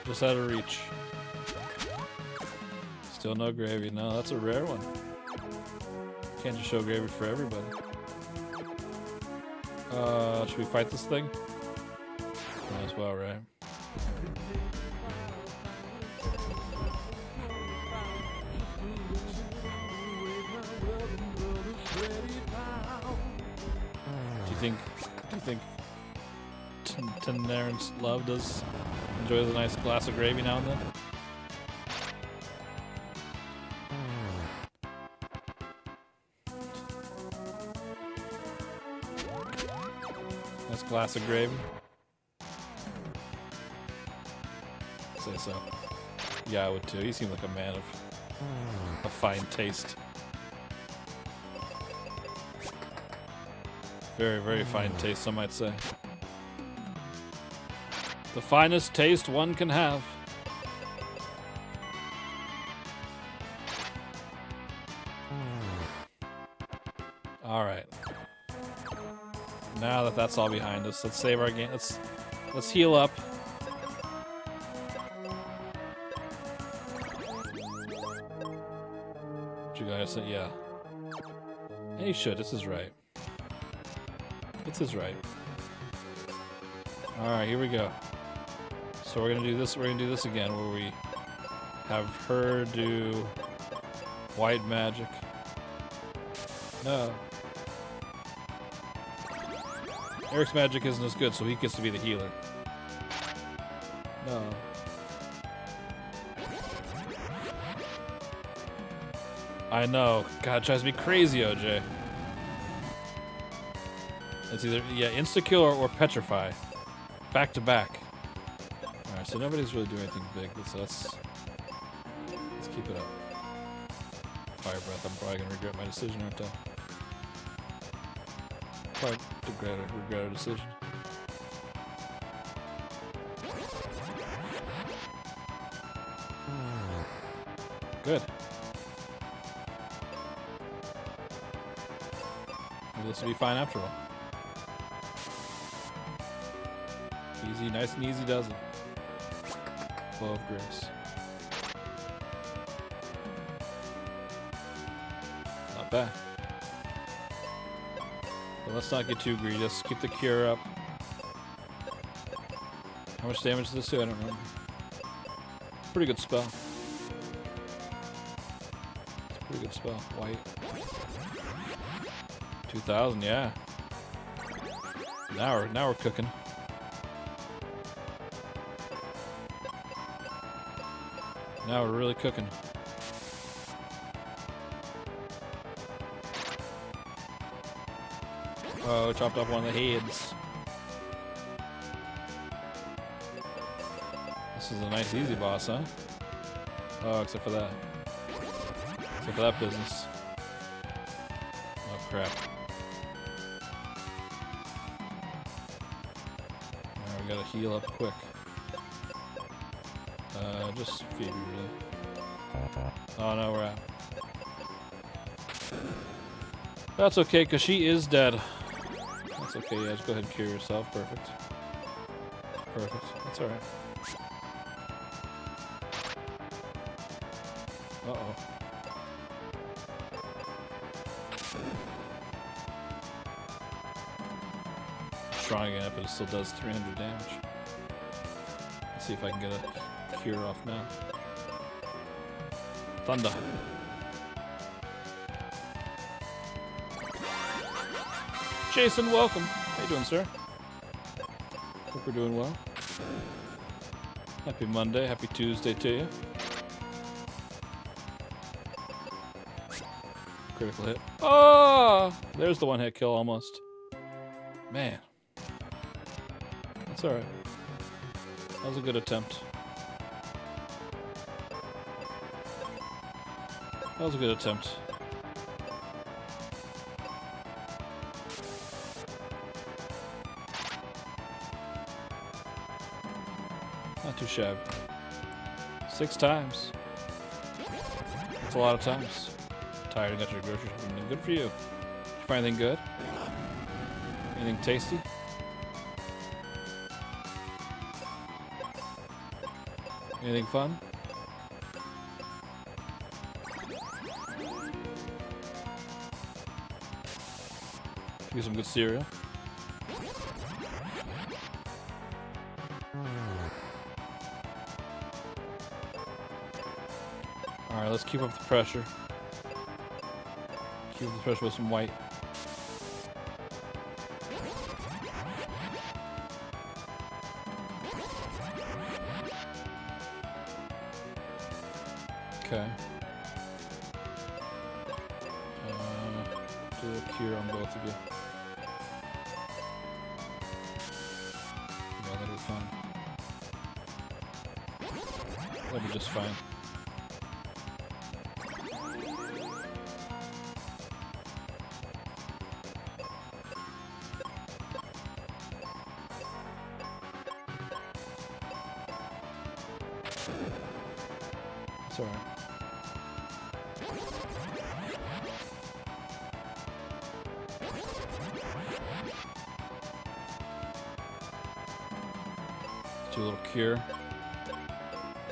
Just out of reach. Still no gravy. No, that's a rare one. Can't just show gravy for everybody. Should we fight this thing? Might as well, right? Do you think Terrence Love does enjoy a nice glass of gravy now and then? Nice glass of gravy. Say so. Yeah, I would too. He seemed like a man of a fine taste. Very, very fine taste, some might say. The finest taste one can have. All right. Now that that's all behind us, let's save our game. Let's heal up. What you guys say? Yeah. And you should. This is right. This is right. All right, here we go. So we're gonna do this. We're gonna do this again, where we have her do white magic. No. Eric's magic isn't as good, so he gets to be the healer. No. I know. God, it drives me crazy, OJ. It's either, yeah, insta-kill or petrify. Back to back. Alright, so nobody's really doing anything big, so let's keep it up. Fire breath, I'm probably gonna regret my decision, aren't I? Probably regret our decision. Good. Maybe this will be fine after all. Easy, nice and easy, does it? Flow of grace. not bad. But let's not get too greedy. Let's keep the cure up. How much damage does this do? I don't remember. Pretty good spell. It's a pretty good spell. White. 2,000, yeah. Now we're cooking. Now we're really cooking. Oh, chopped off one of the heads. This is a nice easy boss, huh? Oh, except for that. Except for that business. Oh, crap. Alright, we gotta heal up quick. Just feed you, really. Oh, no, we're out. That's okay, because she is dead. That's okay, yeah, just go ahead and cure yourself. Perfect. Perfect. That's alright. Uh-oh. Strong again, but it still does 300 damage. Let's see if I can get a cure off now. Thunder. Jason, welcome. How you doing, sir? Hope we're doing well. Happy Monday, happy Tuesday to you. Critical hit. Oh! There's the one-hit kill almost. Man. That's alright. That was a good attempt. That was a good attempt. Not too shabby. 6 times. That's a lot of times. Tired and got your groceries. Good for you. Did you find anything good? Anything tasty? Anything fun? Get some good cereal. Alright, let's keep up the pressure. Keep up the pressure with some white. Okay. Do a cure on both of you. Yeah, that'll be fine. That'll be just fine. It's alright. Do a little cure.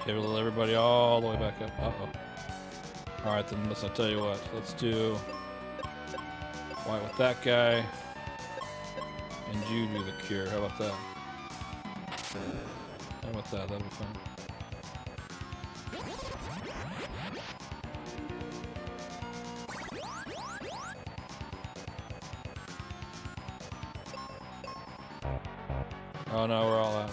Okay, we'll let everybody all the way back up. Uh-oh. Alright, then let's not tell you what. Let's do white with that guy. And you do the cure. How about that? How about that? That'll be fun. Oh no, we're all out.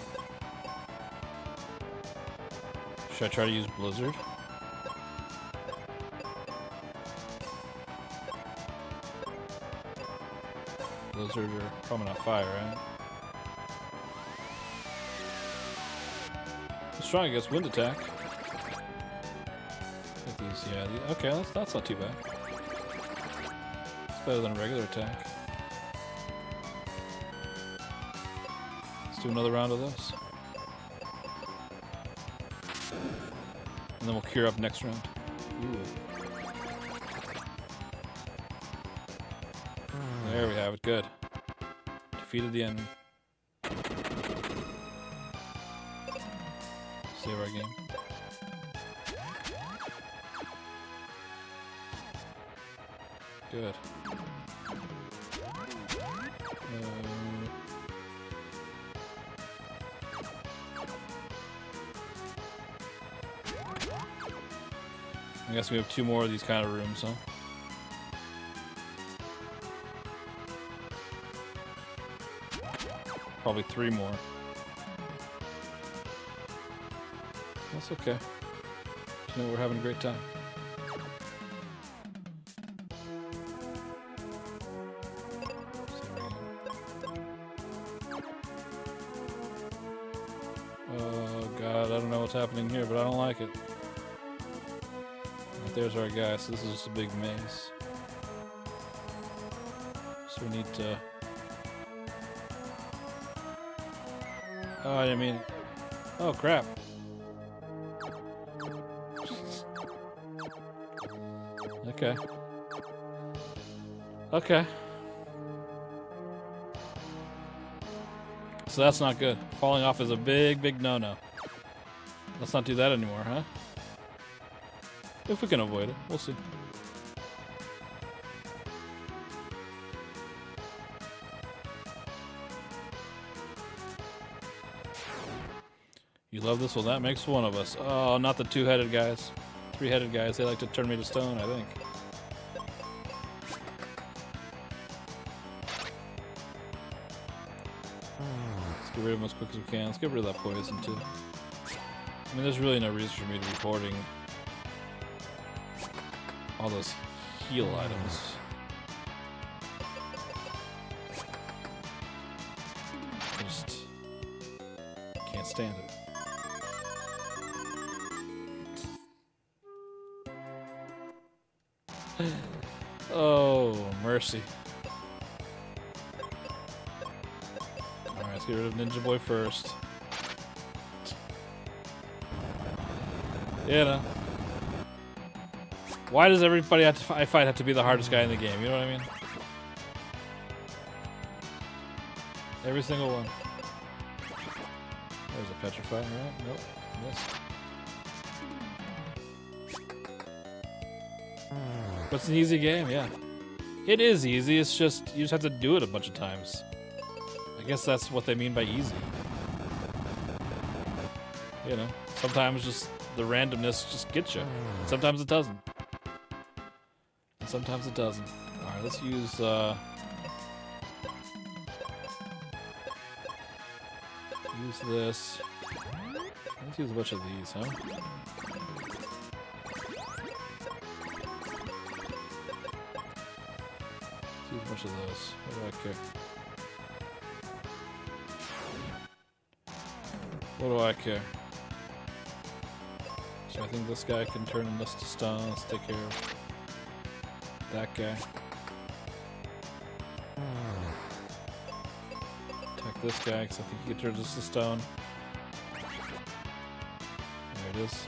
Should I try to use Blizzard? Blizzard or probably not fire, right? It's strong against wind attack. With these, yeah. Okay, that's not too bad. It's better than a regular attack. Let's do another round of those. And then we'll cure up next round. Ooh. There we have it. Good. Defeated the enemy. Save our game. good. I guess we have 2 more of these kind of rooms, huh? Probably 3 more. That's okay. You know, we're having a great time. Oh god, I don't know what's happening here, but I don't like it. Right, there's our guy, so this is just a big maze. So we need to... Oh, I didn't mean... Oh, crap. Okay. Okay. So that's not good. Falling off is a big, big no-no. Let's not do that anymore, huh? If we can avoid it, we'll see. You love this? Well, that makes one of us. Oh, not the 2-headed guys. 3-headed guys. They like to turn me to stone, I think. Let's get rid of them as quick as we can. Let's get rid of that poison, too. I mean, there's really no reason for me to be hoarding all those heal items. Just can't stand it. Oh, mercy. Alright, let's get rid of Ninja Boy first. You know. Why does everybody I fight have to be the hardest guy in the game? You know what I mean? Every single one. There's a petrified, right? Nope. Missed. But it's an easy game, yeah. It is easy, it's just, you just have to do it a bunch of times. I guess that's what they mean by easy. You know, sometimes just the randomness just gets you. And sometimes it doesn't. And sometimes it doesn't. Alright, let's use, use this. Let's use a bunch of these, huh? Use a bunch of those. What do I care? What do I care? So I think this guy can turn this to stone. Let's take care of that guy. Attack this guy because I think he can turn this to stone. There it is.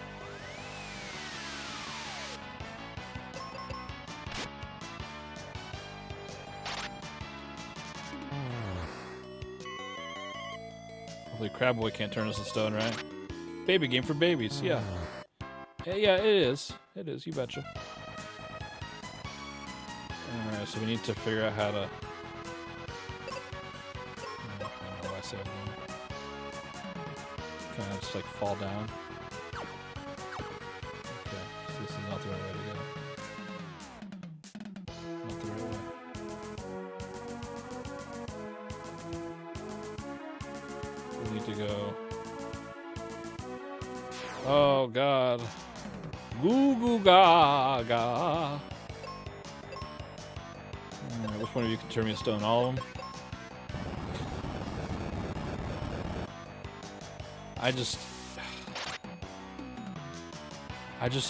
Hopefully Crab Boy can't turn us to stone, right? Baby game for babies, yeah. Yeah, it is. It is, you betcha. Alright, so we need to figure out how to... I don't know why I said that. Kind of just like fall down. Okay, so this is not the right way to go. Not the right way. We need to go... Oh god. Goo goo gaga. Alright, which one of you can turn me to stone? All of them? I just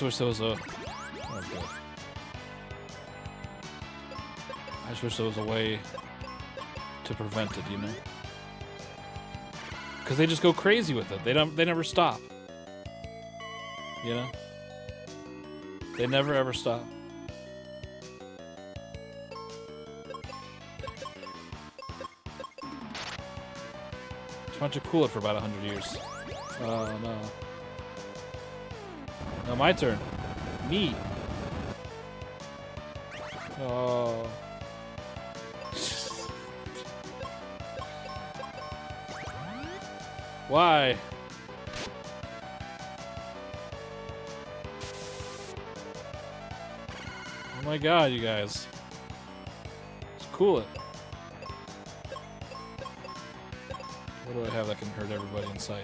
wish there was a... Oh, good. I just wish there was a way to prevent it, you know? Because they just go crazy with it. They never stop. You know? They never ever stop. Just want to cool it for about 100 years. Oh no. No, my turn. Me. Oh. Why? Oh my god, you guys. Let's cool it. What do I have that can hurt everybody in sight?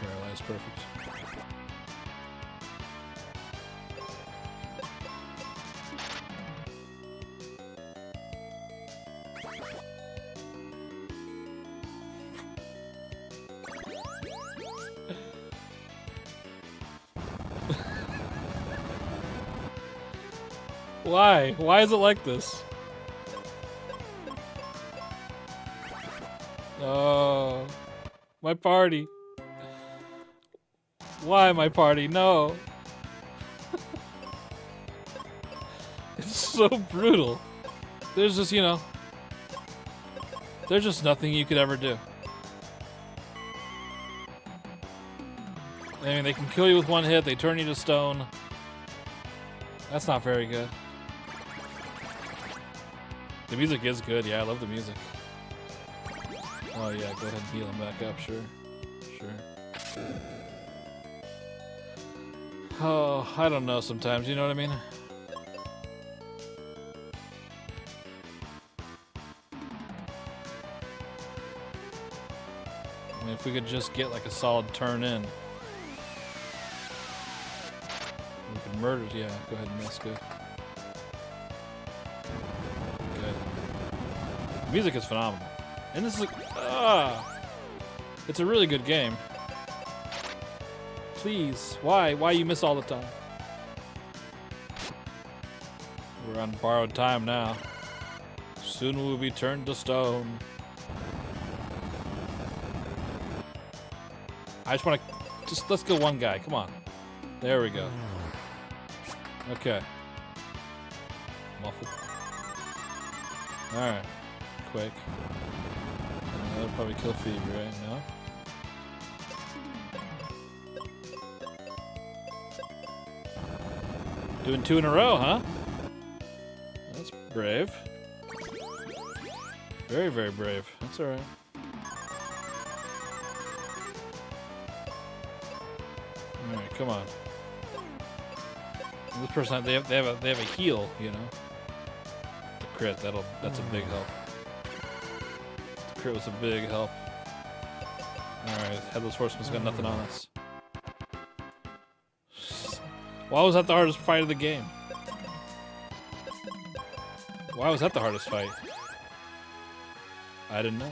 Paralyzed, perfect. Why? Why is it like this? Oh, my party. Why my party? No. It's so brutal. There's just, you know, there's just nothing you could ever do. I mean, they can kill you with one hit, they turn you to stone. That's not very good. The music is good, yeah, I love the music. Oh yeah, go ahead and heal him back up, sure. Sure. Oh, I don't know sometimes, you know what I mean? I mean, if we could just get like a solid turn in. We could murder, yeah, go ahead and miss, good. Good. The music is phenomenal. And this is like, it's a really good game. Please, why? Why you miss all the time? We're on borrowed time now. Soon we'll be turned to stone. I just want to, let's kill one guy, come on. There we go. Okay. Muffled. Alright. Quick. That'll probably kill Phoebe, right? No? Doing 2 in a row, huh? That's brave. Very, very brave. That's alright. Alright, come on. This person, they have a heal, you know. The crit, that's a big help. The crit was a big help. Alright, Headless Horseman's got nothing on us. Why was that the hardest fight of the game? Why was that the hardest fight? I didn't know.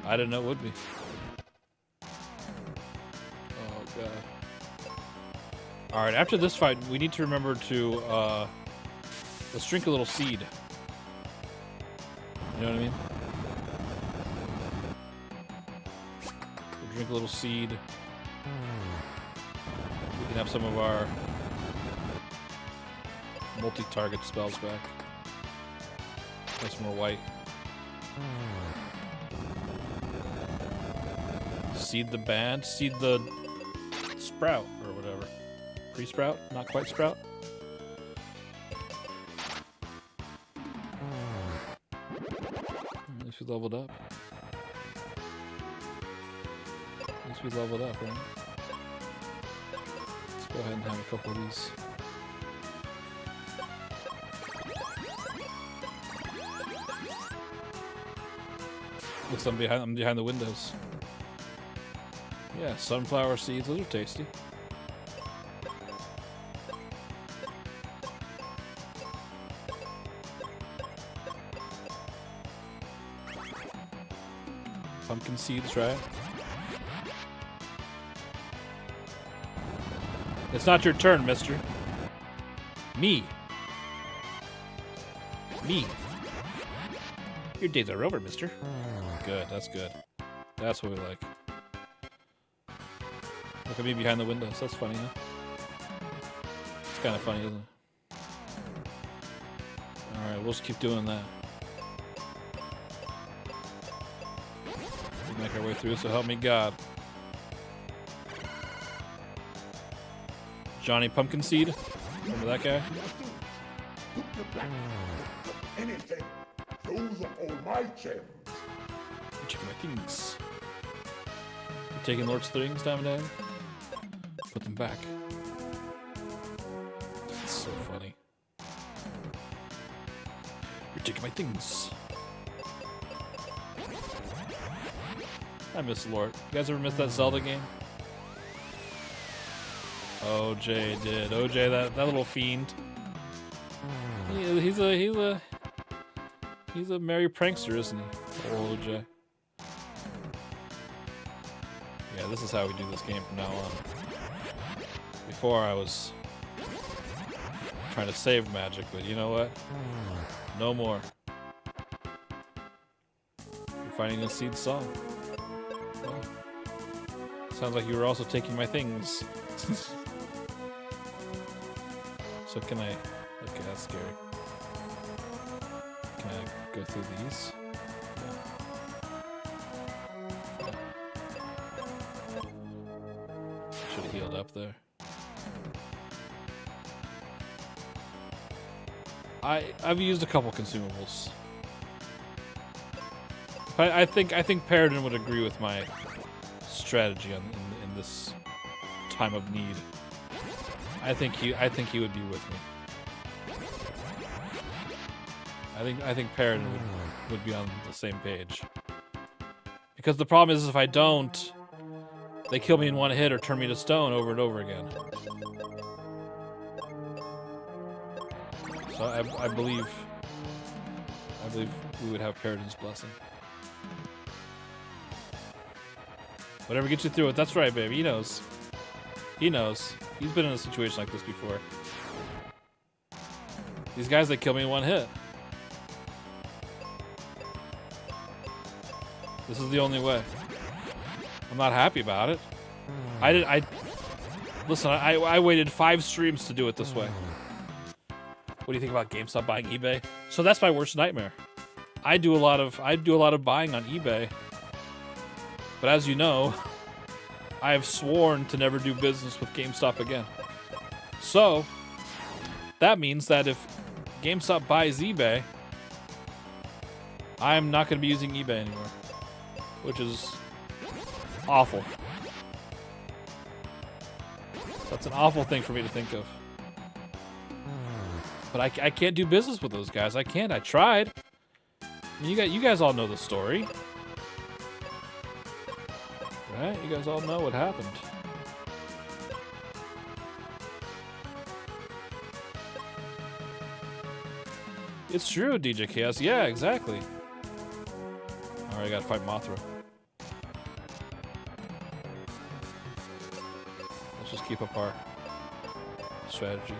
I didn't know it would be. Oh god. Alright, after this fight, we need to remember to, let's drink a little seed. You know what I mean? We'll drink a little seed. We can have some of our multi-target spells back. Get some more white. Seed the band, seed the sprout, or whatever. Pre-sprout? Not quite sprout? At least we leveled up. At least we leveled up, right? Let's go ahead and have a couple of these. Looks like I'm behind the windows. Yeah, sunflower seeds, those are tasty. Pumpkin seeds, right? It's not your turn, mister. Me. Me. Your days are over, mister. Good, that's good. That's what we like. Look at me behind the windows. That's funny, huh? It's kind of funny, isn't it? Alright, we'll just keep doing that. make our way through, so help me God. Johnny Pumpkin Seed? Remember that guy? Anything. Those are all my gems. You're taking my things. You're taking Lord's things, damn it. Put them back. That's so funny. You're taking my things. I miss Lord. You guys ever miss that Zelda game? OJ did. OJ, that little fiend. He's a merry prankster, isn't he? Old OJ. Yeah, this is how we do this game from now on. Before I was trying to save magic, but you know what? No more. You're finding a seed song. Well, sounds like you were also taking my things. So can I... Okay, that's scary. Can I go through these? Should have healed up there. I've used a couple consumables. But I think Paradin would agree with my strategy in this time of need. I think he would be with me. I think Paradin would be on the same page. Because the problem is if I don't, they kill me in one hit or turn me to stone over and over again. So I believe we would have Paradin's blessing. Whatever gets you through it. That's right, baby. He knows. He knows. He's been in a situation like this before. These guys, they kill me in one hit. This is the only way. I'm not happy about it. Listen, I waited 5 streams to do it this way. What do you think about GameStop buying eBay? So that's my worst nightmare. I do a lot of buying on eBay. But as you know, I have sworn to never do business with GameStop again. So that means that if GameStop buys eBay, I'm not going to be using eBay anymore, which is awful. That's an awful thing for me to think of. But I can't do business with those guys. I can't. I tried. I mean, you guys all know the story. Right? You guys all know what happened. It's true, DJ Chaos. Yeah, exactly. Alright, I gotta fight Mothra. Let's just keep up our strategy.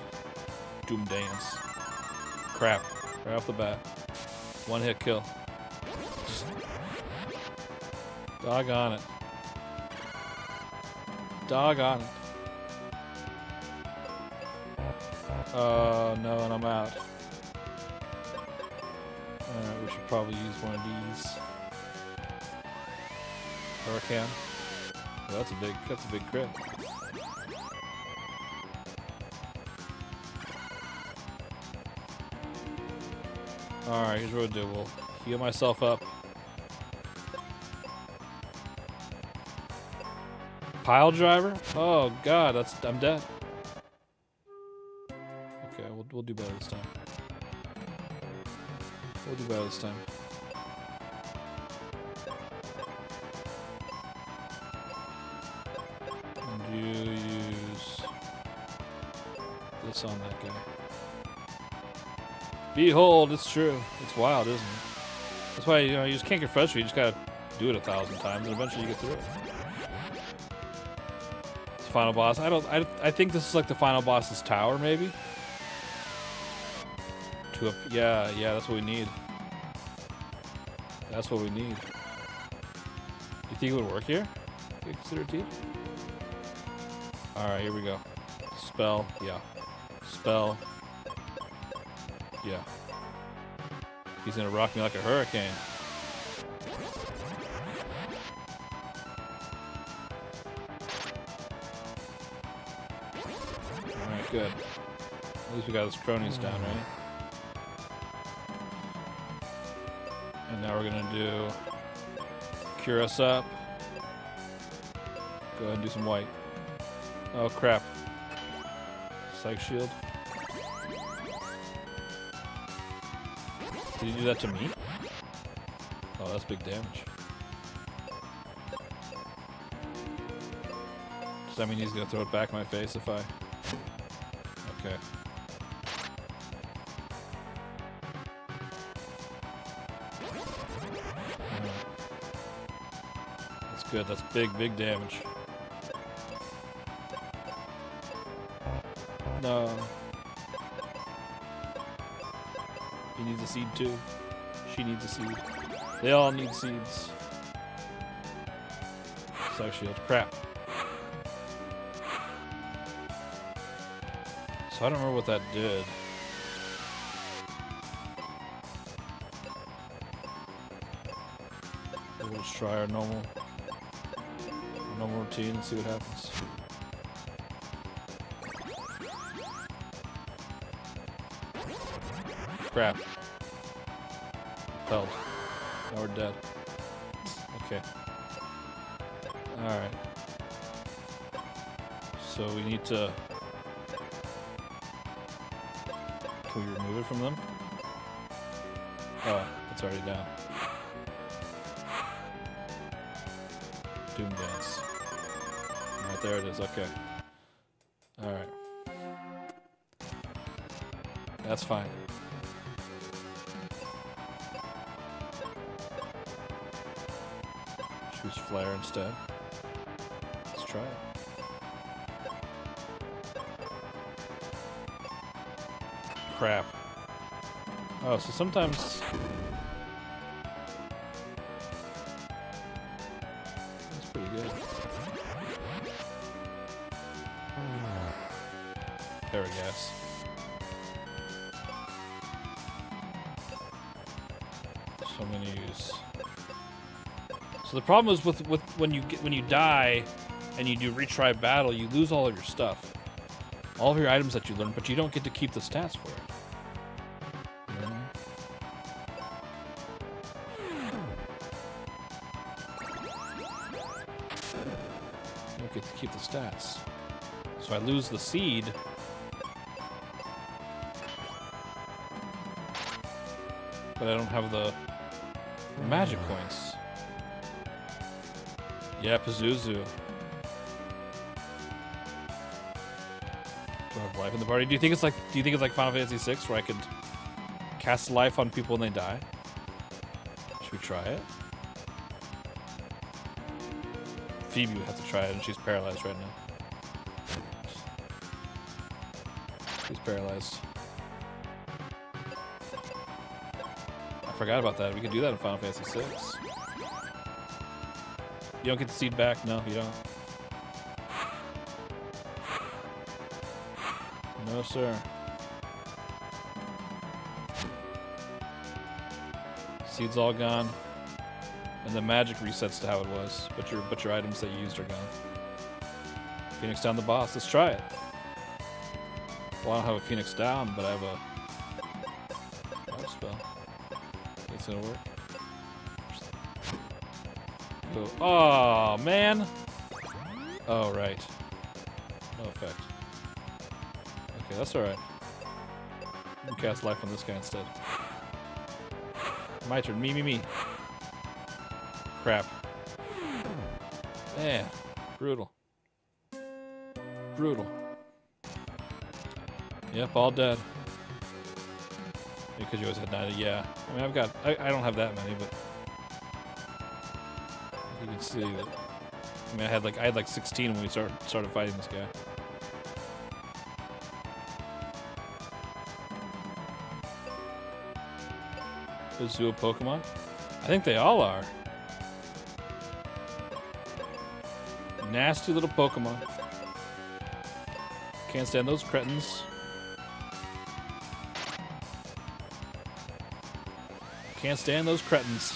Doom dance. Crap. Right off the bat. One hit kill. Doggone it. Doggone it. Oh no, and I'm out. Alright, we should probably use one of these. Hurricane. Oh, that's a big crit. Alright, here's what we'll do. We'll heal myself up. Pile driver? Oh god, I'm dead. Okay, we'll do better this time. We'll do better this time. And you use this on that guy. Behold, it's true. It's wild, isn't it? That's why you just can't get frustrated. You just gotta do it 1,000 times, and eventually you get through it. Final boss. I think this is like the final boss's tower, maybe. Yeah, that's what we need. That's what we need. You think it would work here? You consider it deep? Alright, here we go. Spell, yeah. Spell. Yeah. He's gonna rock me like a hurricane. Good. At least we got his cronies down, right? And now we're gonna do cure us up. Go ahead and do some white. Oh crap. Psych shield. Did you do that to me? Oh, that's big damage. Does that mean he's gonna throw it back in my face if I... Okay. That's good. That's big damage. No. He needs a seed too. She needs a seed. They all need seeds. Psych shield. Crap. So I don't remember what that did. We'll just try our normal routine and see what happens. Crap. Repelled. Now we're dead. Okay. Alright. So we need to... Can we remove it from them? Oh, it's already down. Doom Dance. Right there it is, okay. Alright. That's fine. Choose Flare instead. Let's try it. Crap. Oh, so sometimes... That's pretty good. Paragas. So I'm gonna use... So the problem is with when you die and you do retry battle, you lose all of your stuff. All of your items that you learn, but you don't get to keep the stats for it. You know what I mean? You don't get to keep the stats. So I lose the seed. But I don't have the magic points. Yeah, Pazuzu. Do I have life in the party? Do you think it's like Final Fantasy VI where I could cast life on people when they die? Should we try it? Phoebe would have to try it, and she's paralyzed right now. She's paralyzed. I forgot about that. We could do that in Final Fantasy VI. You don't get the seed back? No, you don't. No, sir. Seed's all gone. And the magic resets to how it was. But your items that you used are gone. Phoenix down the boss. Let's try it. Well, I don't have a Phoenix down, but I have a fire spell. It's gonna work. Go. Oh, man. Oh, right. No effect. Okay, that's alright. You can cast life on this guy instead. My turn. Me. Crap. Man. Brutal. Yep, all dead. Because you always had 90. Yeah. I mean, I don't have that many, but you can see that. I mean, I had like 16 when we started fighting this guy. Is Zoo a Pokemon? I think they all are. Nasty little Pokemon. Can't stand those cretins. Can't stand those cretins.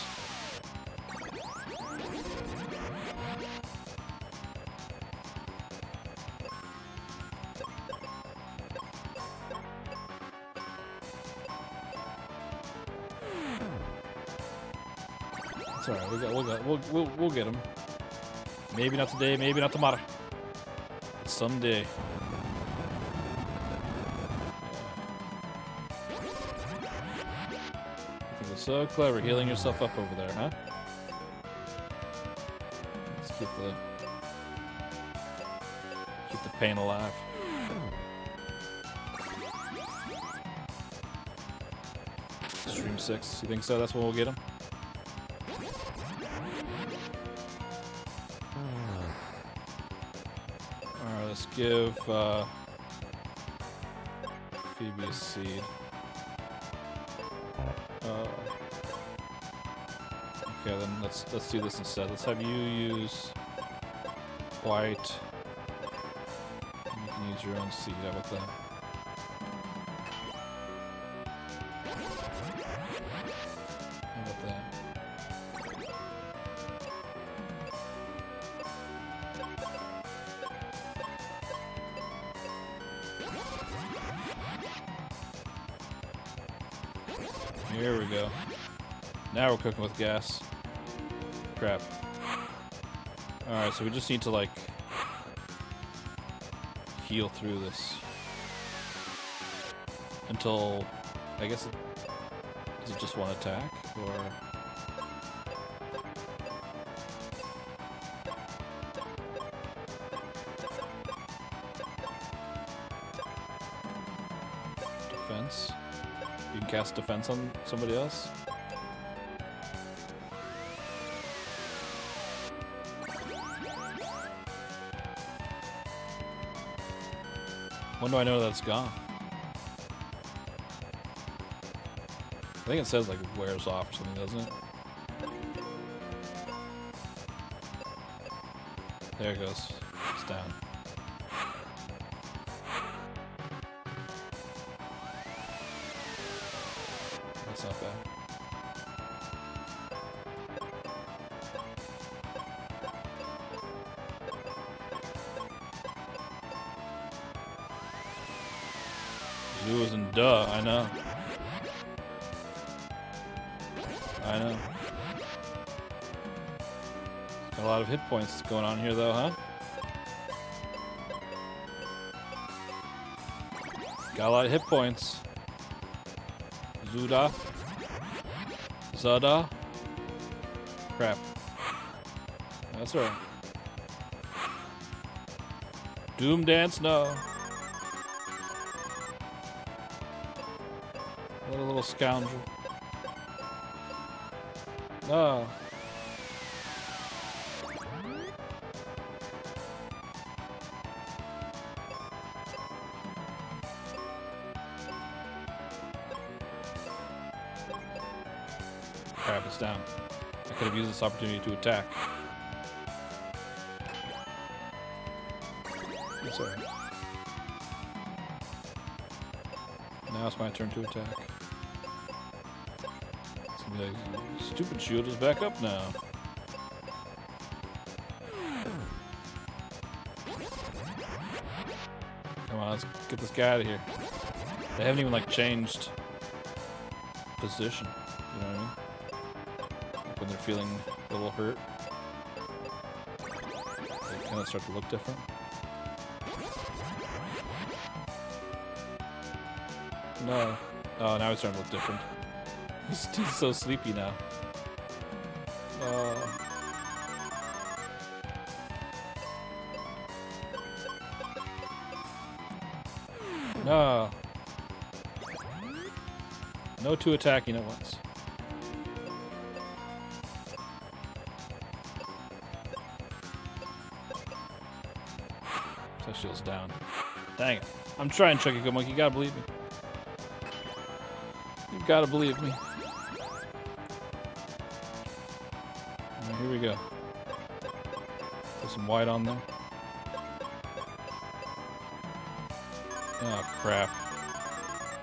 It's alright. We'll get him. Maybe not today. Maybe not tomorrow. But someday. I think it's so clever healing yourself up over there, huh? Let's keep the pain alive. Stream 6. You think so? That's when we'll get him? Alright, let's give Phoebe a seed. Okay, then let's do this instead. Let's have you use white. And you can use your own seed. How about that? How about that? Here we go. Now we're cooking with gas. Crap. Alright, so we just need to, like, heal through this. Until, I guess, is it just one attack? Or... defense? You can cast defense on somebody else? When do I know that it's gone? I think it says like wears off or something, doesn't it? There it goes. It's down. That's not bad. Zoo isn't duh, I know. I know. Got a lot of hit points going on here though, huh? Got a lot of hit points. Zuda. Zada. Crap. That's right. Doom Dance, no. What a little scoundrel. No. Crap, it's down. I could have used this opportunity to attack. I'm sorry. Now it's my turn to attack. It's gonna be like, stupid shield is back up now. Come on, let's get this guy out of here. They haven't even like changed position. You know what I mean? Like when they're feeling a little hurt, they kind of start to look different. No. Oh, now he's starting to look different. He's so sleepy now. No. No two attacking at once. So shield's down. Dang it. I'm trying, Chucky Good Monkey. You gotta believe me. You gotta believe me. Alright, here we go. Put some white on there. Oh, crap.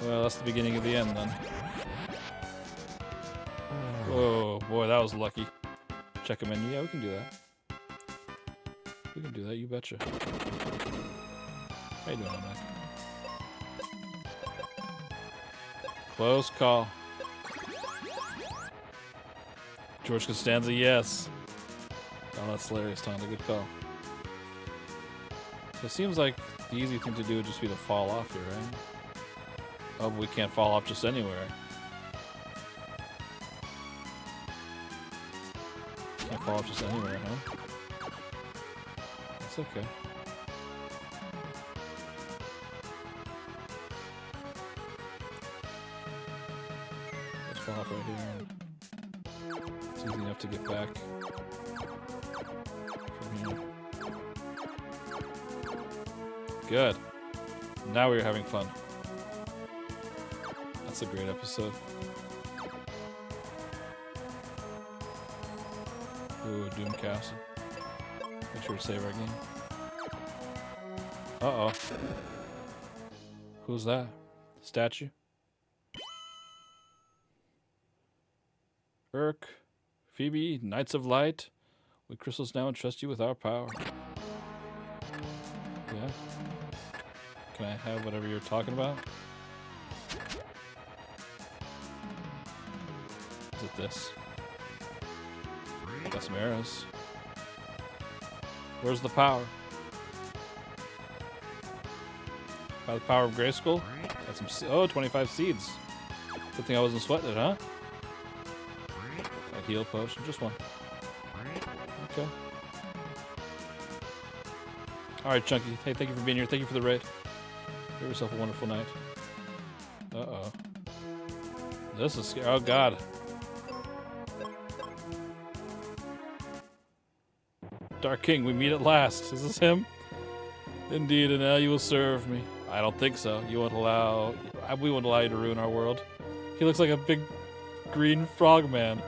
Well, that's the beginning of the end, then. Whoa, boy, that was lucky. Check a menu. Yeah, we can do that. We can do that, you betcha. How you doing, Mac? Close call. George Costanza, yes. Oh, that's hilarious, Tonda. Good call. So it seems like the easy thing to do would just be to fall off here, right? Oh, but we can't fall off just anywhere. Can't fall off just anywhere, huh? That's okay. Let's fall off right here. It's easy enough to get back from here. Good. Now we're having fun. That's a great episode. Ooh, Doom Castle. Make sure to save our game. Uh-oh. Who's that? Statue? Urk. Phoebe, Knights of Light. We crystals now entrust you with our power. Yeah. Can I have whatever you're talking about? Is it this? Got some arrows. Where's the power? By the power of Grayskull? Got some 25 seeds. Good thing I wasn't sweating it, huh? A heal potion, just one. Okay. Alright, Chunky. Hey, thank you for being here. Thank you for the raid. Have yourself a wonderful night. Uh-oh. This is scary. Oh, God. Dark King, we meet at last. Is this him? Indeed, and now you will serve me. I don't think so. You won't allow... We won't allow you to ruin our world. He looks like a big green frog man.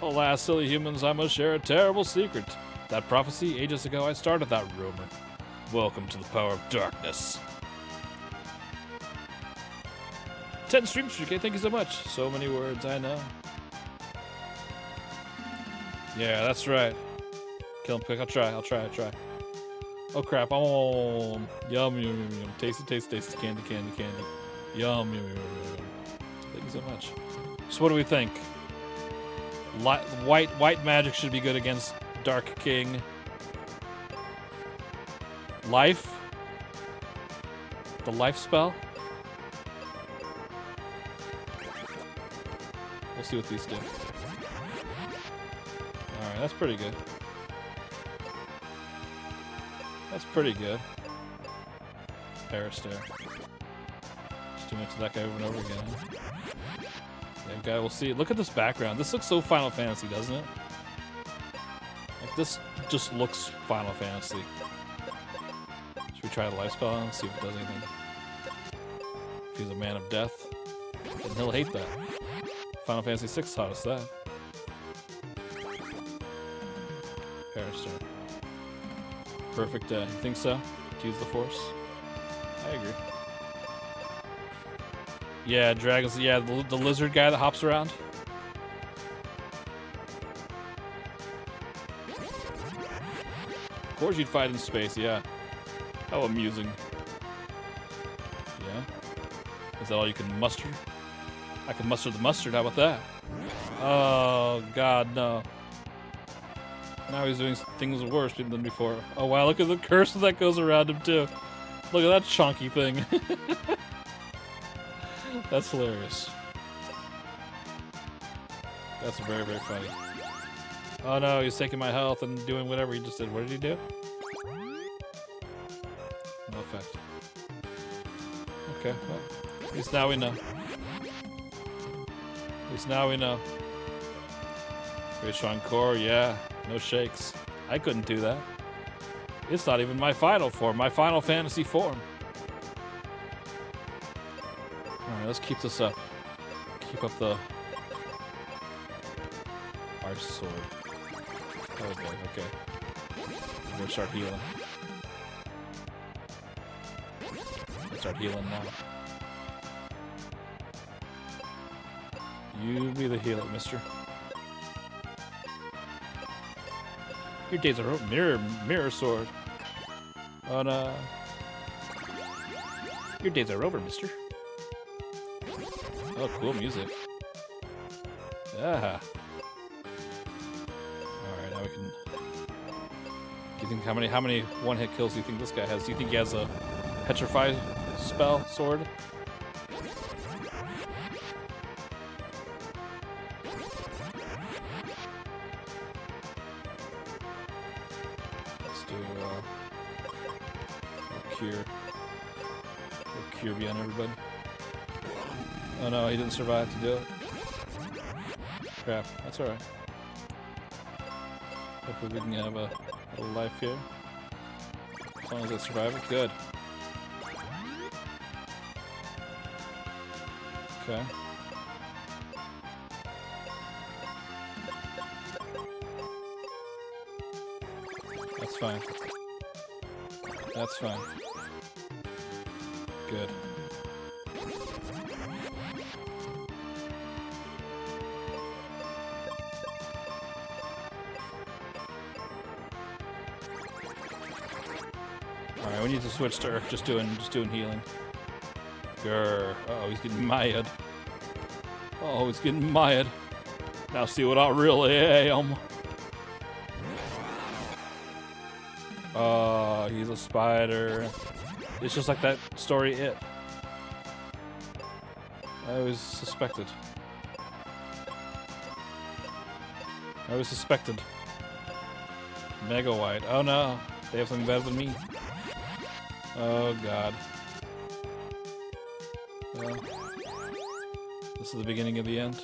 Alas, silly humans, I must share a terrible secret. That prophecy, ages ago, I started that rumor. Welcome to the power of darkness. 10 stream streak, thank you so much. So many words, I know. Yeah, that's right. Kill him quick. I'll try. Oh crap! Oh, yum, yum, yum, yum. Tasty, tasty, tasty. Candy, candy, candy. Yum, yum, yum, yum. Thank you so much. So what do we think? White magic should be good against Dark King. Life? The life spell? We'll see what these do. Alright, that's pretty good. That's pretty good. Parastare. Just doing it to that guy over and over again. Yeah, guy, we'll see. Look at this background. This looks so Final Fantasy, doesn't it? Like, this just looks Final Fantasy. Should we try the life spell on and see if it does anything? If he's a man of death, then he'll hate that. Final Fantasy VI taught us that. Parastare. Perfect day. You think so? To use the Force? I agree. Yeah, dragons. Yeah, the lizard guy that hops around. Of course you'd fight in space, yeah. How amusing. Yeah? Is that all you can muster? I can muster the mustard, how about that? Oh, God, no. Now he's doing things worse than before. Oh, wow, look at the curse that goes around him, too. Look at that chunky thing. That's hilarious. That's very, very funny. Oh, no, he's taking my health and doing whatever he just did. What did he do? No effect. Okay, well, at least now we know. At least now we know. Very strong core, yeah. No shakes. I couldn't do that. It's not even my final form, my Final Fantasy form. Alright, let's keep this up. Keep up the... Our sword. Oh boy, okay. I'm gonna start healing. Start healing now. You be the healer, mister. Your days are over. Mirror sword. Oh no. Your days are over, mister. Oh, cool music. Yeah. Alright, now we can... Do you think how many one-hit kills do you think this guy has? Do you think he has a petrify spell sword? Let's do cure. Cure beyond everybody. Oh no, he didn't survive to do it. Crap, that's alright. Hopefully we can have a little life here. As long as I survive it, good. Okay. That's fine. That's fine. Good. Alright, we need to switch to Earth. Just doing healing. Grr. Uh-oh, he's getting mad. Oh, he's getting mad. Now see what I really am. Oh, he's a spider. It's just like that story, It. I always suspected. Mega White. Oh no, they have something better than me. Oh god. Well, this is the beginning of the end.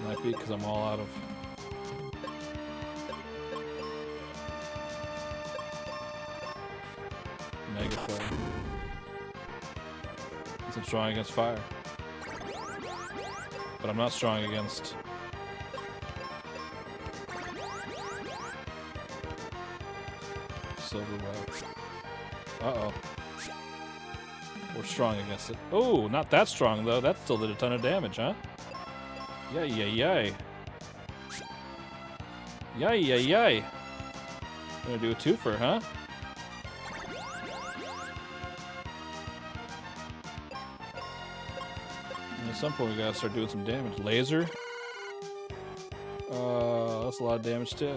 Might be because I'm all out of... Mega Flare. I'm strong against fire. But I'm not strong against... Silver Web. Uh-oh. We're strong against it. Oh, not that strong, though. That still did a ton of damage, huh? Yay, yay, yay. Yay, yay, yay. Gonna do a twofer, huh? And at some point, we gotta start doing some damage. Laser. That's a lot of damage, too.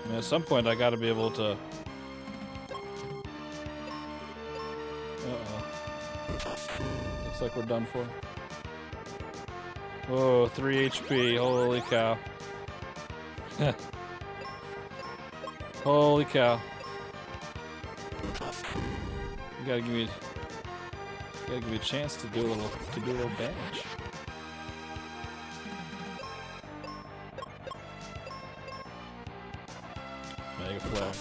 I mean, at some point, I gotta be able to... Uh-oh. Looks like we're done for. Whoa, 3 HP. Holy cow. Holy cow. You gotta give me a chance to do a little damage. Mega Flare.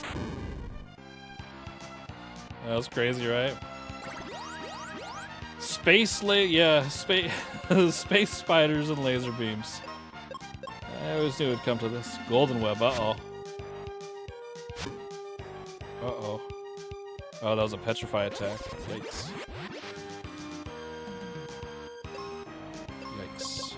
That was crazy, right? Space spiders and laser beams. I always knew it'd come to this. Golden Web, uh-oh. Uh-oh. Oh, that was a petrify attack. Yikes. Yikes.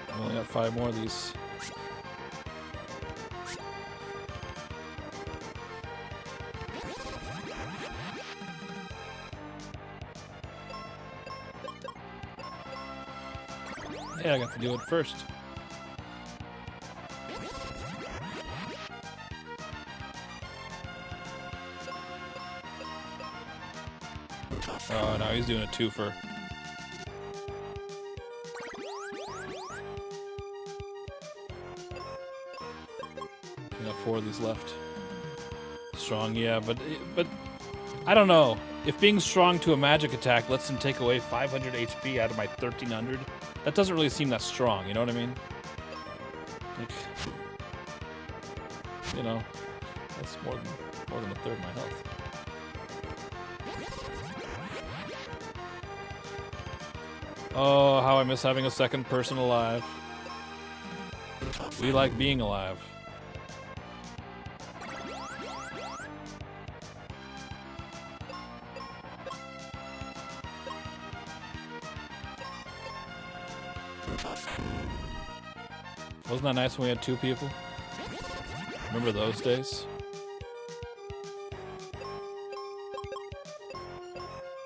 I only got 5 more of these. Yeah, I got to do it first. Oh, no, he's doing a twofer. I got 4 of these left. Strong, yeah, but I don't know. If being strong to a magic attack lets him take away 500 HP out of my 1300, that doesn't really seem that strong, you know what I mean? Like, you know, that's more than a third of my health. Oh, how I miss having a second person alive. We like being alive. Wasn't that nice when we had 2 people? Remember those days?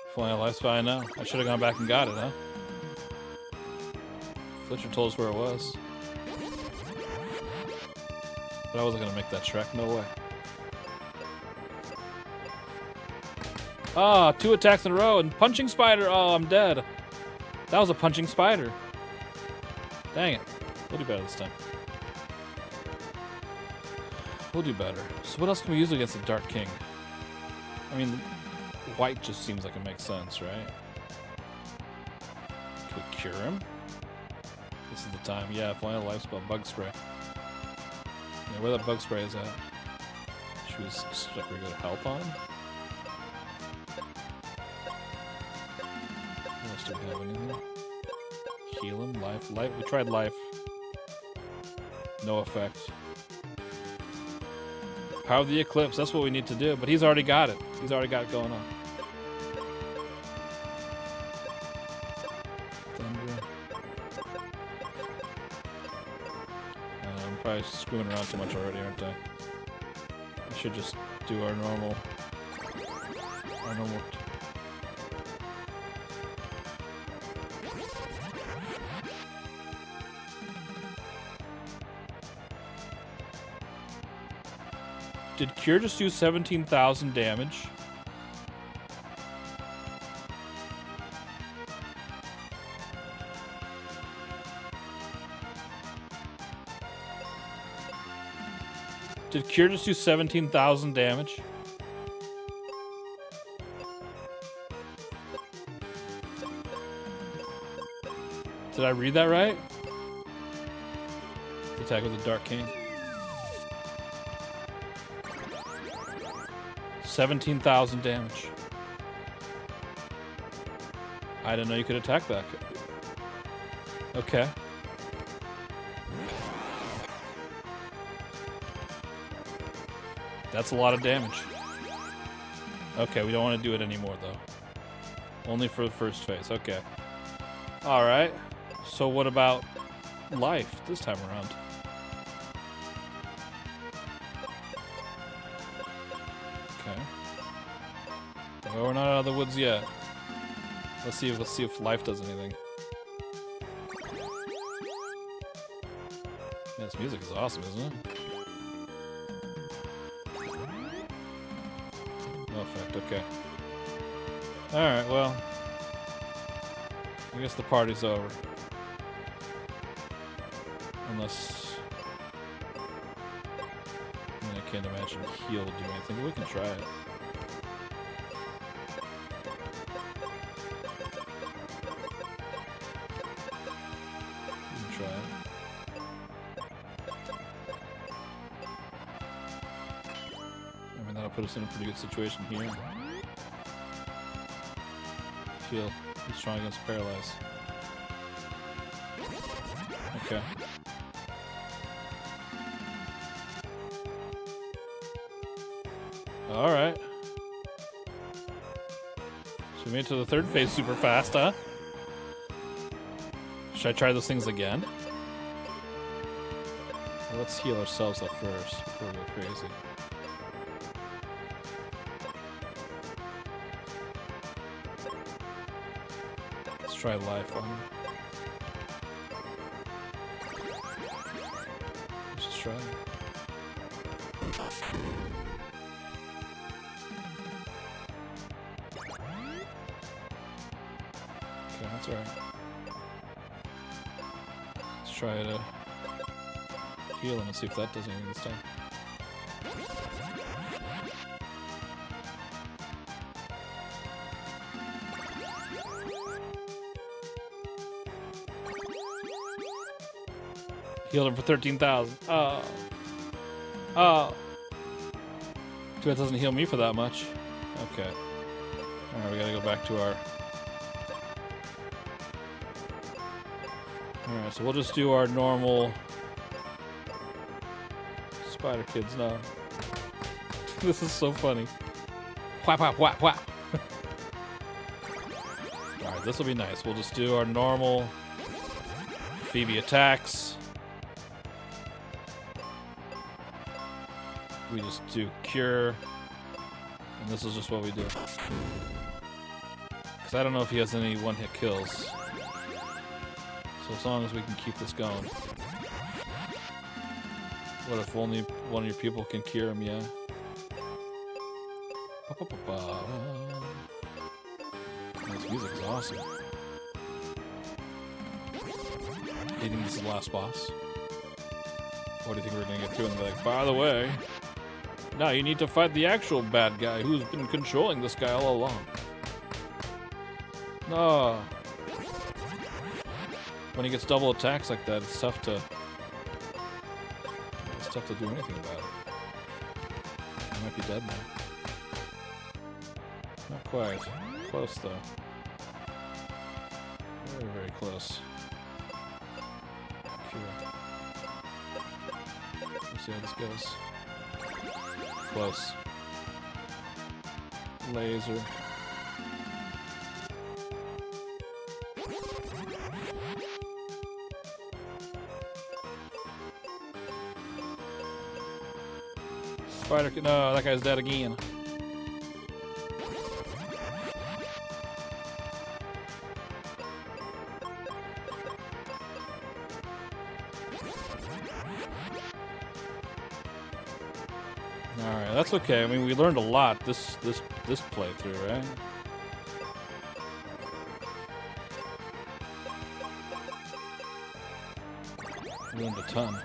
If only a lifespan now. I should have gone back and got it, huh? Fletcher told us where it was. But I wasn't gonna make that trek, no way. Ah, 2 attacks in a row and punching spider. Oh, I'm dead. That was a punching spider. Dang it. We'll do better this time. We'll do better. So what else can we use against the Dark King? I mean, white just seems like it makes sense, right? Can we cure him? This is the time. Yeah, if only a life spell. Bug spray. Yeah, where that bug spray is at. Should we just like regular help on him? What else do we have? Anything? Heal him? Life? Life? We tried life. No effect. Power of the Eclipse. That's what we need to do. But he's already got it. He's already got it going on. Thunder. I'm probably screwing around too much already, aren't I? I should just do our normal... Did Cure just do 17,000 damage? Did Cure just do 17,000 damage? Did I read that right? The attack with the Dark King. 17,000 damage. I didn't know you could attack that. Okay. That's a lot of damage. Okay, we don't want to do it anymore, though. Only for the first phase. Okay. Alright. So what about life this time around? Well, we're not out of the woods yet. Let's see if life does anything. Yeah, this music is awesome, isn't it? No effect, okay. Alright, well. I guess the party's over. Unless... I mean, I can't imagine heal will do anything, but we can try it. Put us in a pretty good situation here. Feel he's strong against paralyze. Okay. Alright. So we made it to the 3rd phase super fast, huh? Should I try those things again? Well, let's heal ourselves up first before we go crazy. Try life on him. Let's just try it. Okay, that's alright. Let's try to heal him and see if that does anything this time. Healed him for 13,000. Oh. Oh. Too bad it doesn't heal me for that much. Okay. Alright, we gotta go back to our... Alright, so we'll just do our normal... Spider Kids now. This is so funny. Whap, whap, whap, whap. Alright, this will be nice. We'll just do our normal... Phoebe attacks. we just do cure, and this is just what we do. Because I don't know if he has any one-hit kills. So as long as we can keep this going. What if only one of your people can cure him? Yeah. This music is awesome. Do you think this is the last boss? What do you think we're gonna get to? And be like, by the way, now you need to fight the actual bad guy who's been controlling this guy all along. No. When he gets double attacks like that, it's tough to do anything about it. He might be dead now. Not quite. Close though. Very, very close. Cure. Let's see how this goes. Close. Laser. Spider. No, that guy's dead again. Alright, that's okay. I mean, we learned a lot this playthrough, right? We learned a ton.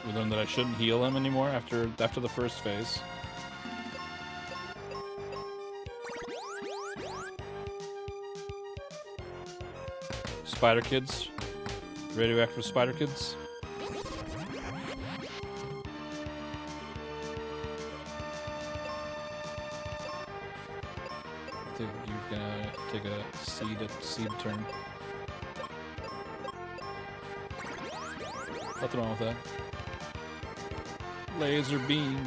We learned that I shouldn't heal him anymore after the first phase. Spider kids. Radioactive spider kids. I think you're gonna take a seed turn. Nothing wrong with that. Laser beam.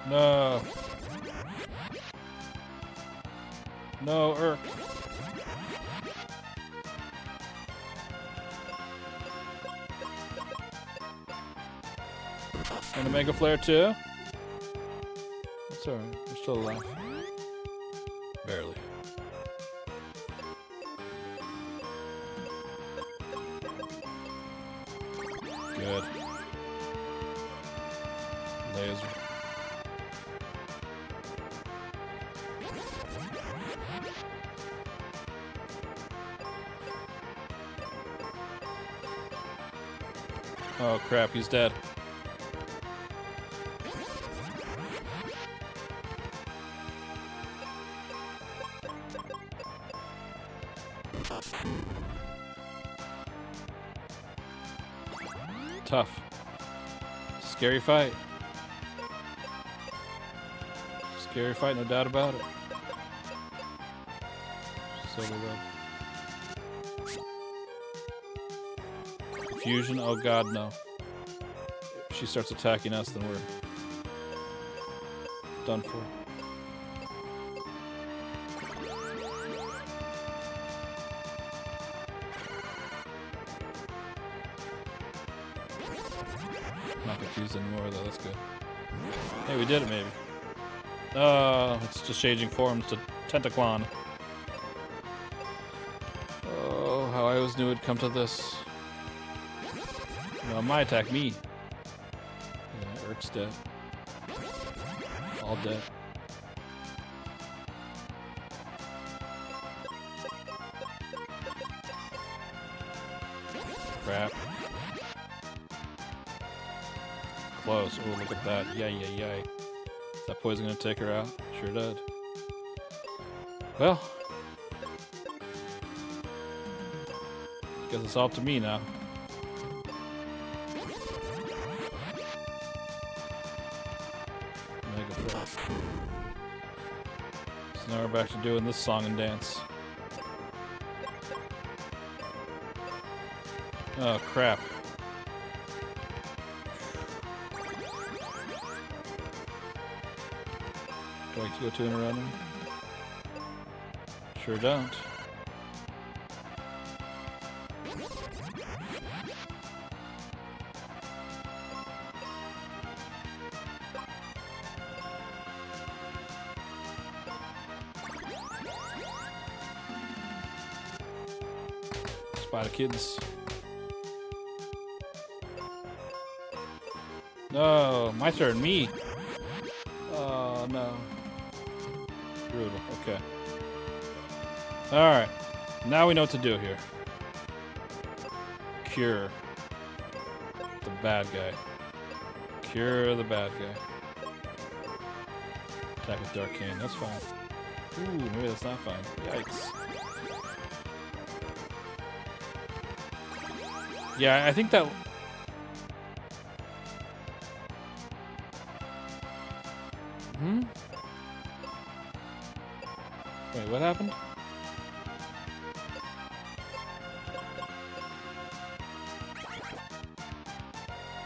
No. No, Urk. And a Mega Flare too? That's alright, we're still alive. Barely. Good. Laser. Oh crap, he's dead. Tough. Scary fight. Scary fight, no doubt about it. So good. Fusion? Oh god, no. If she starts attacking us, then we're done for. Not confused anymore, though. That's good. Hey, we did it, maybe. It's just changing forms to Tentaclon. Oh, how I always knew it'd come to this. No, it might attack me. Yeah, Urk's dead. All dead. Crap. Close. Oh, look at that. Yay, yay, yay. Is that poison gonna take her out? Sure did. Well. Guess it's all up to me now. Mega Flare. So now we're back to doing this song and dance. Oh, crap. Do I get to go 2 in a row now? Sure don't. Spider kids. No, my turn, me. Oh no. Brutal. Okay. Alright. Now we know what to do here. Cure the bad guy. Cure the bad guy. Attack with Dark Cane. That's fine. Ooh, maybe that's not fine. Yikes. Yeah, I think that... Hmm? Wait, what happened?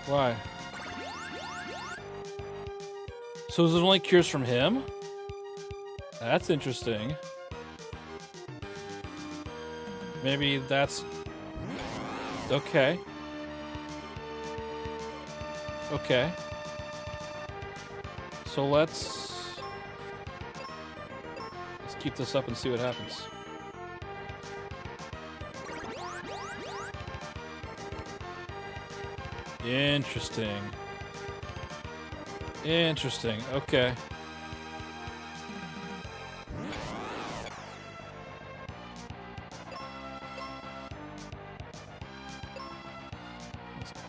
Why? So is it only cures from him? That's interesting. Maybe that's... Okay. Okay. So let's keep this up and see what happens. Interesting. Interesting. Okay.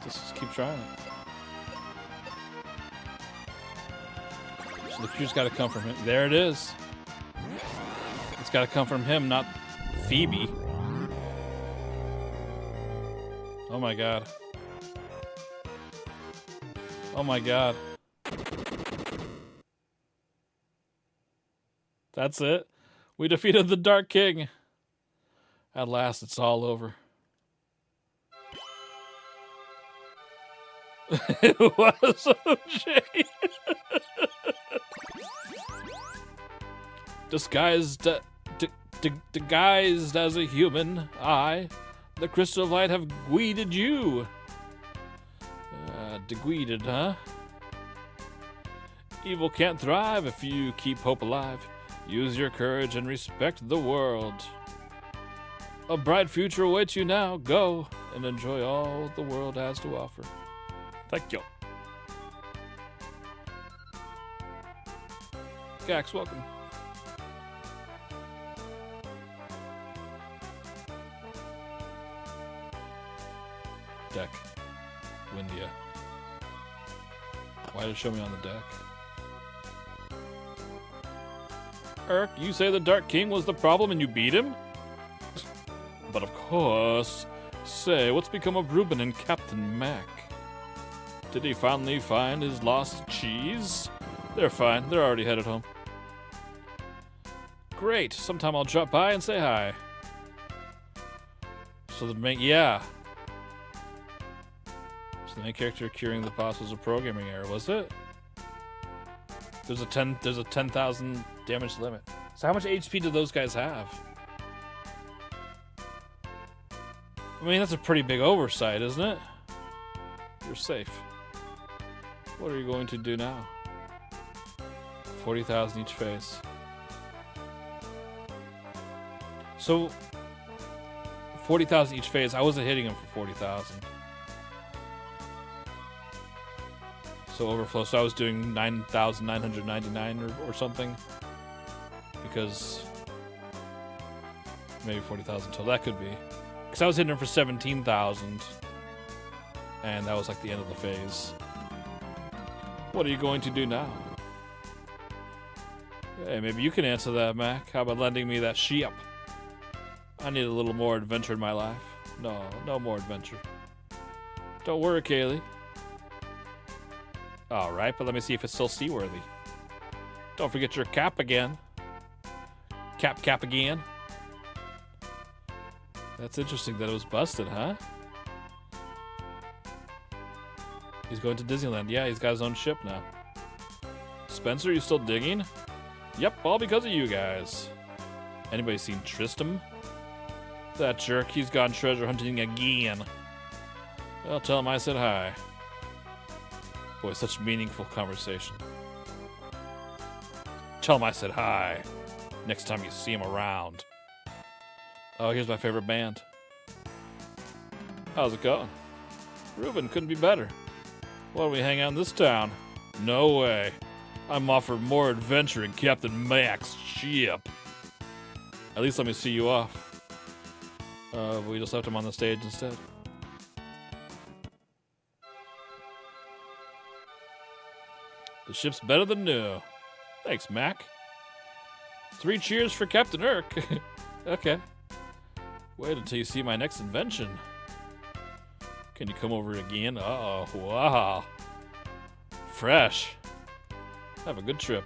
Let's just keep trying it. So the cure's got to come from him. There it is. It's got to come from him, not Phoebe. Oh my god. Oh my god. That's it. We defeated the Dark King. At last, it's all over. It was OJ. Disguised as a human, I, the Crystal of Light, have guided you. Degweeded, huh? Evil can't thrive if you keep hope alive. Use your courage and respect the world. A bright future awaits you now. Go and enjoy all the world has to offer. Thank you. Gax, welcome. Deck. Windia. Why did it show me on the deck? Erk, you say the Dark King was the problem and you beat him? But of course. Say, what's become of Reuben and Captain Mac? Did he finally find his lost cheese? They're fine. They're already headed home. Great. Sometime I'll drop by and say hi. So the main... Yeah. The main character curing the boss was a programming error, was it? There's a 10,000 damage limit. So how much HP do those guys have? I mean, that's a pretty big oversight, isn't it? You're safe. What are you going to do now? 40,000 each phase. So 40,000 each phase. I wasn't hitting him for 40,000. So overflow. So I was doing 9,999 or something. Because maybe 40,000 total. That could be. Because I was hitting him for 17,000. And that was like the end of the phase. What are you going to do now? Hey, maybe you can answer that, Mac. How about lending me that sheep? I need a little more adventure in my life. No more adventure. Don't worry, Kaylee. Alright, but let me see if it's still seaworthy. Don't forget your cap again. Cap again. That's interesting that it was busted, huh? He's going to Disneyland. Yeah, he's got his own ship now. Spencer, you still digging? Yep, all because of you guys. Anybody seen Tristram? That jerk, he's gone treasure hunting again. Well, tell him I said hi. Boy, such meaningful conversation. Tell him I said hi. Next time you see him around. Oh, here's my favorite band. How's it going? Ruben, couldn't be better. Why don't we hang out in this town? No way. I'm offered more adventure in Captain Mac's ship. At least let me see you off. We just left him on the stage instead. The ship's better than new. Thanks, Mac. 3 cheers for Captain Irk. Okay. Wait until you see my next invention. Can you come over again? Uh-oh. Wow. Fresh. Have a good trip.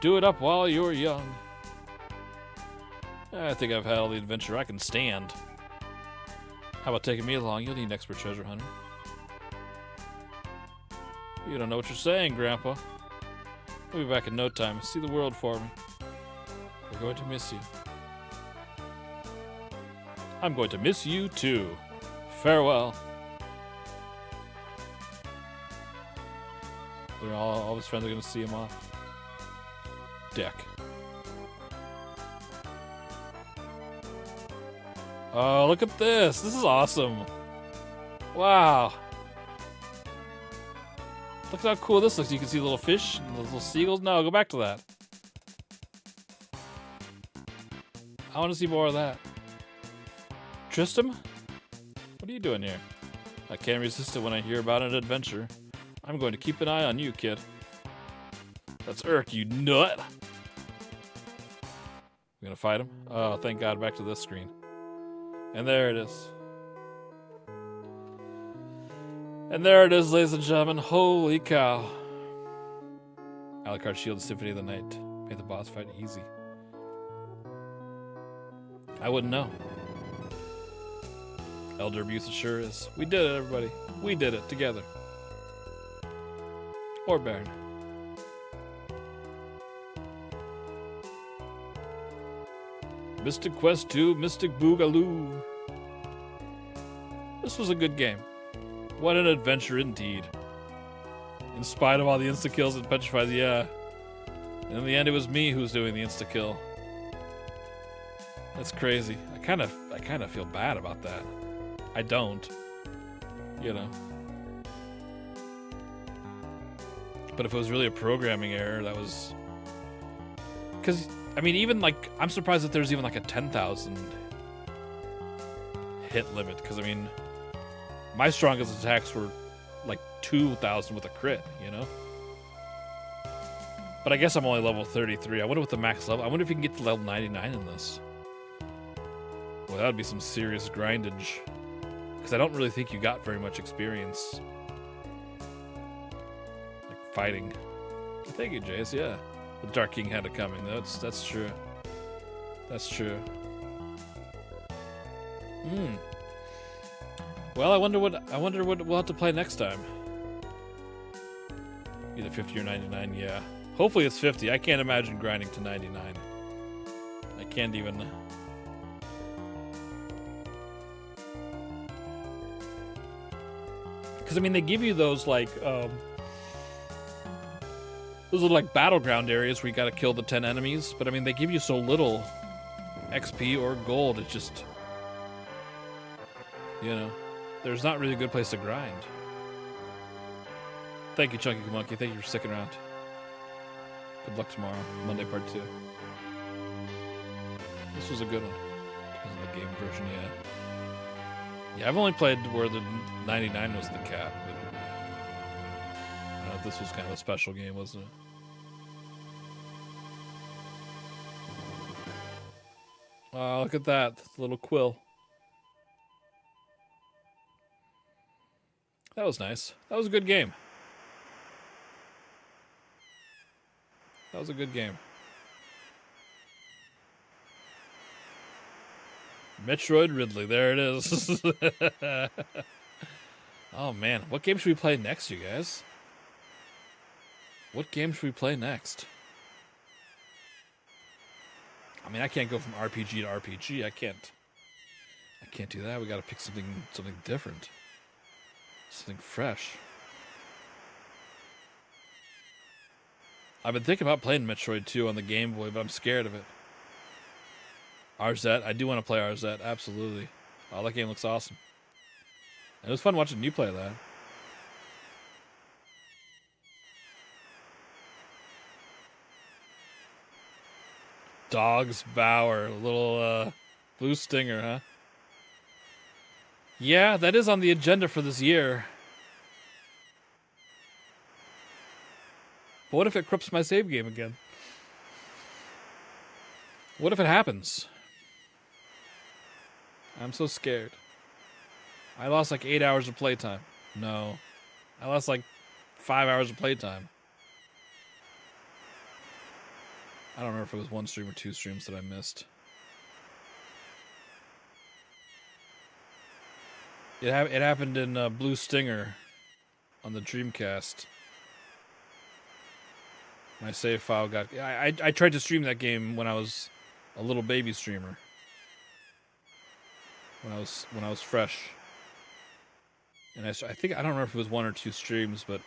Do it up while you're young. I think I've had all the adventure I can stand. How about taking me along? You'll need an expert treasure hunter. You don't know what you're saying, Grandpa. I'll be back in no time. See the world for me. We're going to miss you. I'm going to miss you too. Farewell. They're all his friends are going to see him off. Deck. Oh, look at this. This is awesome. Wow. Look at how cool this looks. You can see the little fish and those little seagulls. No, go back to that. I want to see more of that. Tristram? What are you doing here? I can't resist it when I hear about an adventure. I'm going to keep an eye on you, kid. That's Irk, you nut. We're gonna fight him? Oh, thank God, back to this screen. And there it is. And there it is, ladies and gentlemen. Holy cow. Alucard Shield, Symphony of the Night. Made the boss fight easy. I wouldn't know. Elder abuse it sure is. We did it, everybody. We did it together. Or Baron. Mystic Quest 2, Mystic Boogaloo. This was a good game. What an adventure indeed. In spite of all the insta-kills and petrifies, yeah. And in the end, it was me who was doing the insta-kill. That's crazy. I kind of feel bad about that. I don't. You know. But if it was really a programming error, that was... Because, I mean, even like, I'm surprised that there's even like a 10,000 hit limit. Because, I mean, my strongest attacks were like 2,000 with a crit, you know? But I guess I'm only level 33. I wonder what the max level... I wonder if you can get to level 99 in this. Well, that would be some serious grindage. Because I don't really think you got very much experience. Like, fighting. Thank you, Jace, yeah. The Dark King had it coming. That's true. That's true. Well, I wonder what we'll have to play next time. Either 50 or 99, yeah. Hopefully it's 50. I can't imagine grinding to 99. I can't even... Because, I mean, they give you those, like, those are like battleground areas where you gotta kill the 10 enemies, but I mean, they give you so little XP or gold, it's just, you know, there's not really a good place to grind. Thank you, Chunky Monkey. Thank you for sticking around. Good luck tomorrow, Monday part 2. This was a good one. Because of the game version, yeah. Yeah, I've only played where the 99 was the cap, but this was kind of a special game, wasn't it? Oh, look at that. Little quill. That was nice. That was a good game. That was a good game. Metroid Ridley. There it is. Oh man, what game should we play next, you guys? What game should we play next? I mean, I can't go from RPG to RPG. I can't do that. We got to pick something different, something fresh. I've been thinking about playing Metroid 2 on the Game Boy, but I'm scared of it. RZ, I do want to play RZ, absolutely. Oh, that game looks awesome. It was fun watching you play that. Dog's Bower, a little blue stinger, huh? Yeah, that is on the agenda for this year. But what if it corrupts my save game again? What if it happens? I'm so scared. I lost like 8 hours of playtime. No. I lost like 5 hours of playtime. I don't remember if it was 1 stream or 2 streams that I missed. It happened in Blue Stinger on the Dreamcast. My save file got... I tried to stream that game when I was a little baby streamer. When I was fresh. And I think... I don't remember if it was 1 or 2 streams, but...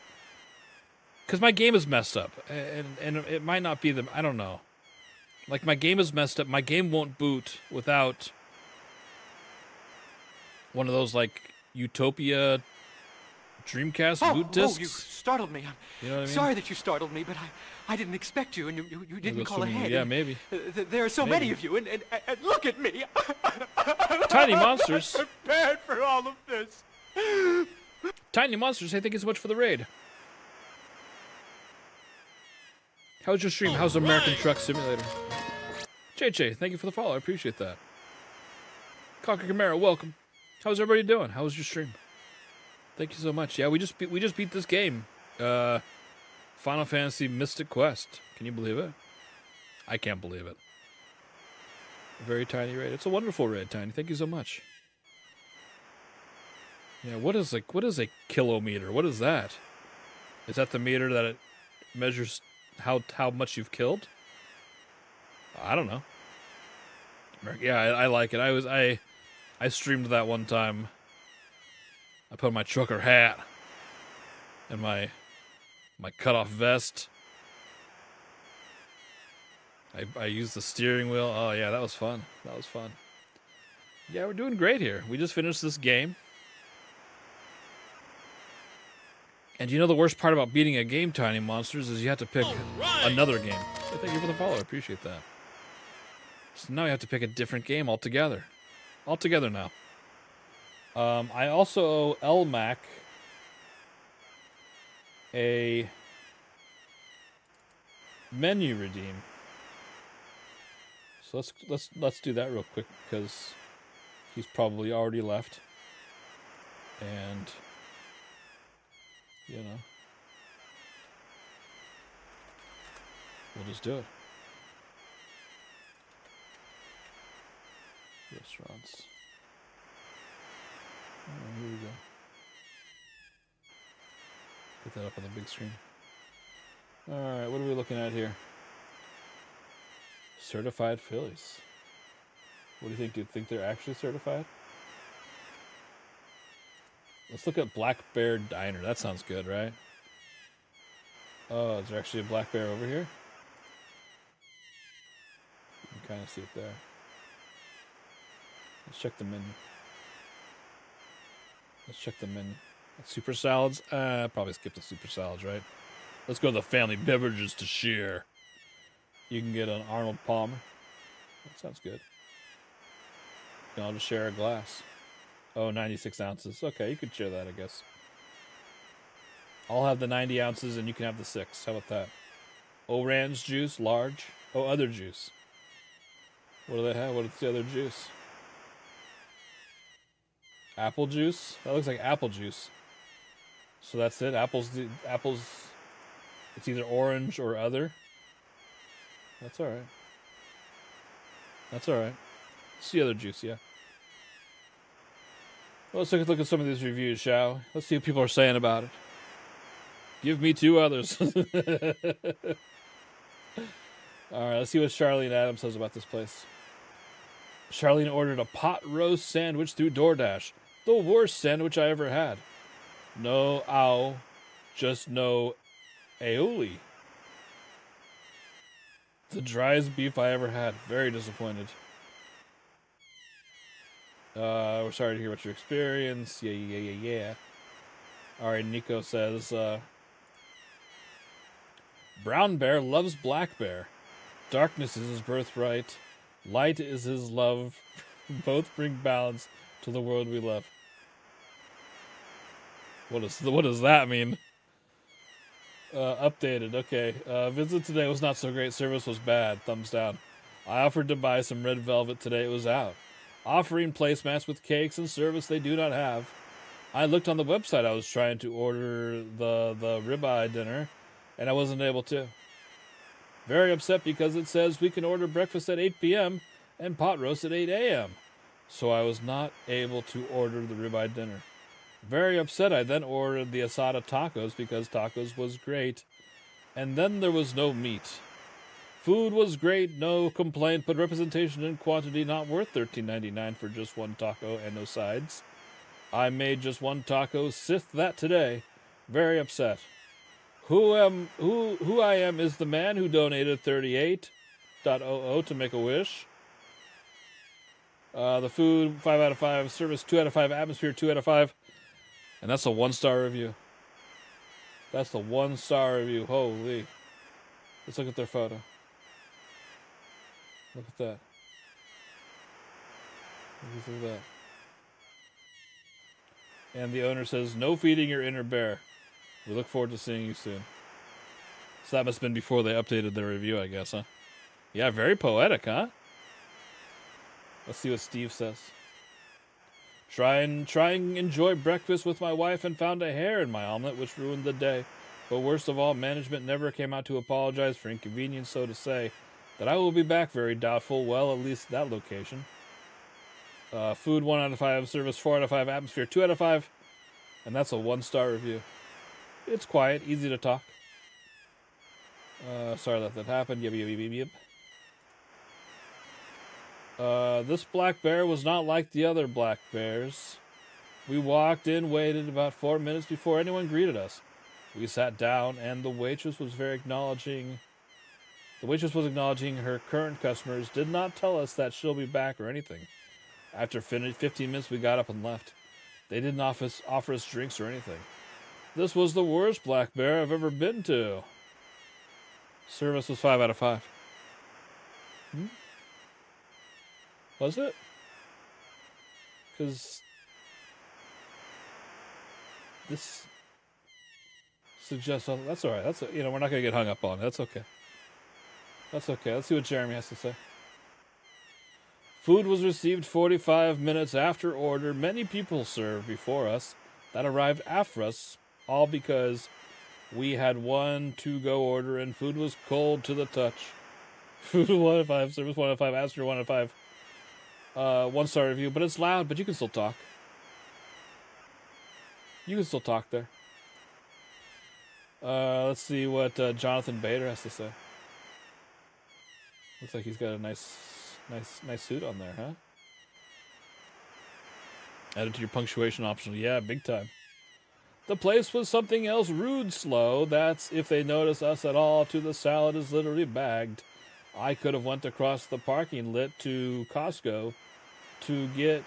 Because my game is messed up. And it might not be the... I don't know. Like, my game is messed up. My game won't boot without... one of those, like, Utopia Dreamcast boot discs. Oh, you startled me. You know what I mean? Sorry that you startled me, but I didn't expect you, and you didn't call ahead. Yeah, maybe. There are so many of you, and look at me. Tiny monsters. I'm prepared for all of this. Tiny monsters, hey, thank you so much for the raid. How's your stream? How's American Truck Simulator? JJ, thank you for the follow. I appreciate that. Conquer Camaro, welcome. How's everybody doing? How was your stream? Thank you so much. Yeah, we just beat this game. Final Fantasy Mystic Quest. Can you believe it? I can't believe it. A very tiny raid. It's a wonderful raid, Tiny. Thank you so much. Yeah, what is a kilometer? What is that? Is that the meter that it measures how much you've killed? I don't know. Yeah, I like it. I streamed that one time. I put on my trucker hat and my cutoff vest. I used the steering wheel. Oh yeah, that was fun. That was fun. Yeah, we're doing great here. We just finished this game. And you know the worst part about beating a game, Tiny Monsters, is you have to pick another game. So thank you for the follow. I appreciate that. So now you have to pick a different game altogether. Altogether now. I also owe LMAC a menu redeem. So let's do that real quick because he's probably already left. And you know, we'll just do it. Restaurants. Oh, here we go. Put that up on the big screen. Alright, what are we looking at here? Certified Phillies. What do you think? Do you think they're actually certified? Let's look at Black Bear Diner. That sounds good, right? Oh, is there actually a Black Bear over here? You can kind of see it there. Let's check the menu. Let's check the menu. Super salads? Probably skip the super salads, right? Let's go to the family beverages to share. You can get an Arnold Palmer. That sounds good. I'll just share a glass. Oh, 96 ounces. Okay, you could share that, I guess. I'll have the 90 ounces and you can have the 6. How about that? Orange juice, large. Oh, other juice. What do they have? What is the other juice? Apple juice? That looks like apple juice. So that's it? Apples, it's either orange or other. That's alright. That's alright. It's the other juice, yeah. Well, let's take a look at some of these reviews, shall we? Let's see what people are saying about it. Give me 2 others. All right, let's see what Charlene Adams says about this place. Charlene ordered a pot roast sandwich through DoorDash. The worst sandwich I ever had. No ow, just no aioli. The driest beef I ever had. Very disappointed. We're sorry to hear about your experience. Yeah. Alright, Nico says, Brown Bear loves Black Bear. Darkness is his birthright. Light is his love. Both bring balance to the world we love. What does that mean? Updated. Okay. Visit today was not so great. Service was bad. Thumbs down. I offered to buy some red velvet today. It was out. Offering placemats with cakes and service they do not have. I looked on the website. I was trying to order the ribeye dinner, and I wasn't able to. Very upset because it says we can order breakfast at 8 p.m. and pot roast at 8 a.m. So I was not able to order the ribeye dinner. Very upset, I then ordered the asada tacos because tacos was great. And then there was no meat. Food was great, no complaint, but representation and quantity not worth $13.99 for just one taco and no sides. I made just one taco, sith that today. Very upset. Who I am is the man who donated 38.00 to make a wish. The food, 5 out of 5. Service, 2 out of 5. Atmosphere, 2 out of 5. And that's a 1-star review. That's the 1-star review. Holy. Let's look at their photo. Look at that. Look at that. And the owner says, no feeding your inner bear. We look forward to seeing you soon. So that must have been before they updated their review, I guess, huh? Yeah, very poetic, huh? Let's see what Steve says. Trying enjoy breakfast with my wife and found a hair in my omelet, which ruined the day. But worst of all, management never came out to apologize for inconvenience, so to say. That I will be back, very doubtful. Well, at least that location. Food, 1 out of 5. Service, 4 out of 5. Atmosphere, 2 out of 5. And that's a 1-star review. It's quiet, easy to talk. Sorry that happened. Yep. This black bear was not like the other black bears. We walked in, waited about 4 minutes before anyone greeted us. We sat down, and the waitress was acknowledging her current customers, did not tell us that she'll be back or anything. After 15 minutes, we got up and left. They didn't offer us drinks or anything. This was the worst black bear I've ever been to. Service was 5 out of 5. Was it? Because this suggests that's all right. We're not going to get hung up on. That's okay. That's okay. Let's see what Jeremy has to say. Food was received 45 minutes after order. Many people served before us that arrived after us, all because we had one to-go order and food was cold to the touch. Food 1 out of 5, service 1 out of 5, Astro 1 out of 5. 1-star review, but it's loud, but you can still talk. You can still talk there. Let's see what Jonathan Bader has to say. Looks like he's got a nice suit on there, huh? Added to your punctuation optional. Yeah, big time. The place was something else, rude slow. That's if they notice us at all. To the salad is literally bagged. I could have went across the parking lot to Costco to get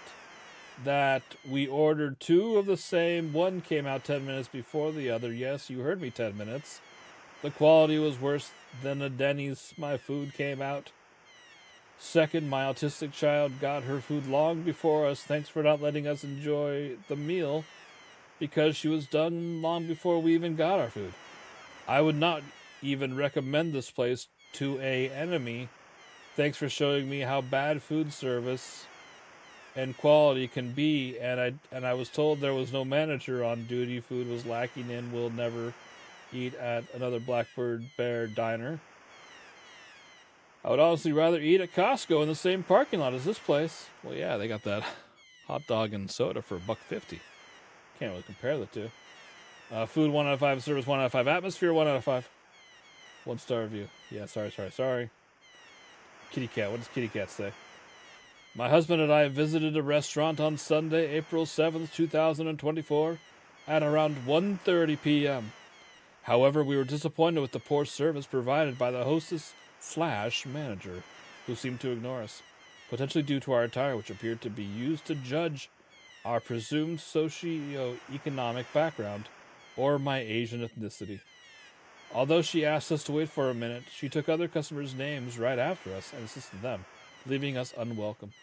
that. We ordered 2 of the same. One came out 10 minutes before the other. Yes, you heard me, 10 minutes. The quality was worse than a Denny's. My food came out. Second, my autistic child got her food long before us. Thanks for not letting us enjoy the meal because she was done long before we even got our food. I would not even recommend this place to an enemy. Thanks for showing me how bad food service and quality can be. And I was told there was no manager on duty. Food was lacking and will never eat at another Blackbird Bear diner. I would honestly rather eat at Costco in the same parking lot as this place. Well, yeah, they got that Hot dog and soda for $1.50. Can't really compare the two. Food 1 out of 5, service 1 out of 5, atmosphere 1 out of 5. 1-star review. Yeah, sorry. Kitty cat. What does kitty cat say? My husband and I visited a restaurant on Sunday, April 7th, 2024, at around 1:30 p.m. However, we were disappointed with the poor service provided by the hostess/manager, who seemed to ignore us, potentially due to our attire, which appeared to be used to judge our presumed socio-economic background or my Asian ethnicity. Although she asked us to wait for a minute, she took other customers' names right after us and assisted them, leaving us unwelcome.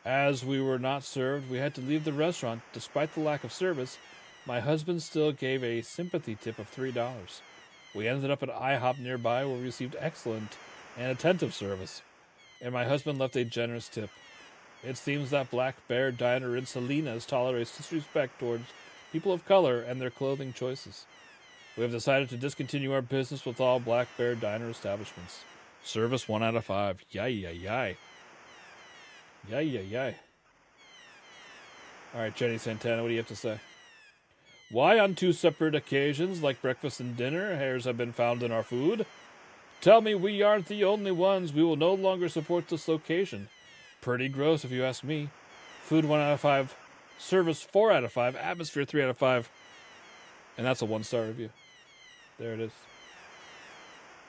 As we were not served, we had to leave the restaurant. Despite the lack of service, my husband still gave a sympathy tip of $3. We ended up at IHOP nearby where we received excellent and attentive service, and my husband left a generous tip. It seems that Black Bear Diner in Salinas tolerates disrespect towards people of color and their clothing choices. We have decided to discontinue our business with all Black Bear Diner establishments. Service 1 out of 5. Yay. Alright, Jenny Santana, what do you have to say? Why on 2 separate occasions, like breakfast and dinner, hairs have been found in our food? Tell me we aren't the only ones. We will no longer support this location. Pretty gross if you ask me. Food 1 out of 5. Service 4 out of 5. Atmosphere 3 out of 5. And that's a 1-star review. There it is.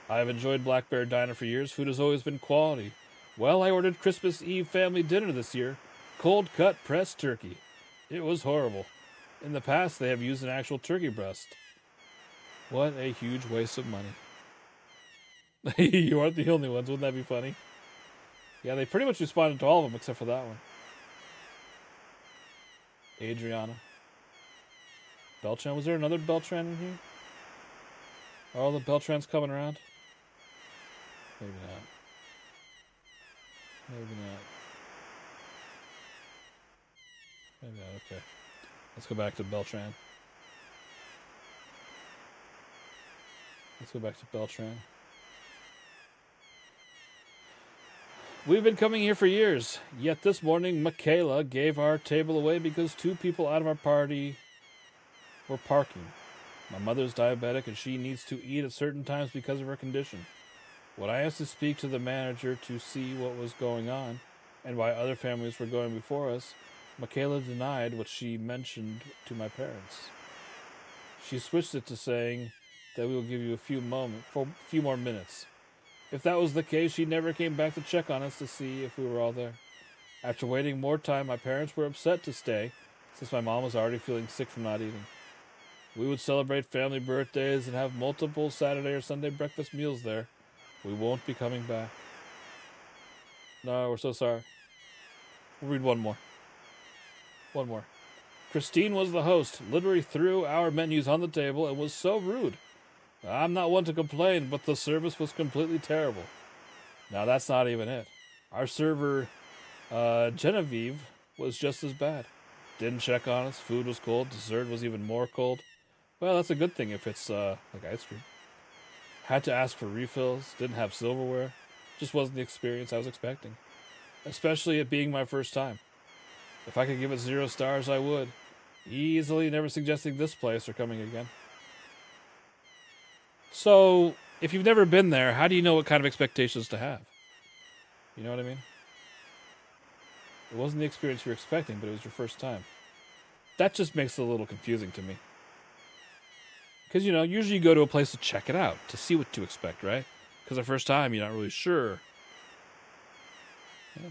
I have enjoyed Black Bear Diner for years. Food has always been quality. Well, I ordered Christmas Eve family dinner this year. Cold cut pressed turkey. It was horrible. In the past, they have used an actual turkey breast. What a huge waste of money. You aren't the only ones. Wouldn't that be funny? Yeah, they pretty much responded to all of them except for that one. Adriana. Beltran. Was there another Beltran in here? Are all the Beltrans coming around? Maybe not. Okay. Let's go back to Beltran. We've been coming here for years, yet this morning Michaela gave our table away because 2 people out of our party were parking. My mother's diabetic and she needs to eat at certain times because of her condition. When I asked to speak to the manager to see what was going on and why other families were going before us, Michaela denied what she mentioned to my parents. She switched it to saying that we will give you a few more minutes. If that was the case, she never came back to check on us to see if we were all there. After waiting more time, my parents were upset to stay, since my mom was already feeling sick from not eating. We would celebrate family birthdays and have multiple Saturday or Sunday breakfast meals there. We won't be coming back. No, we're so sorry. We'll read one more. Christine was the host, literally threw our menus on the table and was so rude. I'm not one to complain, but the service was completely terrible. Now that's not even it. Our server, Genevieve, was just as bad. Didn't check on us, food was cold, dessert was even more cold. Well, that's a good thing if it's, like ice cream. Had to ask for refills, didn't have silverware. Just wasn't the experience I was expecting. Especially it being my first time. If I could give it 0 stars, I would. Easily never suggesting this place or coming again. So, if you've never been there, how do you know what kind of expectations to have? You know what I mean? It wasn't the experience you were expecting, but it was your first time. That just makes it a little confusing to me. Because, usually you go to a place to check it out, to see what to expect, right? Because the first time, you're not really sure. Yeah.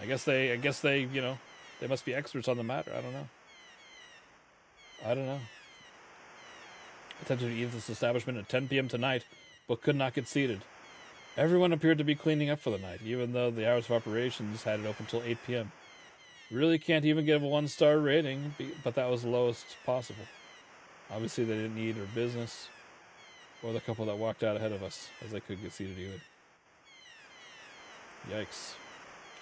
I guess they, they must be experts on the matter. I don't know. Attempted to eat at this establishment at 10 p.m. tonight, but could not get seated. Everyone appeared to be cleaning up for the night, even though the hours of operations had it open until 8 p.m. Really can't even give a 1-star rating, but that was the lowest possible. Obviously, they didn't need our business, or the couple that walked out ahead of us, as they couldn't get seated either. Yikes.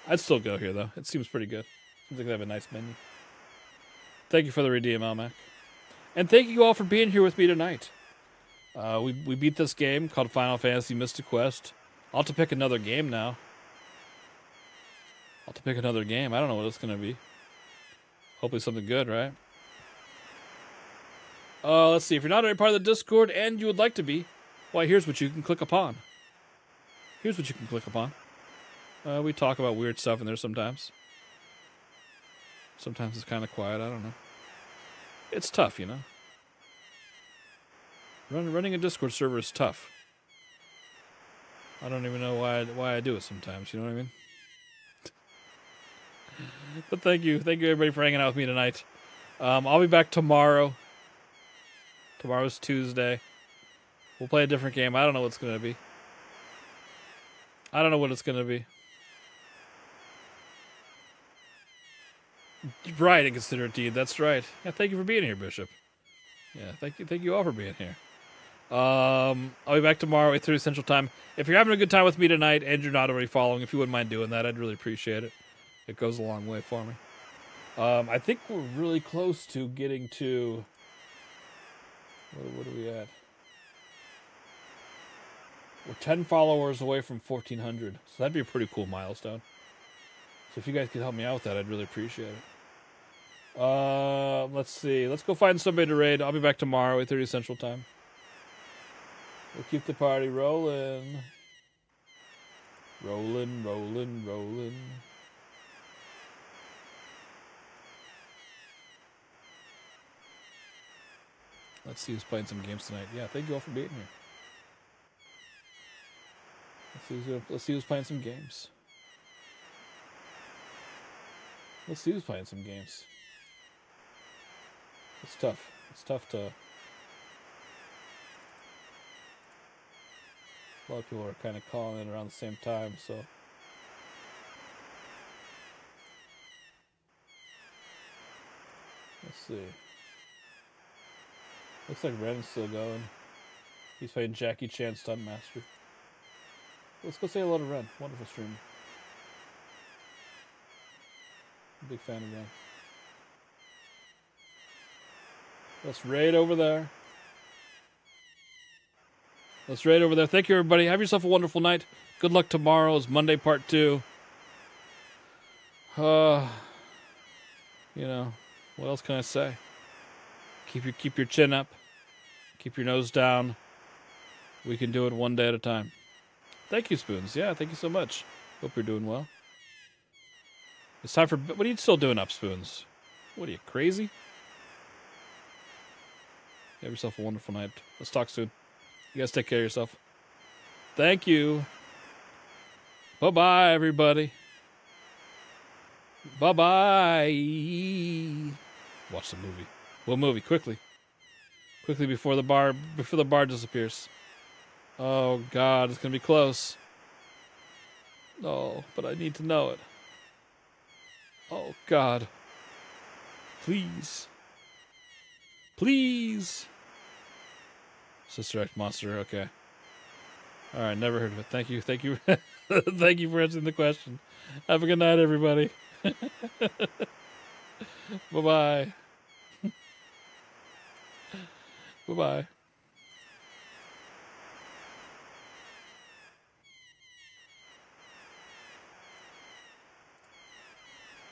I'd still go here, though. It seems pretty good. Seems like they have a nice menu. Thank you for the redeem, Almac. And thank you all for being here with me tonight. We beat this game called Final Fantasy Mystic Quest. I'll have to pick another game now. I'll have to pick another game. I don't know what it's gonna be. Hopefully something good, right? Let's see. If you're not already part of the Discord and you would like to be, why, here's what you can click upon. Here's what you can click upon. We talk about weird stuff in there sometimes. Sometimes it's kind of quiet. I don't know. It's tough, you know. Running a Discord server is tough. I don't even know why I do it sometimes. You know what I mean? But thank you everybody for hanging out with me tonight. I'll be back tomorrow. Tomorrow's Tuesday. We'll play a different game. I don't know what it's gonna be. I don't know what it's gonna be. Right, Inconsiderate Deed. That's right. Yeah, thank you for being here, Bishop. Yeah, thank you all for being here. I'll be back tomorrow at 3 Central Time. If you're having a good time with me tonight and you're not already following, if you wouldn't mind doing that, I'd really appreciate it. It goes a long way for me. I think we're really close to getting to... What are we at? We're 10 followers away from 1,400. So that'd be a pretty cool milestone. So if you guys could help me out with that, I'd really appreciate it. Let's see. Let's go find somebody to raid. I'll be back tomorrow at 8:30 Central Time. We'll keep the party rolling. Rolling, rolling, rolling. Let's see who's playing some games tonight. Yeah, thank you all for being here. Let's see who's playing some games. Let's see who's playing some games. It's tough. It's tough to... A lot of people are kind of calling in around the same time, so... Let's see. Looks like Ren's still going. He's playing Jackie Chan Stunt Master. Let's go say hello to Ren. Wonderful streamer. Big fan of Ren. Let's raid over there. Let's raid over there. Thank you, everybody. Have yourself a wonderful night. Good luck tomorrow. It's Monday part 2. You know, what else can I say? Keep your chin up. Keep your nose down. We can do it one day at a time. Thank you, Spoons. Yeah, thank you so much. Hope you're doing well. It's time for... What are you still doing up, Spoons? What are you, crazy? Have yourself a wonderful night. Let's talk soon. You guys take care of yourself. Thank you. Bye-bye, everybody. Bye-bye. Watch the movie. What movie? Quickly. Quickly before the bar disappears. Oh, God. It's going to be close. No, but I need to know it. Oh, God. Please. Please. Sister Act Monster. Okay. All right. Never heard of it. Thank you. Thank you. Thank you for answering the question. Have a good night, everybody. Bye-bye. Bye-bye.